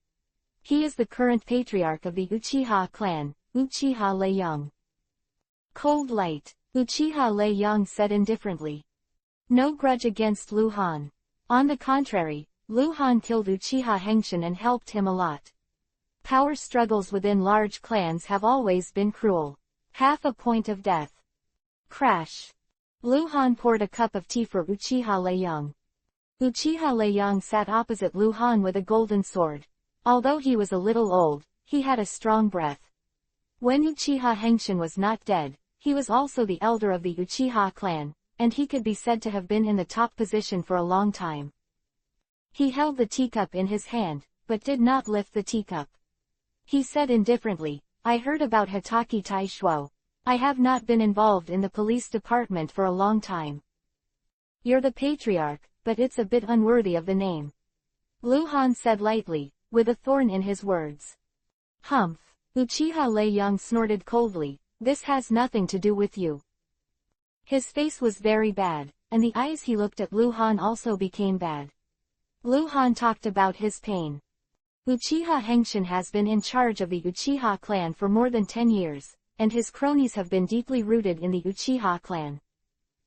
He is the current patriarch of the Uchiha clan, Uchiha Ieyasu. Cold light, Uchiha Ieyasu said indifferently. No grudge against Lu Han. On the contrary, Lu Han killed Uchiha Henshin and helped him a lot. Power struggles within large clans have always been cruel. Half a point of death. Crash. Lu Han poured a cup of tea for Uchiha Ieyasu. Uchiha Ieyasu sat opposite Lu Han with a golden sword. Although he was a little old, he had a strong breath. When Uchiha Henshin was not dead, he was also the elder of the Uchiha clan, and he could be said to have been in the top position for a long time. He held the teacup in his hand, but did not lift the teacup. He said indifferently, I heard about Hitachi Taishuo. I have not been involved in the police department for a long time. You're the patriarch, but it's a bit unworthy of the name. Lu Han said lightly, with a thorn in his words. Humph. Uchiha Ieyasu snorted coldly, this has nothing to do with you. His face was very bad, and the eyes he looked at Lu Han also became bad. Lu Han talked about his pain. Uchiha Henshin has been in charge of the Uchiha clan for more than 10 years, and his cronies have been deeply rooted in the Uchiha clan.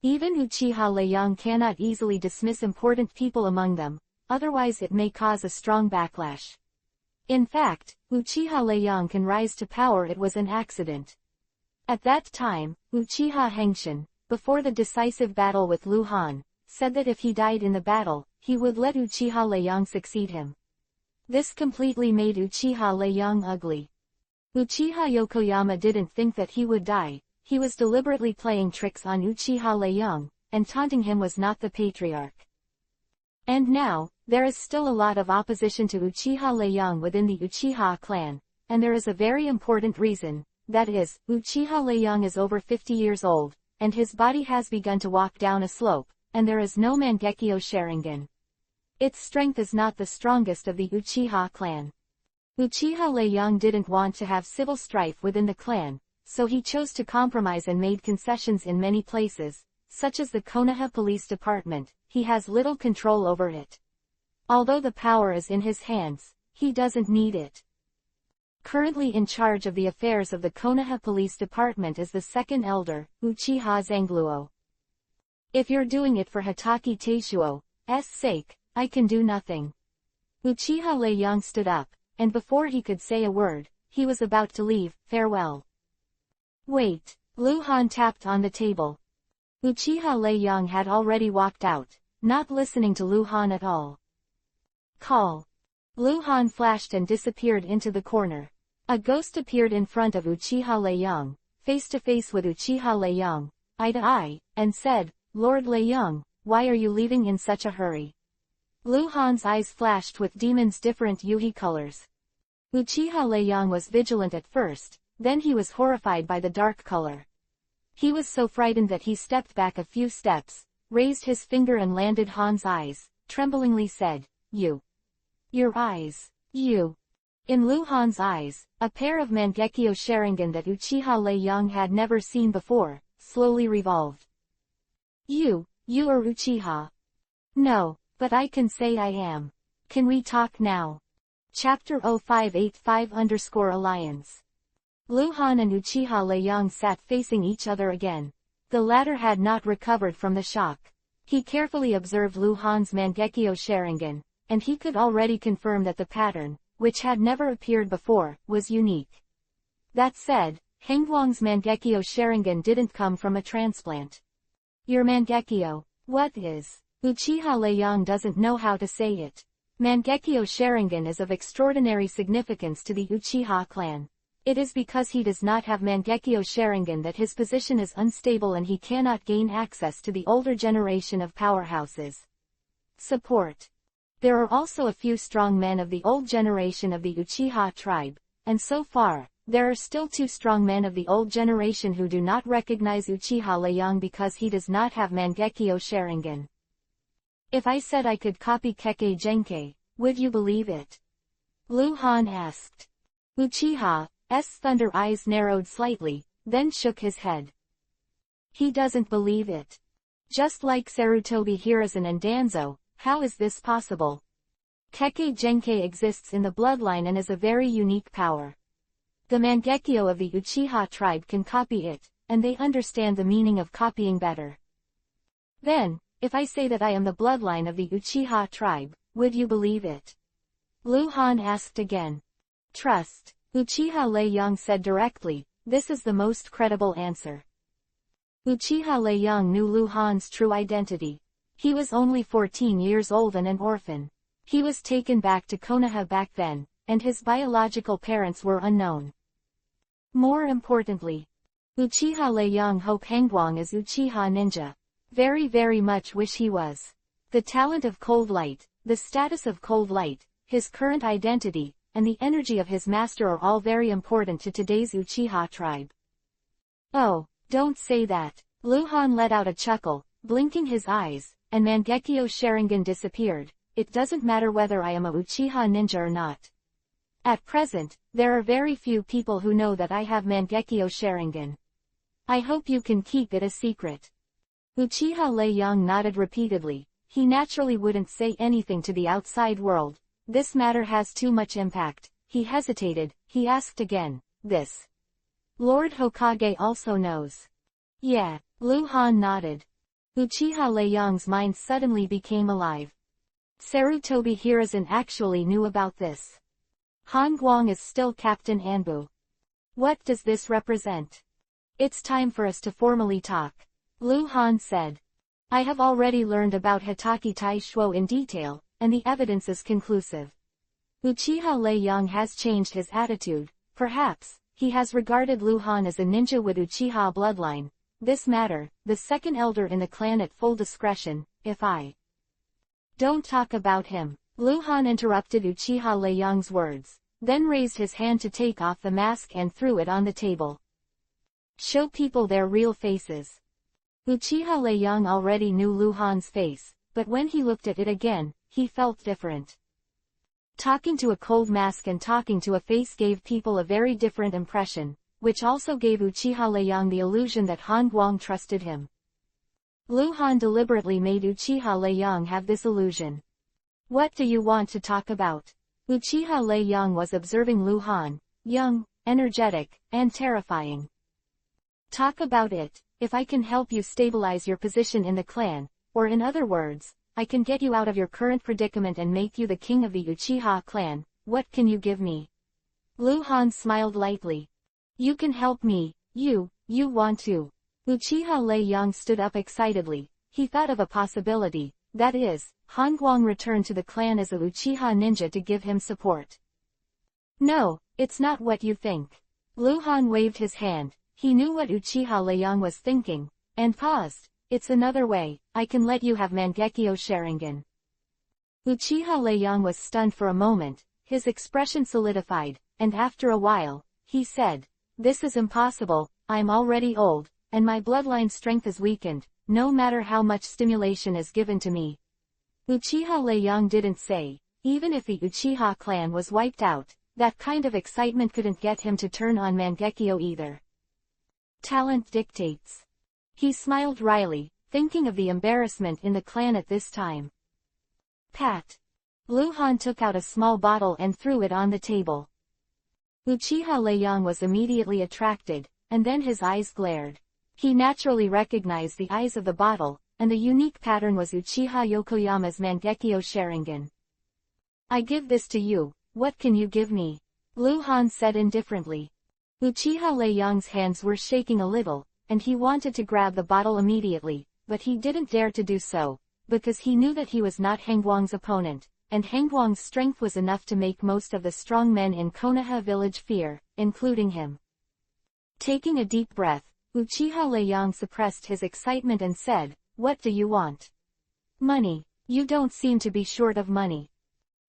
Even Uchiha Ieyasu cannot easily dismiss important people among them, otherwise it may cause a strong backlash. In fact, Uchiha Ieyasu can rise to power. It was an accident. At that time, Uchiha Henshin, before the decisive battle with Lu Han, said that if he died in the battle, he would let Uchiha Ieyasu succeed him. This completely made Uchiha Ieyasu ugly. Uchiha Yokoyama didn't think that he would die. He was deliberately playing tricks on Uchiha Ieyasu, and taunting him was not the patriarch. And now, there is still a lot of opposition to Uchiha Ieyasu within the Uchiha clan, and there is a very important reason, that is, Uchiha Ieyasu is over 50 years old, and his body has begun to walk down a slope, and there is no Mangekyo Sharingan. Its strength is not the strongest of the Uchiha clan. Uchiha Lei didn't want to have civil strife within the clan, so he chose to compromise and made concessions in many places, such as the Konoha Police Department. He has little control over it. Although the power is in his hands, he doesn't need it. Currently in charge of the affairs of the Konoha Police Department is the second elder, Uchiha Zangluo. If you're doing it for Hatake Taishuo's sake, I can do nothing. Uchiha Lei stood up, and before he could say a word, he was about to leave. Farewell. Wait. Lu Han tapped on the table. Uchiha Lei had already walked out, not listening to Lu Han at all. Call. Lu Han flashed and disappeared into the corner. A ghost appeared in front of Uchiha Lei, face to face with Uchiha Lei, eye to eye, and said, Lord Lei, why are you leaving in such a hurry? Lu Han's eyes flashed with demons' different Yuhi colors. Uchiha Lei was vigilant at first, then he was horrified by the dark color. He was so frightened that he stepped back a few steps, raised his finger and landed Han's eyes, tremblingly said, You. Your eyes. You. In Lu Han's eyes, a pair of Mangekyo Sharingan that Uchiha Lei had never seen before, slowly revolved. You are Uchiha. No, but I can say I am. Can we talk now? Chapter 0585_Alliance. Lu Han and Uchiha Lei sat facing each other again. The latter had not recovered from the shock. He carefully observed Lu Han's Mangekyo Sharingan, and he could already confirm that the pattern, which had never appeared before, was unique. That said, Hengguang's Mangekyo Sharingan didn't come from a transplant. Your Mangekyo, what is? Uchiha Lei doesn't know how to say it. Mangekyo Sharingan is of extraordinary significance to the Uchiha clan. It is because he does not have Mangekyo Sharingan that his position is unstable and he cannot gain access to the older generation of powerhouses. Support. There are also a few strong men of the old generation of the Uchiha tribe, and so far, there are still 2 strong men of the old generation who do not recognize Uchiha Lei because he does not have Mangekyo Sharingan. If I said I could copy Kekkei Genkei, would you believe it? Lu Han asked. Uchiha's thunder eyes narrowed slightly, then shook his head. He doesn't believe it. Just like Sarutobi Hiruzen and Danzo, how is this possible? Kekkei Genkei exists in the bloodline and is a very unique power. The Mangekyo of the Uchiha tribe can copy it, and they understand the meaning of copying better. Then, if I say that I am the bloodline of the Uchiha tribe, would you believe it? Lu Han asked again. Trust. Uchiha Lei said directly, this is the most credible answer. Uchiha Lei knew Lu Han's true identity. He was only 14 years old and an orphan. He was taken back to Konoha back then, and his biological parents were unknown. More importantly, Uchiha Lei hope Hengguang is Uchiha ninja. Very much wish he was. The talent of cold light, the status of cold light, his current identity, and the energy of his master are all very important to today's Uchiha tribe. Oh, don't say that. Lu Han let out a chuckle, blinking his eyes, and Mangekyo Sharingan disappeared. It doesn't matter whether I am a Uchiha ninja or not. At present, there are very few people who know that I have Mangekyo Sharingan. I hope you can keep it a secret. Uchiha Lei nodded repeatedly. He naturally wouldn't say anything to the outside world. This matter has too much impact. He hesitated. He asked again. This Lord Hokage also knows. Yeah. Lu Han nodded. Uchiha Lei's mind suddenly became alive. Sarutobi Hiruzen actually knew about this. Han Guang is still Captain Anbu. What does this represent? It's time for us to formally talk. Lu Han said. I have already learned about Hatake Taishuo in detail, and the evidence is conclusive. Uchiha Lei has changed his attitude. Perhaps, he has regarded Lu Han as a ninja with Uchiha bloodline. This matter, the second elder in the clan at full discretion, if I don't talk about him. Lu Han interrupted Uchiha Lei words, then raised his hand to take off the mask and threw it on the table. Show people their real faces. Uchiha Lei already knew Lu Han's face, but when he looked at it again, he felt different. Talking to a cold mask and talking to a face gave people a very different impression, which also gave Uchiha Leiyang the illusion that Han Guang trusted him. Lu Han deliberately made Uchiha Leiyang have this illusion. What do you want to talk about? Uchiha Leiyang was observing Lu Han, young, energetic, and terrifying. Talk about it. If I can help you stabilize your position in the clan, or in other words, I can get you out of your current predicament and make you the king of the Uchiha clan, what can you give me? Lu Han smiled lightly. You can help me, you want to. Uchiha Leiyang stood up excitedly. He thought of a possibility, that is, Han Guang returned to the clan as a Uchiha ninja to give him support. No, it's not what you think. Lu Han waved his hand. He knew what Uchiha Leiyang was thinking, and paused. It's another way, I can let you have Mangekyo Sharingan. Uchiha Leiyang was stunned for a moment, his expression solidified, and after a while, he said, this is impossible, I'm already old, and my bloodline strength is weakened, no matter how much stimulation is given to me. Uchiha Leiyang didn't say, even if the Uchiha clan was wiped out, that kind of excitement couldn't get him to turn on Mangekyo either. Talent dictates. He smiled wryly, thinking of the embarrassment in the clan at this time. Pat. Lu Han took out a small bottle and threw it on the table. Uchiha Leiyang was immediately attracted, and then his eyes glared. He naturally recognized the eyes of the bottle, and the unique pattern was Uchiha Yokoyama's Mangekyo Sharingan. I give this to you, what can you give me? Lu Han said indifferently. Uchiha Leiyang's hands were shaking a little, and he wanted to grab the bottle immediately, but he didn't dare to do so, because he knew that he was not Hangguang's opponent, and Hangguang's strength was enough to make most of the strong men in Konoha village fear, including him. Taking a deep breath, Uchiha Leiyang suppressed his excitement and said, what do you want? Money. You don't seem to be short of money.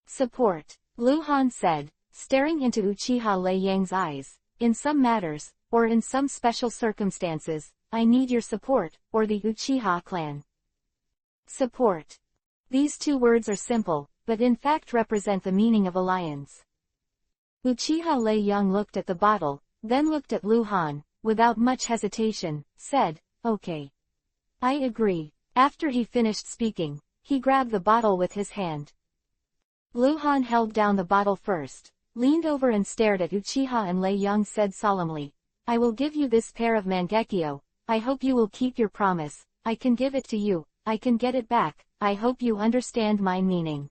Support. Lu Han said, staring into Uchiha Leiyang's eyes. In some matters, or in some special circumstances, I need your support, or the Uchiha clan. Support. These two words are simple, but in fact represent the meaning of alliance. Uchiha Leiyang looked at the bottle, then looked at Lu Han, without much hesitation, said, okay. I agree. After he finished speaking, he grabbed the bottle with his hand. Lu Han held down the bottle first, leaned over and stared at Uchiha, and Leiyang said solemnly, I will give you this pair of Mangekyo, I hope you will keep your promise, I can give it to you, I can get it back, I hope you understand my meaning.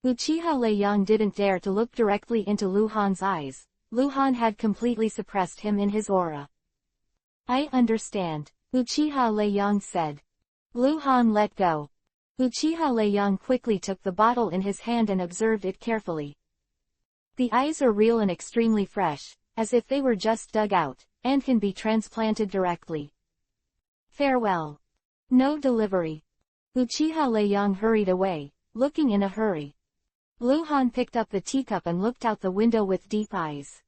Uchiha Leiyang didn't dare to look directly into Lu Han's eyes. Lu Han had completely suppressed him in his aura. I understand, Uchiha Leiyang said. Lu Han let go. Uchiha Leiyang quickly took the bottle in his hand and observed it carefully. The eyes are real and extremely fresh, as if they were just dug out, and can be transplanted directly. Farewell. No delivery. Uchiha Leiyang hurried away, looking in a hurry. Lu Han picked up the teacup and looked out the window with deep eyes.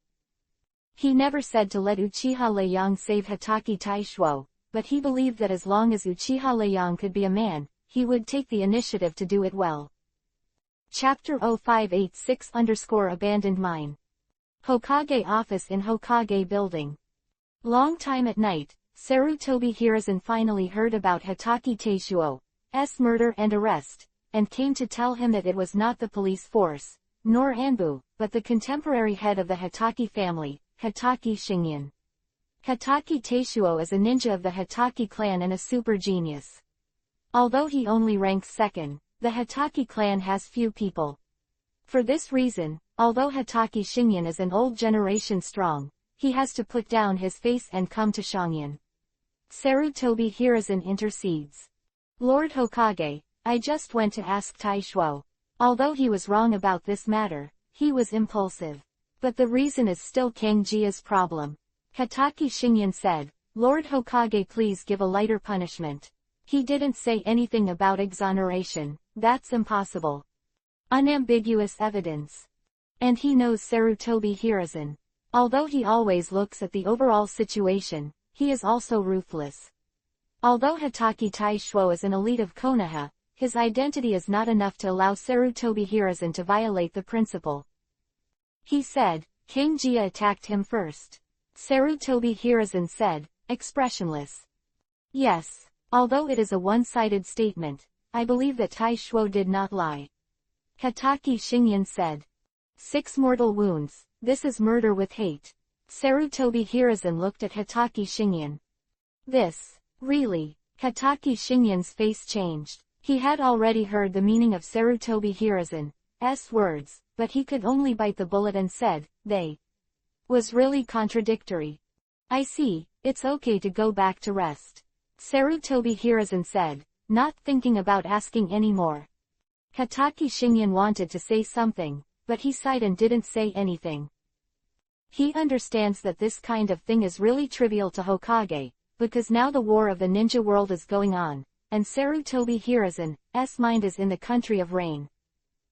He never said to let Uchiha Leiyang save Hitachi Taishuo, but he believed that as long as Uchiha Leiyang could be a man, he would take the initiative to do it well. Chapter 0586_Abandoned Mine. Hokage Office in Hokage Building. Long time at night, Sarutobi Hiruzen finally heard about Hitachi Taishuo's murder and arrest, and came to tell him that it was not the police force, nor Anbu, but the contemporary head of the Hitachi family, Hitachi Shingyan. Hitachi Taishuo is a ninja of the Hitachi clan and a super genius. Although he only ranks second, the Hitachi clan has few people. For this reason, although Hitachi Shingyan is an old generation strong, he has to put down his face and come to Shangyan. Sarutobi Hiruzen intercedes. Lord Hokage, I just went to ask Taishuo. Although he was wrong about this matter, he was impulsive. But the reason is still Kangjia's problem. Hitachi Shingyan said, Lord Hokage, please give a lighter punishment. He didn't say anything about exoneration, that's impossible. Unambiguous evidence. And he knows Sarutobi Hiruzen. Although he always looks at the overall situation, he is also ruthless. Although Hitachi Taishuo is an elite of Konoha, his identity is not enough to allow Sarutobi Hiruzen to violate the principle. He said, King Jia attacked him first. Sarutobi Hiruzen said, expressionless. Yes, although it is a one-sided statement, I believe that Tai Shuo did not lie. Hatake Shingyan said. 6 mortal wounds, this is murder with hate. Sarutobi Hiruzen looked at Hatake Shingyan. This, really? Hatake Shingyan's face changed. He had already heard the meaning of Sarutobi Hiruzen's words, but he could only bite the bullet and said, they. Was really contradictory. I see, it's okay to go back to rest. Sarutobi Hiruzen said, not thinking about asking any more. Hatake Shingyan wanted to say something, but he sighed and didn't say anything. He understands that this kind of thing is really trivial to Hokage, because now the war of the ninja world is going on, and Sarutobi Hiruzen's mind is in the country of rain.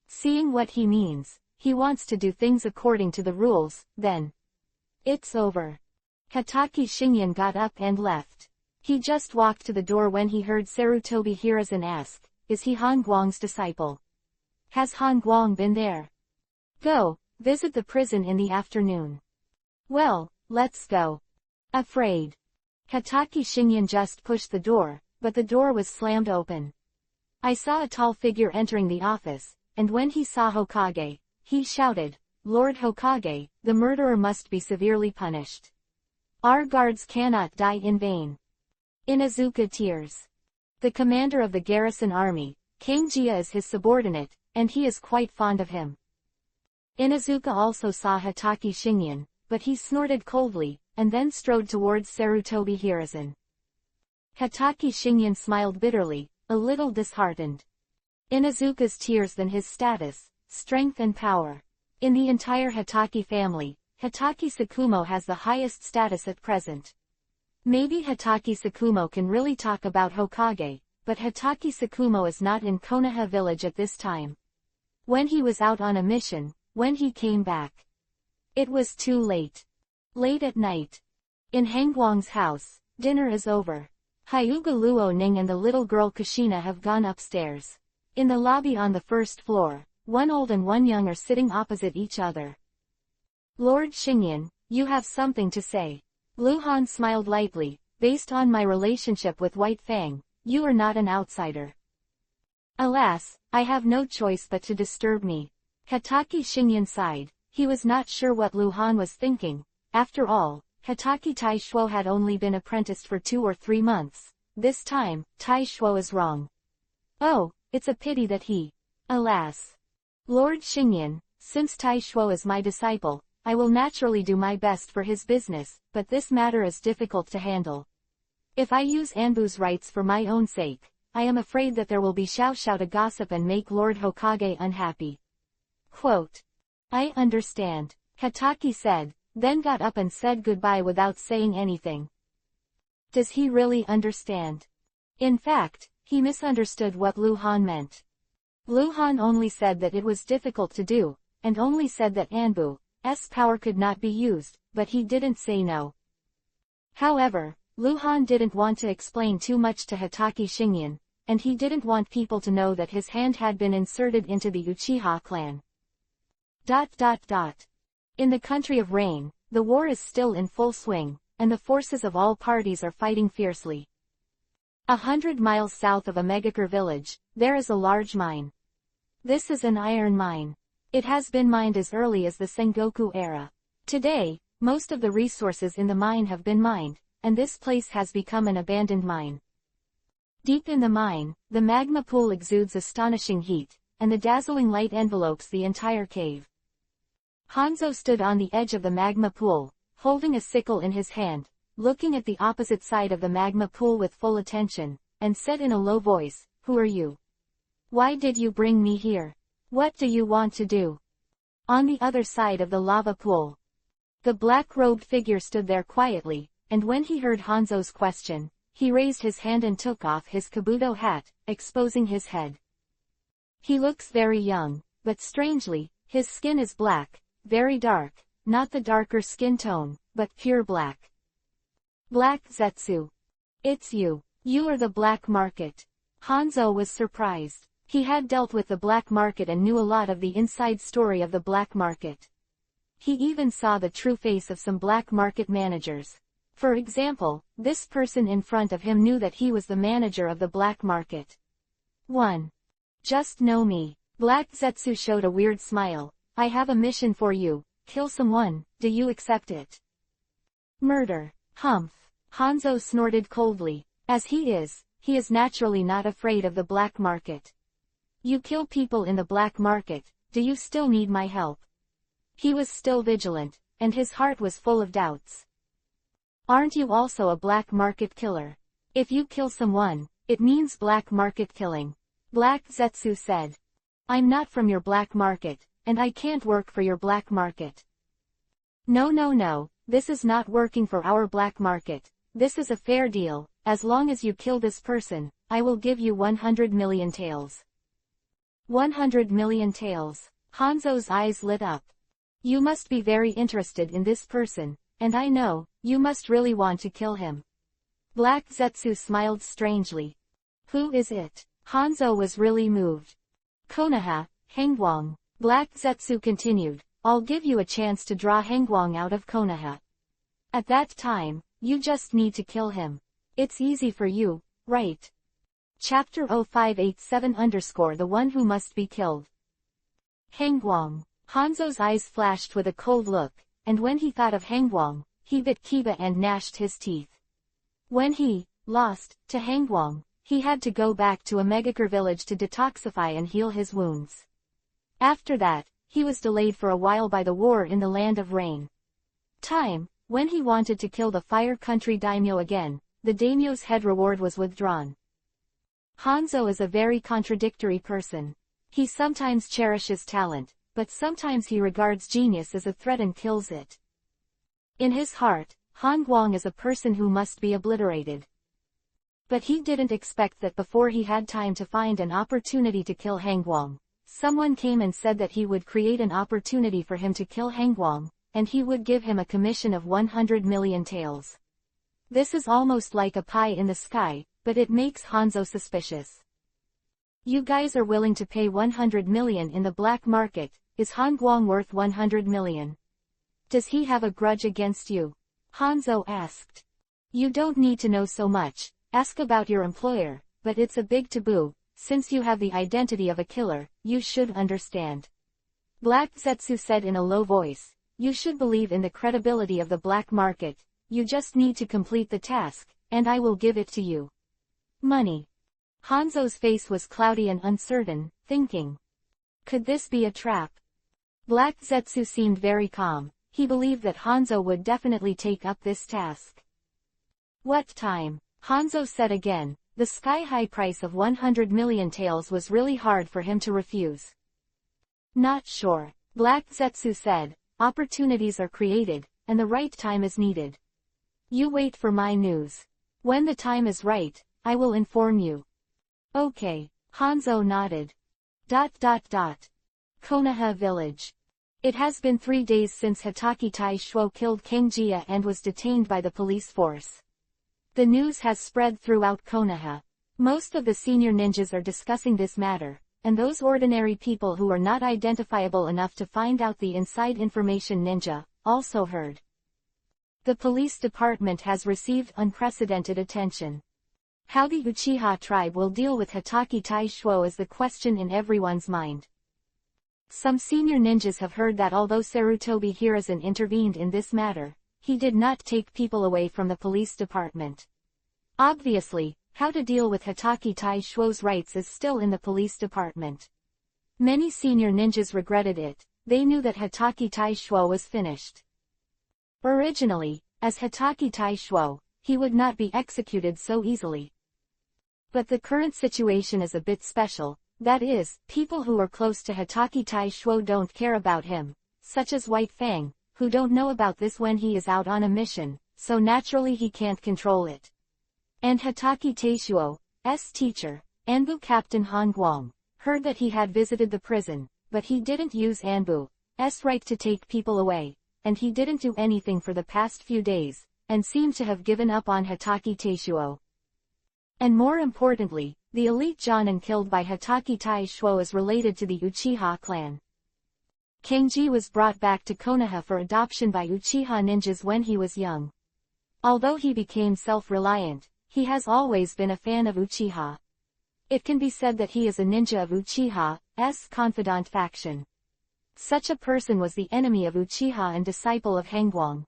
Seeing what he means, he wants to do things according to the rules, then. It's over. Hatake Shingyan got up and left. He just walked to the door when he heard Sarutobi Hiruzen ask, is he Han Guang's disciple? Has Han Guang been there? Go, visit the prison in the afternoon. Well, let's go. Afraid. Hatake Shingyan just pushed the door, but the door was slammed open. I saw a tall figure entering the office, and when he saw Hokage, he shouted, Lord Hokage, the murderer must be severely punished. Our guards cannot die in vain. Inuzuka tears. The commander of the garrison army, King Jia is his subordinate, and he is quite fond of him. Inuzuka also saw Hatake Shingyan, but he snorted coldly, and then strode towards Sarutobi Hiruzen. Hatake Shingyan smiled bitterly, a little disheartened. Inuzuka's tears than his status, strength and power. In the entire Hatake family, Hatake Sakumo has the highest status at present. Maybe Hatake Sakumo can really talk about Hokage, but Hatake Sakumo is not in Konoha village at this time. When he was out on a mission, when he came back. It was too late. Late at night. In Hangguang's house, dinner is over. Hyuga Luo Ning and the little girl Kushina have gone upstairs. In the lobby on the first floor, one old and one young are sitting opposite each other. Lord Shingyan, you have something to say. Lu Han smiled lightly, based on my relationship with White Fang, you are not an outsider. Alas, I have no choice but to disturb me. Hatake Shingyan sighed, he was not sure what Lu Han was thinking. After all, Hatake Tai Shuo had only been apprenticed for 2 or 3 months. This time, Tai Shuo is wrong. Oh, it's a pity that he. Alas. Lord Shingyan, since Tai Shuo is my disciple, I will naturally do my best for his business, but this matter is difficult to handle. If I use Anbu's rights for my own sake, I am afraid that there will be Xiao to gossip and make Lord Hokage unhappy. Quote. I understand, Hatake said, then got up and said goodbye without saying anything. Does he really understand? In fact, he misunderstood what Lu Han meant. Lu Han only said that it was difficult to do, and only said that Anbu's power could not be used, but he didn't say no. However, Lu Han didn't want to explain too much to Hatake Shingyan, and he didn't want people to know that his hand had been inserted into the Uchiha clan. In the country of rain, the war is still in full swing, and the forces of all parties are fighting fiercely. 100 miles south of Amegakure village, there is a large mine. This is an iron mine. It has been mined as early as the Sengoku era. Today, most of the resources in the mine have been mined, and this place has become an abandoned mine. Deep in the mine, the magma pool exudes astonishing heat, and the dazzling light envelopes the entire cave. Hanzo stood on the edge of the magma pool, holding a sickle in his hand, looking at the opposite side of the magma pool with full attention, and said in a low voice, Who are you? Why did you bring me here? What do you want to do? On the other side of the lava pool. The black-robed figure stood there quietly, and when he heard Hanzo's question, he raised his hand and took off his kabuto hat, exposing his head. He looks very young, but strangely, his skin is black, very dark, not the darker skin tone, but pure black. Black Zetsu. It's you. You are the black market. Hanzo was surprised. He had dealt with the black market and knew a lot of the inside story of the black market. He even saw the true face of some black market managers. For example, this person in front of him knew that he was the manager of the black market. 1. Just know me. Black Zetsu showed a weird smile. I have a mission for you. Kill someone, do you accept it? Murder. Humph. Hanzo snorted coldly. As he is naturally not afraid of the black market. You kill people in the black market, do you still need my help? He was still vigilant, and his heart was full of doubts. Aren't you also a black market killer? If you kill someone, it means black market killing. Black Zetsu said. I'm not from your black market, and I can't work for your black market. No, this is not working for our black market. This is a fair deal. As long as you kill this person, I will give you 100 million taels. 100 million taels. Hanzo's eyes lit up. You must be very interested in this person, and I know, you must really want to kill him. Black Zetsu smiled strangely. Who is it? Hanzo was really moved. Konoha, Hengwang. Black Zetsu continued, I'll give you a chance to draw Hengwang out of Konoha. At that time, you just need to kill him. It's easy for you, right? Chapter 0587 _ The One Who Must Be Killed. Hengwang. Hanzo's eyes flashed with a cold look, and when he thought of Hengwang, he bit Kiba and gnashed his teeth. When he lost to Hengwang, he had to go back to a Megakure village to detoxify and heal his wounds. After that, he was delayed for a while by the war in the Land of Rain. When he wanted to kill the Fire Country daimyo again, the daimyo's head reward was withdrawn. Hanzo is a very contradictory person. He sometimes cherishes talent, but sometimes he regards genius as a threat and kills it. In his heart, Hengwang is a person who must be obliterated. But he didn't expect that before he had time to find an opportunity to kill Hengwang, someone came and said that he would create an opportunity for him to kill Hengwang, and he would give him a commission of 100 million taels. This is almost like a pie in the sky, but it makes Hanzo suspicious. You guys are willing to pay 100 million in the black market. Is Hengwang worth 100 million? Does he have a grudge against you? Hanzo asked. You don't need to know so much. Ask about your employer, but it's a big taboo. Since you have the identity of a killer, you should understand. Black Zetsu said in a low voice. You should believe in the credibility of the black market. You just need to complete the task, and I will give it to you. Money. Hanzo's face was cloudy and uncertain, thinking. Could this be a trap? Black Zetsu seemed very calm. He believed that Hanzo would definitely take up this task. What time? Hanzo said again. The sky-high price of 100 million taels was really hard for him to refuse. Not sure. Black Zetsu said. Opportunities are created, and the right time is needed. You wait for my news. When the time is right, I will inform you. Okay. Hanzo nodded. Konoha Village. It has been 3 days since Hitoki Taishuo killed King Jia and was detained by the police force. The news has spread throughout Konoha. Most of the senior ninjas are discussing this matter, and those ordinary people who are not identifiable enough to find out the inside information ninja, also heard. The police department has received unprecedented attention. How the Uchiha tribe will deal with Hitoki Taishuo is the question in everyone's mind. Some senior ninjas have heard that although Sarutobi Hiruzen intervened in this matter, he did not take people away from the police department. Obviously, how to deal with Hitoki Taishuo's rights is still in the police department. Many senior ninjas regretted it. They knew that Hitoki Taishuo was finished. Originally, as Hitoki Taishuo, he would not be executed so easily. But the current situation is a bit special. That is, people who are close to Hitoki Taishuo don't care about him, such as White Fang, who don't know about this when he is out on a mission, so naturally he can't control it. And Hitoki Taishuo's teacher, Anbu Captain Hengwang, heard that he had visited the prison, but he didn't use Anbu's right to take people away, and he didn't do anything for the past few days, and seemed to have given up on Hitoki Taishuo. And more importantly, the elite Jonin killed by Hitoki Taishuo is related to the Uchiha clan. Kenji was brought back to Konoha for adoption by Uchiha ninjas when he was young. Although he became self-reliant, he has always been a fan of Uchiha. It can be said that he is a ninja of Uchiha's confidant faction. Such a person was the enemy of Uchiha and disciple of Hangguang.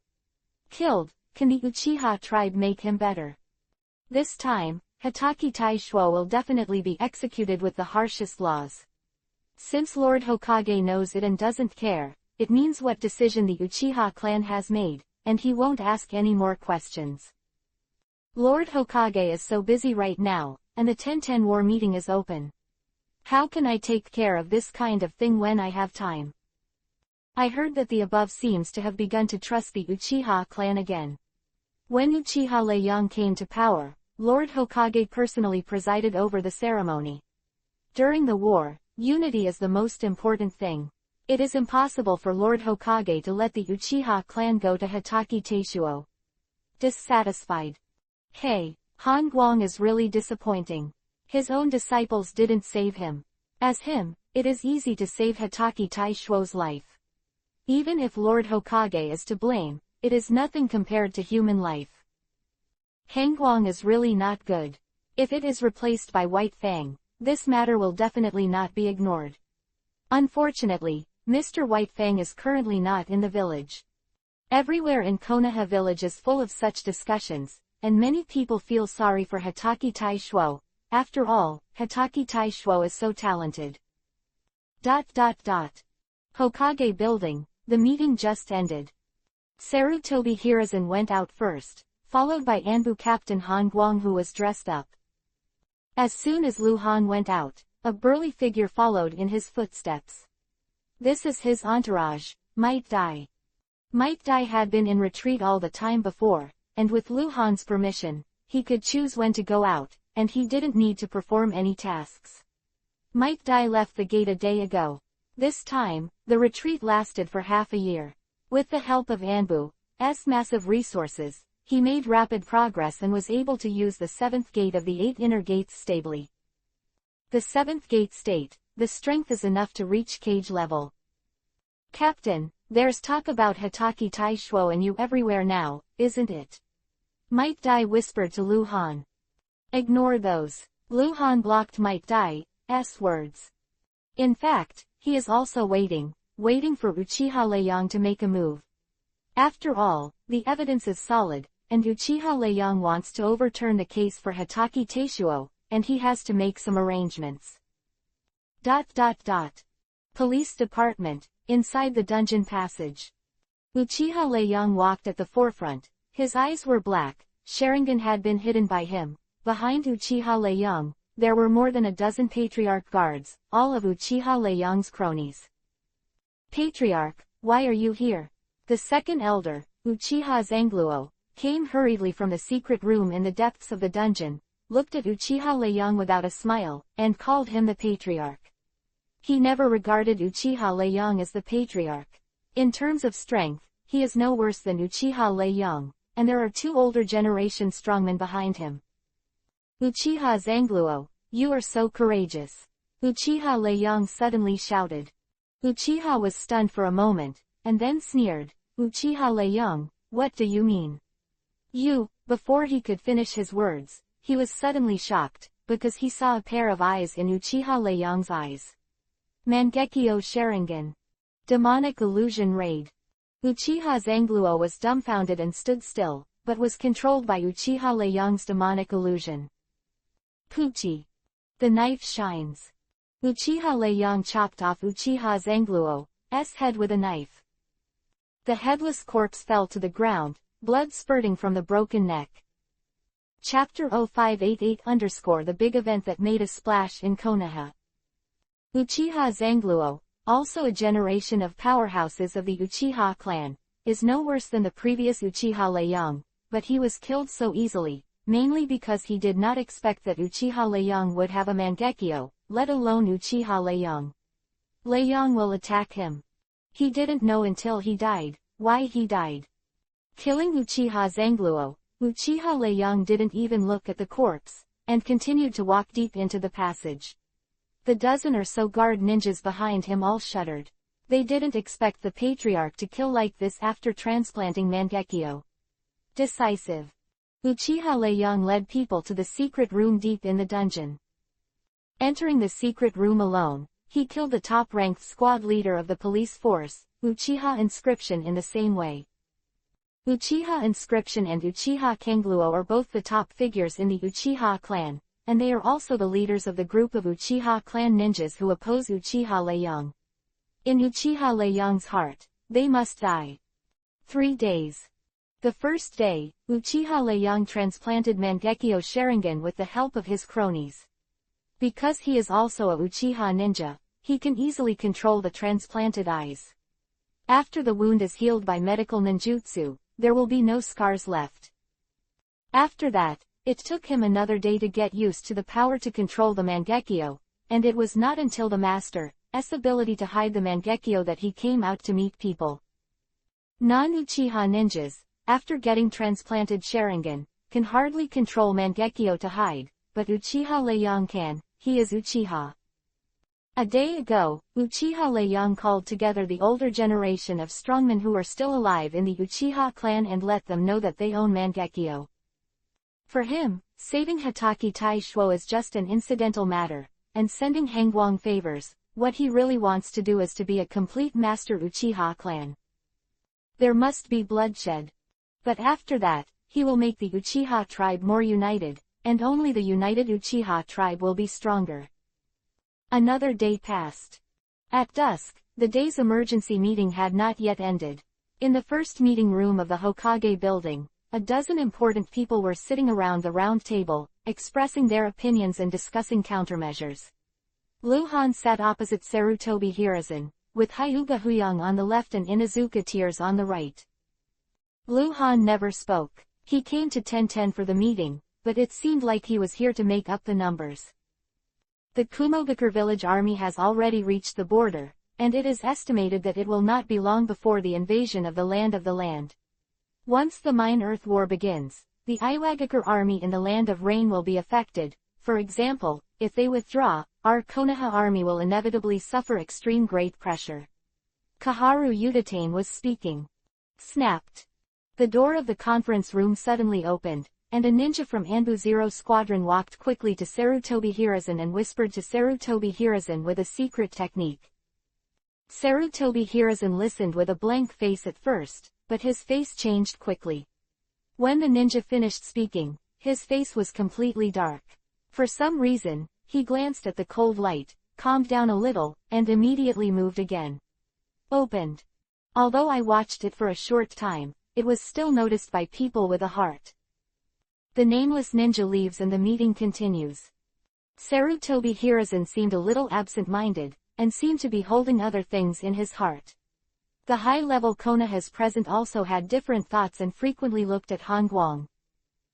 Killed, can the Uchiha tribe make him better? This time, Hitoki Taishuo will definitely be executed with the harshest laws. Since Lord Hokage knows it and doesn't care, it means what decision the Uchiha clan has made, and he won't ask any more questions. Lord Hokage is so busy right now, and the 10-10 war meeting is open. How can I take care of this kind of thing when I have time? I heard that the above seems to have begun to trust the Uchiha clan again. When Uchiha Leiyang came to power, Lord Hokage personally presided over the ceremony. During the war, unity is the most important thing. It is impossible for Lord Hokage to let the Uchiha clan go to Hitoki Taishuo. Dissatisfied. Hey, Hangguang is really disappointing. His own disciples didn't save him. As him, it is easy to save Hitoki Taishuo's life. Even if Lord Hokage is to blame, it is nothing compared to human life. Hangguang is really not good. If it is replaced by White Fang, this matter will definitely not be ignored. Unfortunately, Mr. White Fang is currently not in the village. Everywhere in Konoha village is full of such discussions, and many people feel sorry for Hitoki Taishuo. After all, Hitoki Taishuo is so talented. Hokage building, the meeting just ended. Sarutobi Hiruzen went out first, followed by Anbu Captain Hangguang who was dressed up. As soon as Lu Han went out, a burly figure followed in his footsteps. This is his entourage, Might Dai. Might Dai had been in retreat all the time before, and with Lu Han's permission, he could choose when to go out, and he didn't need to perform any tasks. Might Dai left the gate a day ago. This time, the retreat lasted for half a year. With the help of Anbu's massive resources, he made rapid progress and was able to use the 7th gate of the 8 inner gates stably. The 7th gate state, the strength is enough to reach cage level. Captain, there's talk about Hitoki Taishuo and you everywhere now, isn't it? Might Dai whispered to Lu Han. Ignore those. Lu Han blocked Might Dai's words. In fact, he is also waiting for Uchiha Leiyang to make a move. After all, the evidence is solid, and Uchiha Leiyang wants to overturn the case for Hitoki Taishuo, and he has to make some arrangements. Police department, inside the dungeon passage. Uchiha Leiyang walked at the forefront, his eyes were black, Sharingan had been hidden by him. Behind Uchiha Leiyang, there were more than a dozen Patriarch guards, all of Uchiha Leiyang's cronies. Patriarch, why are you here? The second elder, Uchiha Zangluo, came hurriedly from the secret room in the depths of the dungeon, looked at Uchiha Leiyang without a smile, and called him the Patriarch. He never regarded Uchiha Leiyang as the Patriarch. In terms of strength, he is no worse than Uchiha Leiyang, and there are 2 older generation strongmen behind him. Uchiha Zangluo, you are so courageous. Uchiha Leiyang suddenly shouted. Uchiha was stunned for a moment, and then sneered, Uchiha Leiyang, what do you mean? You, before he could finish his words, he was suddenly shocked, because he saw a pair of eyes in Uchiha Leiyang's eyes. Mangekyo Sharingan. Demonic Illusion Raid. Uchiha Zangluo was dumbfounded and stood still, but was controlled by Uchiha Leiyang's demonic illusion. Puchi. The knife shines. Uchiha Leiyang chopped off Uchiha Zangluo's head with a knife. The headless corpse fell to the ground, blood spurting from the broken neck. Chapter 0588 _ the big event that made a splash in Konoha. Uchiha Zangluo, also a generation of powerhouses of the Uchiha clan, is no worse than the previous Uchiha Leiyang, but he was killed so easily, mainly because he did not expect that Uchiha Leiyang would have a Mangekyo, let alone Uchiha Leiyang. Leiyang will attack him. He didn't know until he died, why he died. Killing Uchiha Zangluo, Uchiha Leiyang didn't even look at the corpse, and continued to walk deep into the passage. The dozen or so guard ninjas behind him all shuddered. They didn't expect the patriarch to kill like this after transplanting Mangekyo. Decisive. Uchiha Leiyang led people to the secret room deep in the dungeon. Entering the secret room alone, he killed the top-ranked squad leader of the police force, Uchiha Inscription, in the same way. Uchiha Inscription and Uchiha Kangluo are both the top figures in the Uchiha clan, and they are also the leaders of the group of Uchiha clan ninjas who oppose Uchiha Leiyang. In Uchiha Leiyang's heart, they must die. 3 days. The first day, Uchiha Leiyang transplanted Mangekyo Sharingan with the help of his cronies. Because he is also a Uchiha ninja, he can easily control the transplanted eyes. After the wound is healed by medical ninjutsu, there will be no scars left. After that, it took him another day to get used to the power to control the Mangekyo, and it was not until the master's ability to hide the Mangekyo that he came out to meet people. Non-Uchiha ninjas, after getting transplanted Sharingan, can hardly control Mangekyo to hide, but Uchiha Leiyang can. He is Uchiha. A day ago, Uchiha Leiyang called together the older generation of strongmen who are still alive in the Uchiha clan and let them know that they own Mangekyo. For him, saving Hatake Taishuo is just an incidental matter, and sending Hangguang favors. What he really wants to do is to be a complete master Uchiha clan. There must be bloodshed. But after that, he will make the Uchiha tribe more united, and only the united Uchiha tribe will be stronger. Another day passed. At dusk, the day's emergency meeting had not yet ended. In the first meeting room of the Hokage building, a dozen important people were sitting around the round table, expressing their opinions and discussing countermeasures. Luhan sat opposite Sarutobi Hiruzen, with Hyuga Huyang on the left and Inazuka Tears on the right. Luhan never spoke. He came to Tenten for the meeting, but it seemed like he was here to make up the numbers. The Kumogakure village army has already reached the border, and it is estimated that it will not be long before the invasion of the land. Once the Mine Earth War begins, the Iwagakure army in the Land of Rain will be affected. For example, if they withdraw, our Konoha army will inevitably suffer extreme great pressure. Kaharu Udatane was speaking. Snapped. The door of the conference room suddenly opened, and a ninja from Anbu Zero Squadron walked quickly to Sarutobi Hiruzen and whispered to Sarutobi Hiruzen with a secret technique. Sarutobi Hiruzen listened with a blank face at first, but his face changed quickly. When the ninja finished speaking, his face was completely dark. For some reason, he glanced at the cold light, calmed down a little, and immediately moved again. Opened. Although I watched it for a short time, it was still noticed by people with a heart. The nameless ninja leaves and the meeting continues. Sarutobi Hiruzen seemed a little absent-minded, and seemed to be holding other things in his heart. The high-level Konohas present also had different thoughts and frequently looked at Hangguang.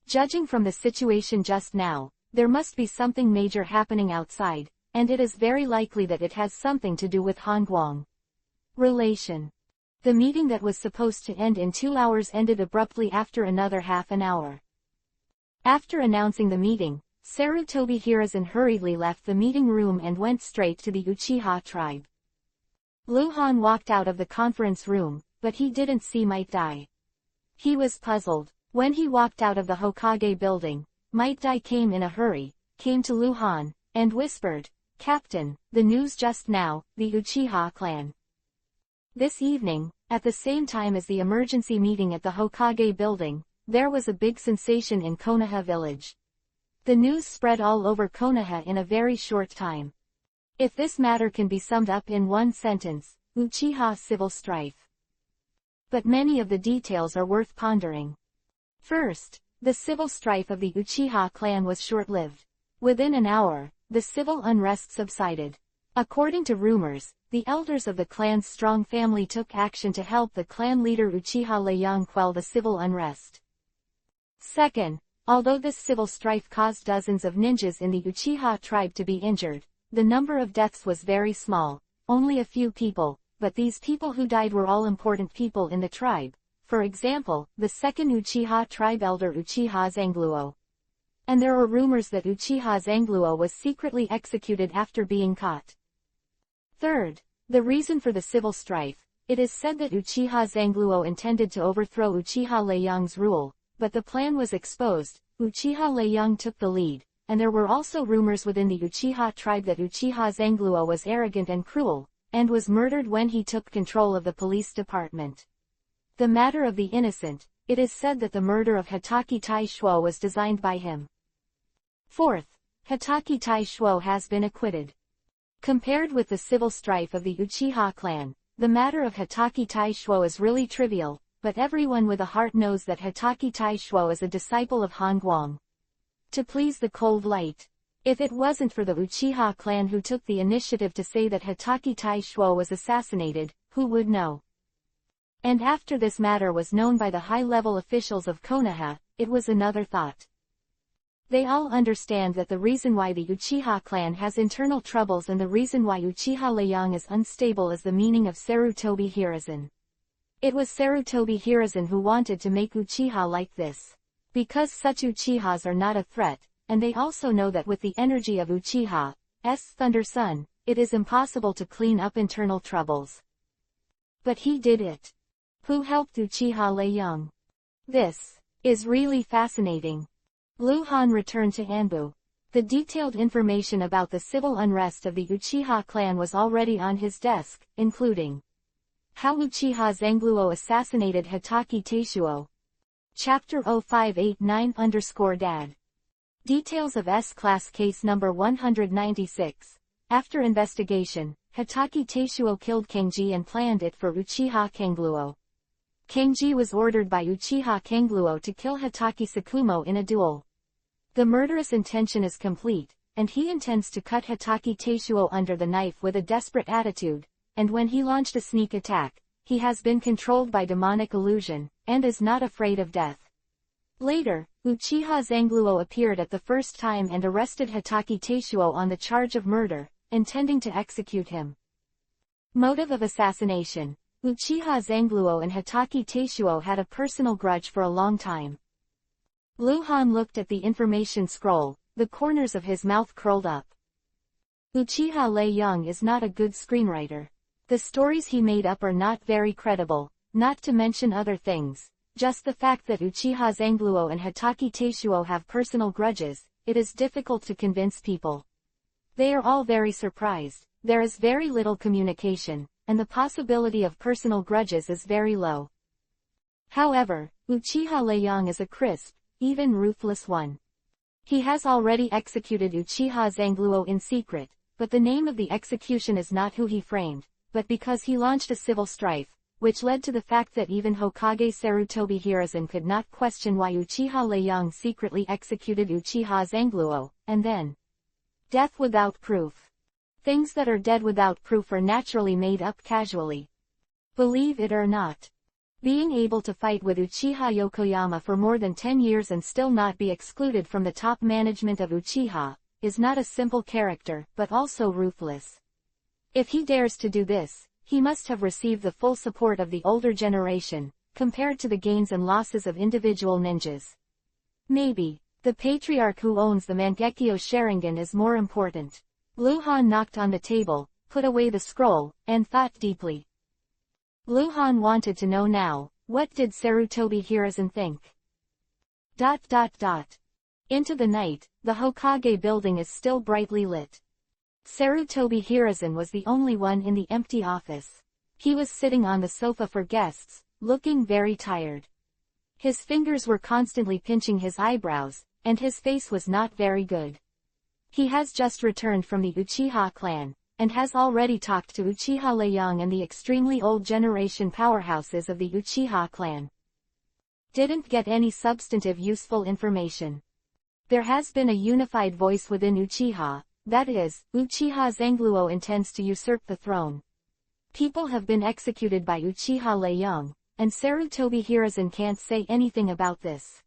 Judging from the situation just now, there must be something major happening outside, and it is very likely that it has something to do with Hangguang. Relation. The meeting that was supposed to end in 2 hours ended abruptly after another half an hour. After announcing the meeting, Sarutobi Hiruzen hurriedly left the meeting room and went straight to the Uchiha tribe. Luhan walked out of the conference room, but he didn't see Might Dai. He was puzzled. When he walked out of the Hokage building, Might Dai came in a hurry, came to Luhan, and whispered, "Captain, the news just now, the Uchiha clan." This evening, at the same time as the emergency meeting at the Hokage building, there was a big sensation in Konoha village. The news spread all over Konoha in a very short time. If this matter can be summed up in one sentence, Uchiha civil strife. But many of the details are worth pondering. First, the civil strife of the Uchiha clan was short-lived. Within an hour, the civil unrest subsided. According to rumors, the elders of the clan's strong family took action to help the clan leader Uchiha Leiyang quell the civil unrest. Second, although this civil strife caused dozens of ninjas in the Uchiha tribe to be injured, the number of deaths was very small, only a few people, but these people who died were all important people in the tribe. For example, the second Uchiha tribe elder Uchiha Zangluo. And there were rumors that Uchiha Zangluo was secretly executed after being caught. Third, the reason for the civil strife. It is said that Uchiha Zangluo intended to overthrow Uchiha Liuyang's rule, but the plan was exposed. Uchiha Liuyang took the lead, and there were also rumors within the Uchiha tribe that Uchiha Zangluo was arrogant and cruel, and was murdered when he took control of the police department. The matter of the innocent. It is said that the murder of Hitoki Taishuo was designed by him. Fourth, Hitoki Taishuo has been acquitted. Compared with the civil strife of the Uchiha clan, the matter of Hitoki Taishuo is really trivial, but everyone with a heart knows that Hitoki Taishuo is a disciple of Han Guang. To please the cold light. If it wasn't for the Uchiha clan who took the initiative to say that Hitoki Taishuo was assassinated, who would know? And after this matter was known by the high-level officials of Konoha, it was another thought. They all understand that the reason why the Uchiha clan has internal troubles and the reason why Uchiha Liuyang is unstable is the meaning of Sarutobi Hiruzen. It was Sarutobi Hiruzen who wanted to make Uchiha like this. Because such Uchihas are not a threat, and they also know that with the energy of Uchiha's Thunder Sun, it is impossible to clean up internal troubles. But he did it. Who helped Uchiha Liuyang? This is really fascinating. Lu Han returned to Anbu. The detailed information about the civil unrest of the Uchiha clan was already on his desk, including how Uchiha Zangluo assassinated Hitoki Taishuo. Chapter 0589_dad. Details of S-Class Case Number 196. After investigation, Hitoki Taishuo killed Kenji and planned it for Uchiha Kangluo. Kenji was ordered by Uchiha Kangluo to kill Hitoki Sakumo in a duel. The murderous intention is complete, and he intends to cut Hitoki Taishuo under the knife with a desperate attitude, and when he launched a sneak attack, he has been controlled by demonic illusion, and is not afraid of death. Later, Uchiha Zangluo appeared at the first time and arrested Hitoki Taishuo on the charge of murder, intending to execute him. Motive of assassination. Uchiha Zangluo and Hitoki Taishuo had a personal grudge for a long time. Lu Han looked at the information scroll, the corners of his mouth curled up. Uchiha Liuyang is not a good screenwriter. The stories he made up are not very credible, not to mention other things. Just the fact that Uchiha Zangluo and Hitoki Taishuo have personal grudges, it is difficult to convince people. They are all very surprised. There is very little communication, and the possibility of personal grudges is very low. However, Uchiha Liuyang is a crisp, even ruthless one. He has already executed Uchiha Zangluo in secret, but the name of the execution is not who he framed, but because he launched a civil strife, which led to the fact that even Hokage Sarutobi Hiruzen could not question why Uchiha Liuyang secretly executed Uchiha Zangluo, and then death without proof. Things that are dead without proof are naturally made up casually. Believe it or not. Being able to fight with Uchiha Yokoyama for more than 10 years and still not be excluded from the top management of Uchiha, is not a simple character, but also ruthless. If he dares to do this, he must have received the full support of the older generation, compared to the gains and losses of individual ninjas. Maybe, the patriarch who owns the Mangekyo Sharingan is more important. Lu Han knocked on the table, put away the scroll, and thought deeply. Lu Han wanted to know now, what did Sarutobi Hiruzen think? Into the night, the Hokage building is still brightly lit. Sarutobi Hiruzen was the only one in the empty office. He was sitting on the sofa for guests, looking very tired. His fingers were constantly pinching his eyebrows, and his face was not very good. He has just returned from the Uchiha clan, and has already talked to Uchiha Liuyang and the extremely old generation powerhouses of the Uchiha clan. Didn't get any substantive useful information. There has been a unified voice within Uchiha, that is, Uchiha Zangluo intends to usurp the throne. People have been executed by Uchiha Liuyang, and Sarutobi Hiruzen can't say anything about this.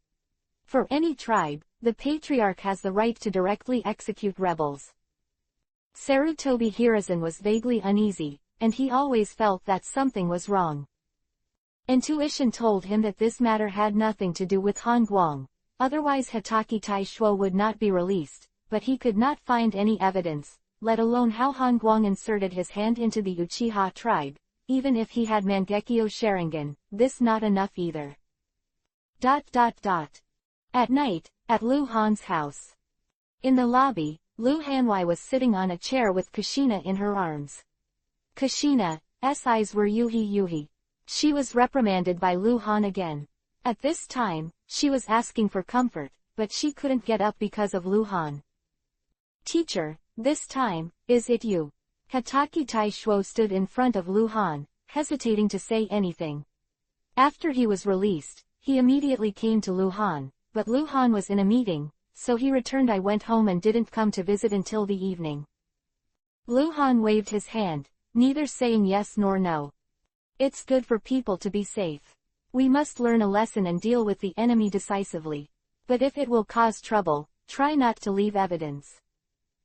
For any tribe, the patriarch has the right to directly execute rebels. Sarutobi Hiruzen was vaguely uneasy, and he always felt that something was wrong. Intuition told him that this matter had nothing to do with Han Guang, otherwise Hitaki Taishuo would not be released, but he could not find any evidence, let alone how Han Guang inserted his hand into the Uchiha tribe, even if he had Mangekyo Sharingan, this not enough either. At night, at Lu Han's house. In the lobby, Lu Hanwei was sitting on a chair with Kushina in her arms. Kushina's eyes were yuhi. She was reprimanded by Lu Han again. At this time, she was asking for comfort, but she couldn't get up because of Lu Han. Teacher, this time, is it you? Hitaki Taishuo stood in front of Lu Han, hesitating to say anything. After he was released, he immediately came to Lu Han, but Lu Han was in a meeting, so he returned. I went home and didn't come to visit until the evening. Lu Han waved his hand, neither saying yes nor no. It's good for people to be safe. We must learn a lesson and deal with the enemy decisively. But if it will cause trouble, try not to leave evidence.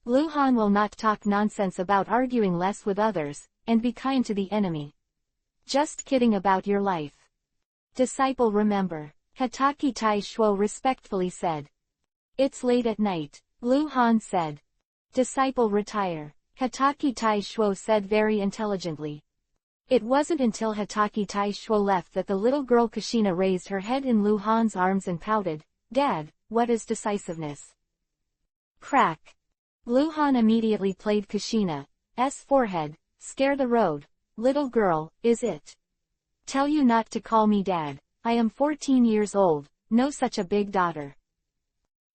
Lu Han will not talk nonsense about arguing less with others, and be kind to the enemy. Just kidding about your life. Disciple, remember. Hitaki Taishuo respectfully said. It's late at night, Lu Han said. Disciple, retire. Hitaki Taishuo said very intelligently. It wasn't until Hitaki Taishuo left that the little girl Kushina raised her head in Lu Han's arms and pouted, Dad, what is decisiveness? Crack. Lu Han immediately played Kushina's forehead, scare the road. Little girl, is it? Tell you not to call me Dad, I am 14 years old, no such a big daughter.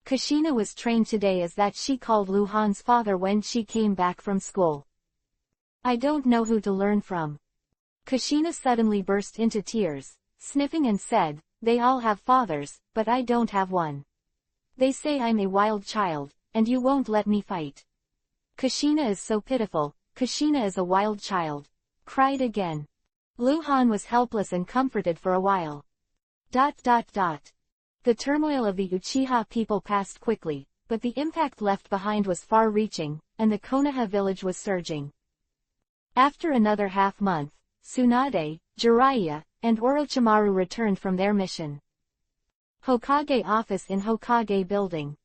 Kushina was trained today as that she called Lu Han's father when she came back from school. I don't know who to learn from. Kushina suddenly burst into tears, sniffing and said, they all have fathers, but I don't have one. They say I'm a wild child, and you won't let me fight. Kushina is so pitiful, Kushina is a wild child. Cried again. Lu Han was helpless and comforted for a while. The turmoil of the Uchiha people passed quickly, but the impact left behind was far-reaching, and the Konoha village was surging. After another half-month, Tsunade, Jiraiya, and Orochimaru returned from their mission. Hokage office in Hokage building.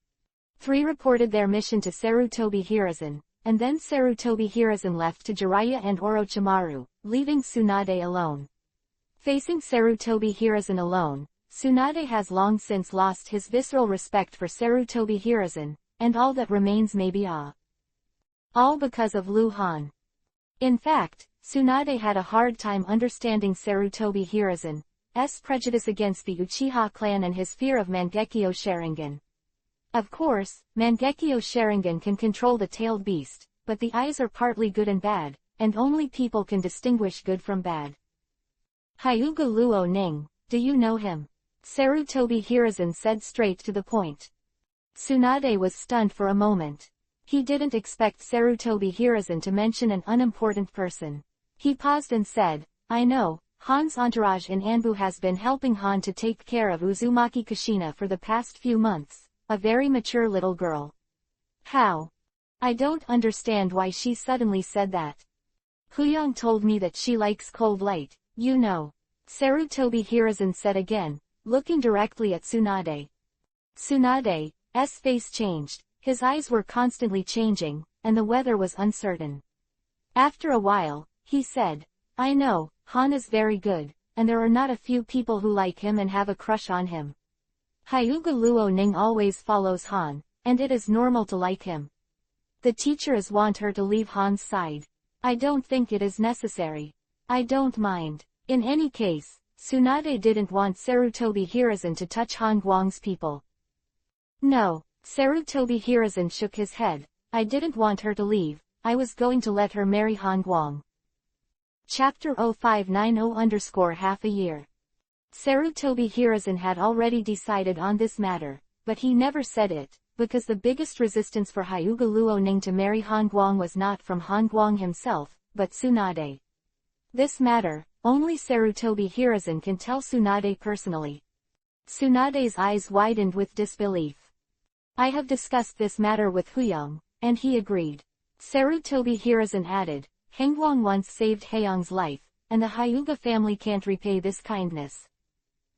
3 reported their mission to Sarutobi Hiruzen, and then Sarutobi Hiruzen left to Jiraiya and Orochimaru, leaving Tsunade alone. Facing Sarutobi Hiruzen alone, Tsunade has long since lost his visceral respect for Sarutobi Hiruzen, and all that remains may be awe. All because of Lu Han. In fact, Tsunade had a hard time understanding Sarutobi Hiruzen's prejudice against the Uchiha clan and his fear of Mangekyo Sharingan. Of course, Mangekyo Sharingan can control the tailed beast, but the eyes are partly good and bad, and only people can distinguish good from bad. Hyuga Luo Ning, do you know him? Sarutobi Hiruzen said straight to the point. Tsunade was stunned for a moment. He didn't expect Sarutobi Hiruzen to mention an unimportant person. He paused and said, I know, Han's entourage in Anbu has been helping Han to take care of Uzumaki Kushina for the past few months, a very mature little girl. How? I don't understand why she suddenly said that. Huyang told me that she likes cold light, you know. Sarutobi Hiruzen said again, looking directly at Tsunade. Tsunade's face changed, his eyes were constantly changing, and the weather was uncertain. After a while, he said, I know, Han is very good, and there are not a few people who like him and have a crush on him. Hyuga Luo Ning always follows Han, and it is normal to like him. The teachers want her to leave Han's side. I don't think it is necessary. I don't mind. In any case, Tsunade didn't want Sarutobi Hiruzen to touch Han Guang's people. No, Sarutobi Hiruzen shook his head. I didn't want her to leave, I was going to let her marry Han Guang. Chapter 0590_half a year. Sarutobi Hiruzen had already decided on this matter, but he never said it, because the biggest resistance for Hyuga Luo Ning to marry Han Guang was not from Han Guang himself, but Tsunade. This matter, only Sarutobi Hiruzen can tell Tsunade personally. Tsunade's eyes widened with disbelief. I have discussed this matter with Huyang, and he agreed. Sarutobi Hiruzen added, Hengguang once saved Haiyang's life, and the Hyuga family can't repay this kindness.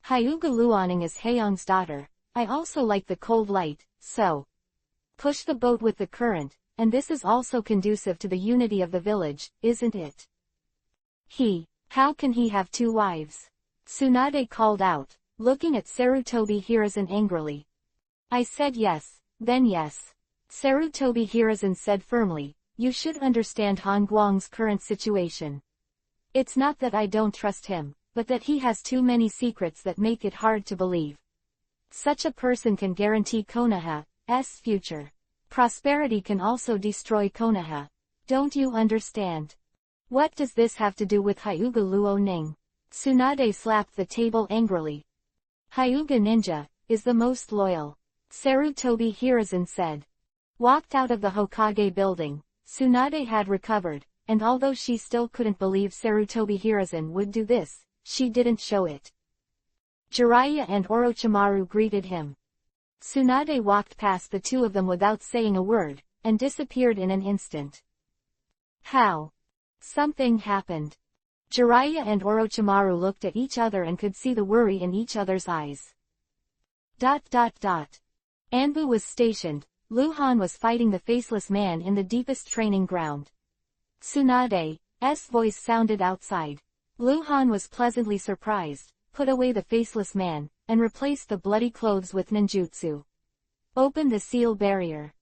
Hyuga Luoning is Haiyang's daughter, I also like the cold light, so push the boat with the current, and this is also conducive to the unity of the village, isn't it? How can he have two wives? Tsunade called out, looking at Sarutobi Hiruzen angrily. I said yes, then yes. Sarutobi Hiruzen said firmly, you should understand Han Guang's current situation. It's not that I don't trust him, but that he has too many secrets that make it hard to believe. Such a person can guarantee Konoha's future. Prosperity can also destroy Konoha. Don't you understand? What does this have to do with Hyuga Luo Ning? Tsunade slapped the table angrily. Hyuga Ninja is the most loyal, Sarutobi Hiruzen said. Walked out of the Hokage building, Tsunade had recovered, and although she still couldn't believe Sarutobi Hiruzen would do this, she didn't show it. Jiraiya and Orochimaru greeted him. Tsunade walked past the two of them without saying a word, and disappeared in an instant. How? Something happened. Jiraiya and Orochimaru looked at each other and could see the worry in each other's eyes. Anbu was stationed. Luhan was fighting the faceless man in the deepest training ground. Tsunade's voice sounded outside. Luhan was pleasantly surprised, put away the faceless man, and replaced the bloody clothes with ninjutsu. Open the seal barrier.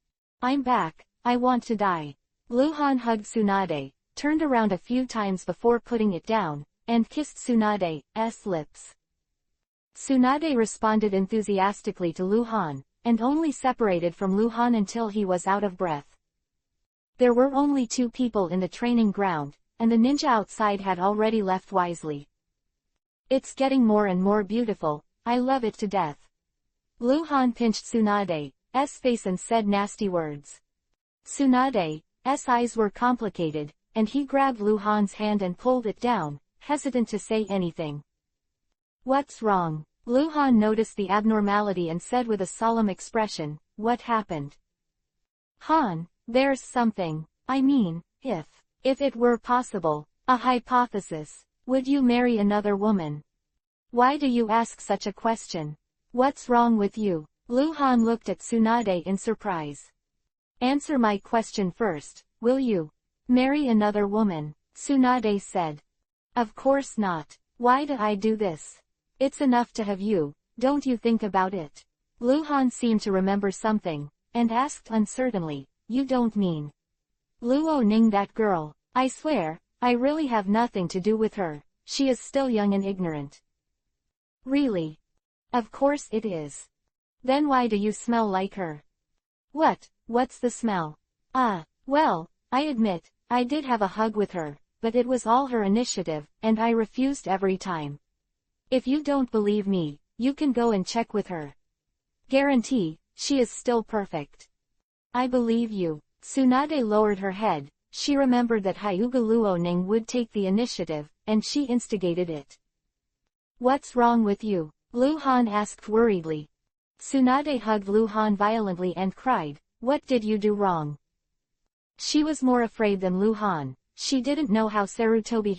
I'm back, I want to die. Luhan hugged Tsunade, turned around a few times before putting it down, and kissed Tsunade's lips. Tsunade responded enthusiastically to Luhan, and only separated from Luhan until he was out of breath. There were only 2 people in the training ground, and the ninja outside had already left wisely. It's getting more and more beautiful, I love it to death. Luhan pinched Tsunade's face and said nasty words. Tsunade's eyes were complicated, and he grabbed Luhan's hand and pulled it down, hesitant to say anything. What's wrong? Luhan noticed the abnormality and said with a solemn expression, what happened? Han, there's something. I mean, if it were possible, a hypothesis, would you marry another woman? Why do you ask such a question? What's wrong with you? Luhan looked at Tsunade in surprise. Answer my question first, will you marry another woman? Tsunade said. Of course not. Why do I do this? It's enough to have you, don't you think about it? Luhan seemed to remember something, and asked uncertainly, you don't mean Luo Ning, that girl? I swear, I really have nothing to do with her, she is still young and ignorant. Really? Of course it is. Then why do you smell like her? What's the smell? Well, I admit, I did have a hug with her, but it was all her initiative, and I refused every time. If you don't believe me, you can go and check with her. Guarantee, she is still perfect. I believe you. Tsunade lowered her head, she remembered that Hyuga Luo Ning would take the initiative, and she instigated it. What's wrong with you? Luhan asked worriedly. Tsunade hugged Luhan violently and cried, what did you do wrong? She was more afraid than Luhan, she didn't know how Sarutobi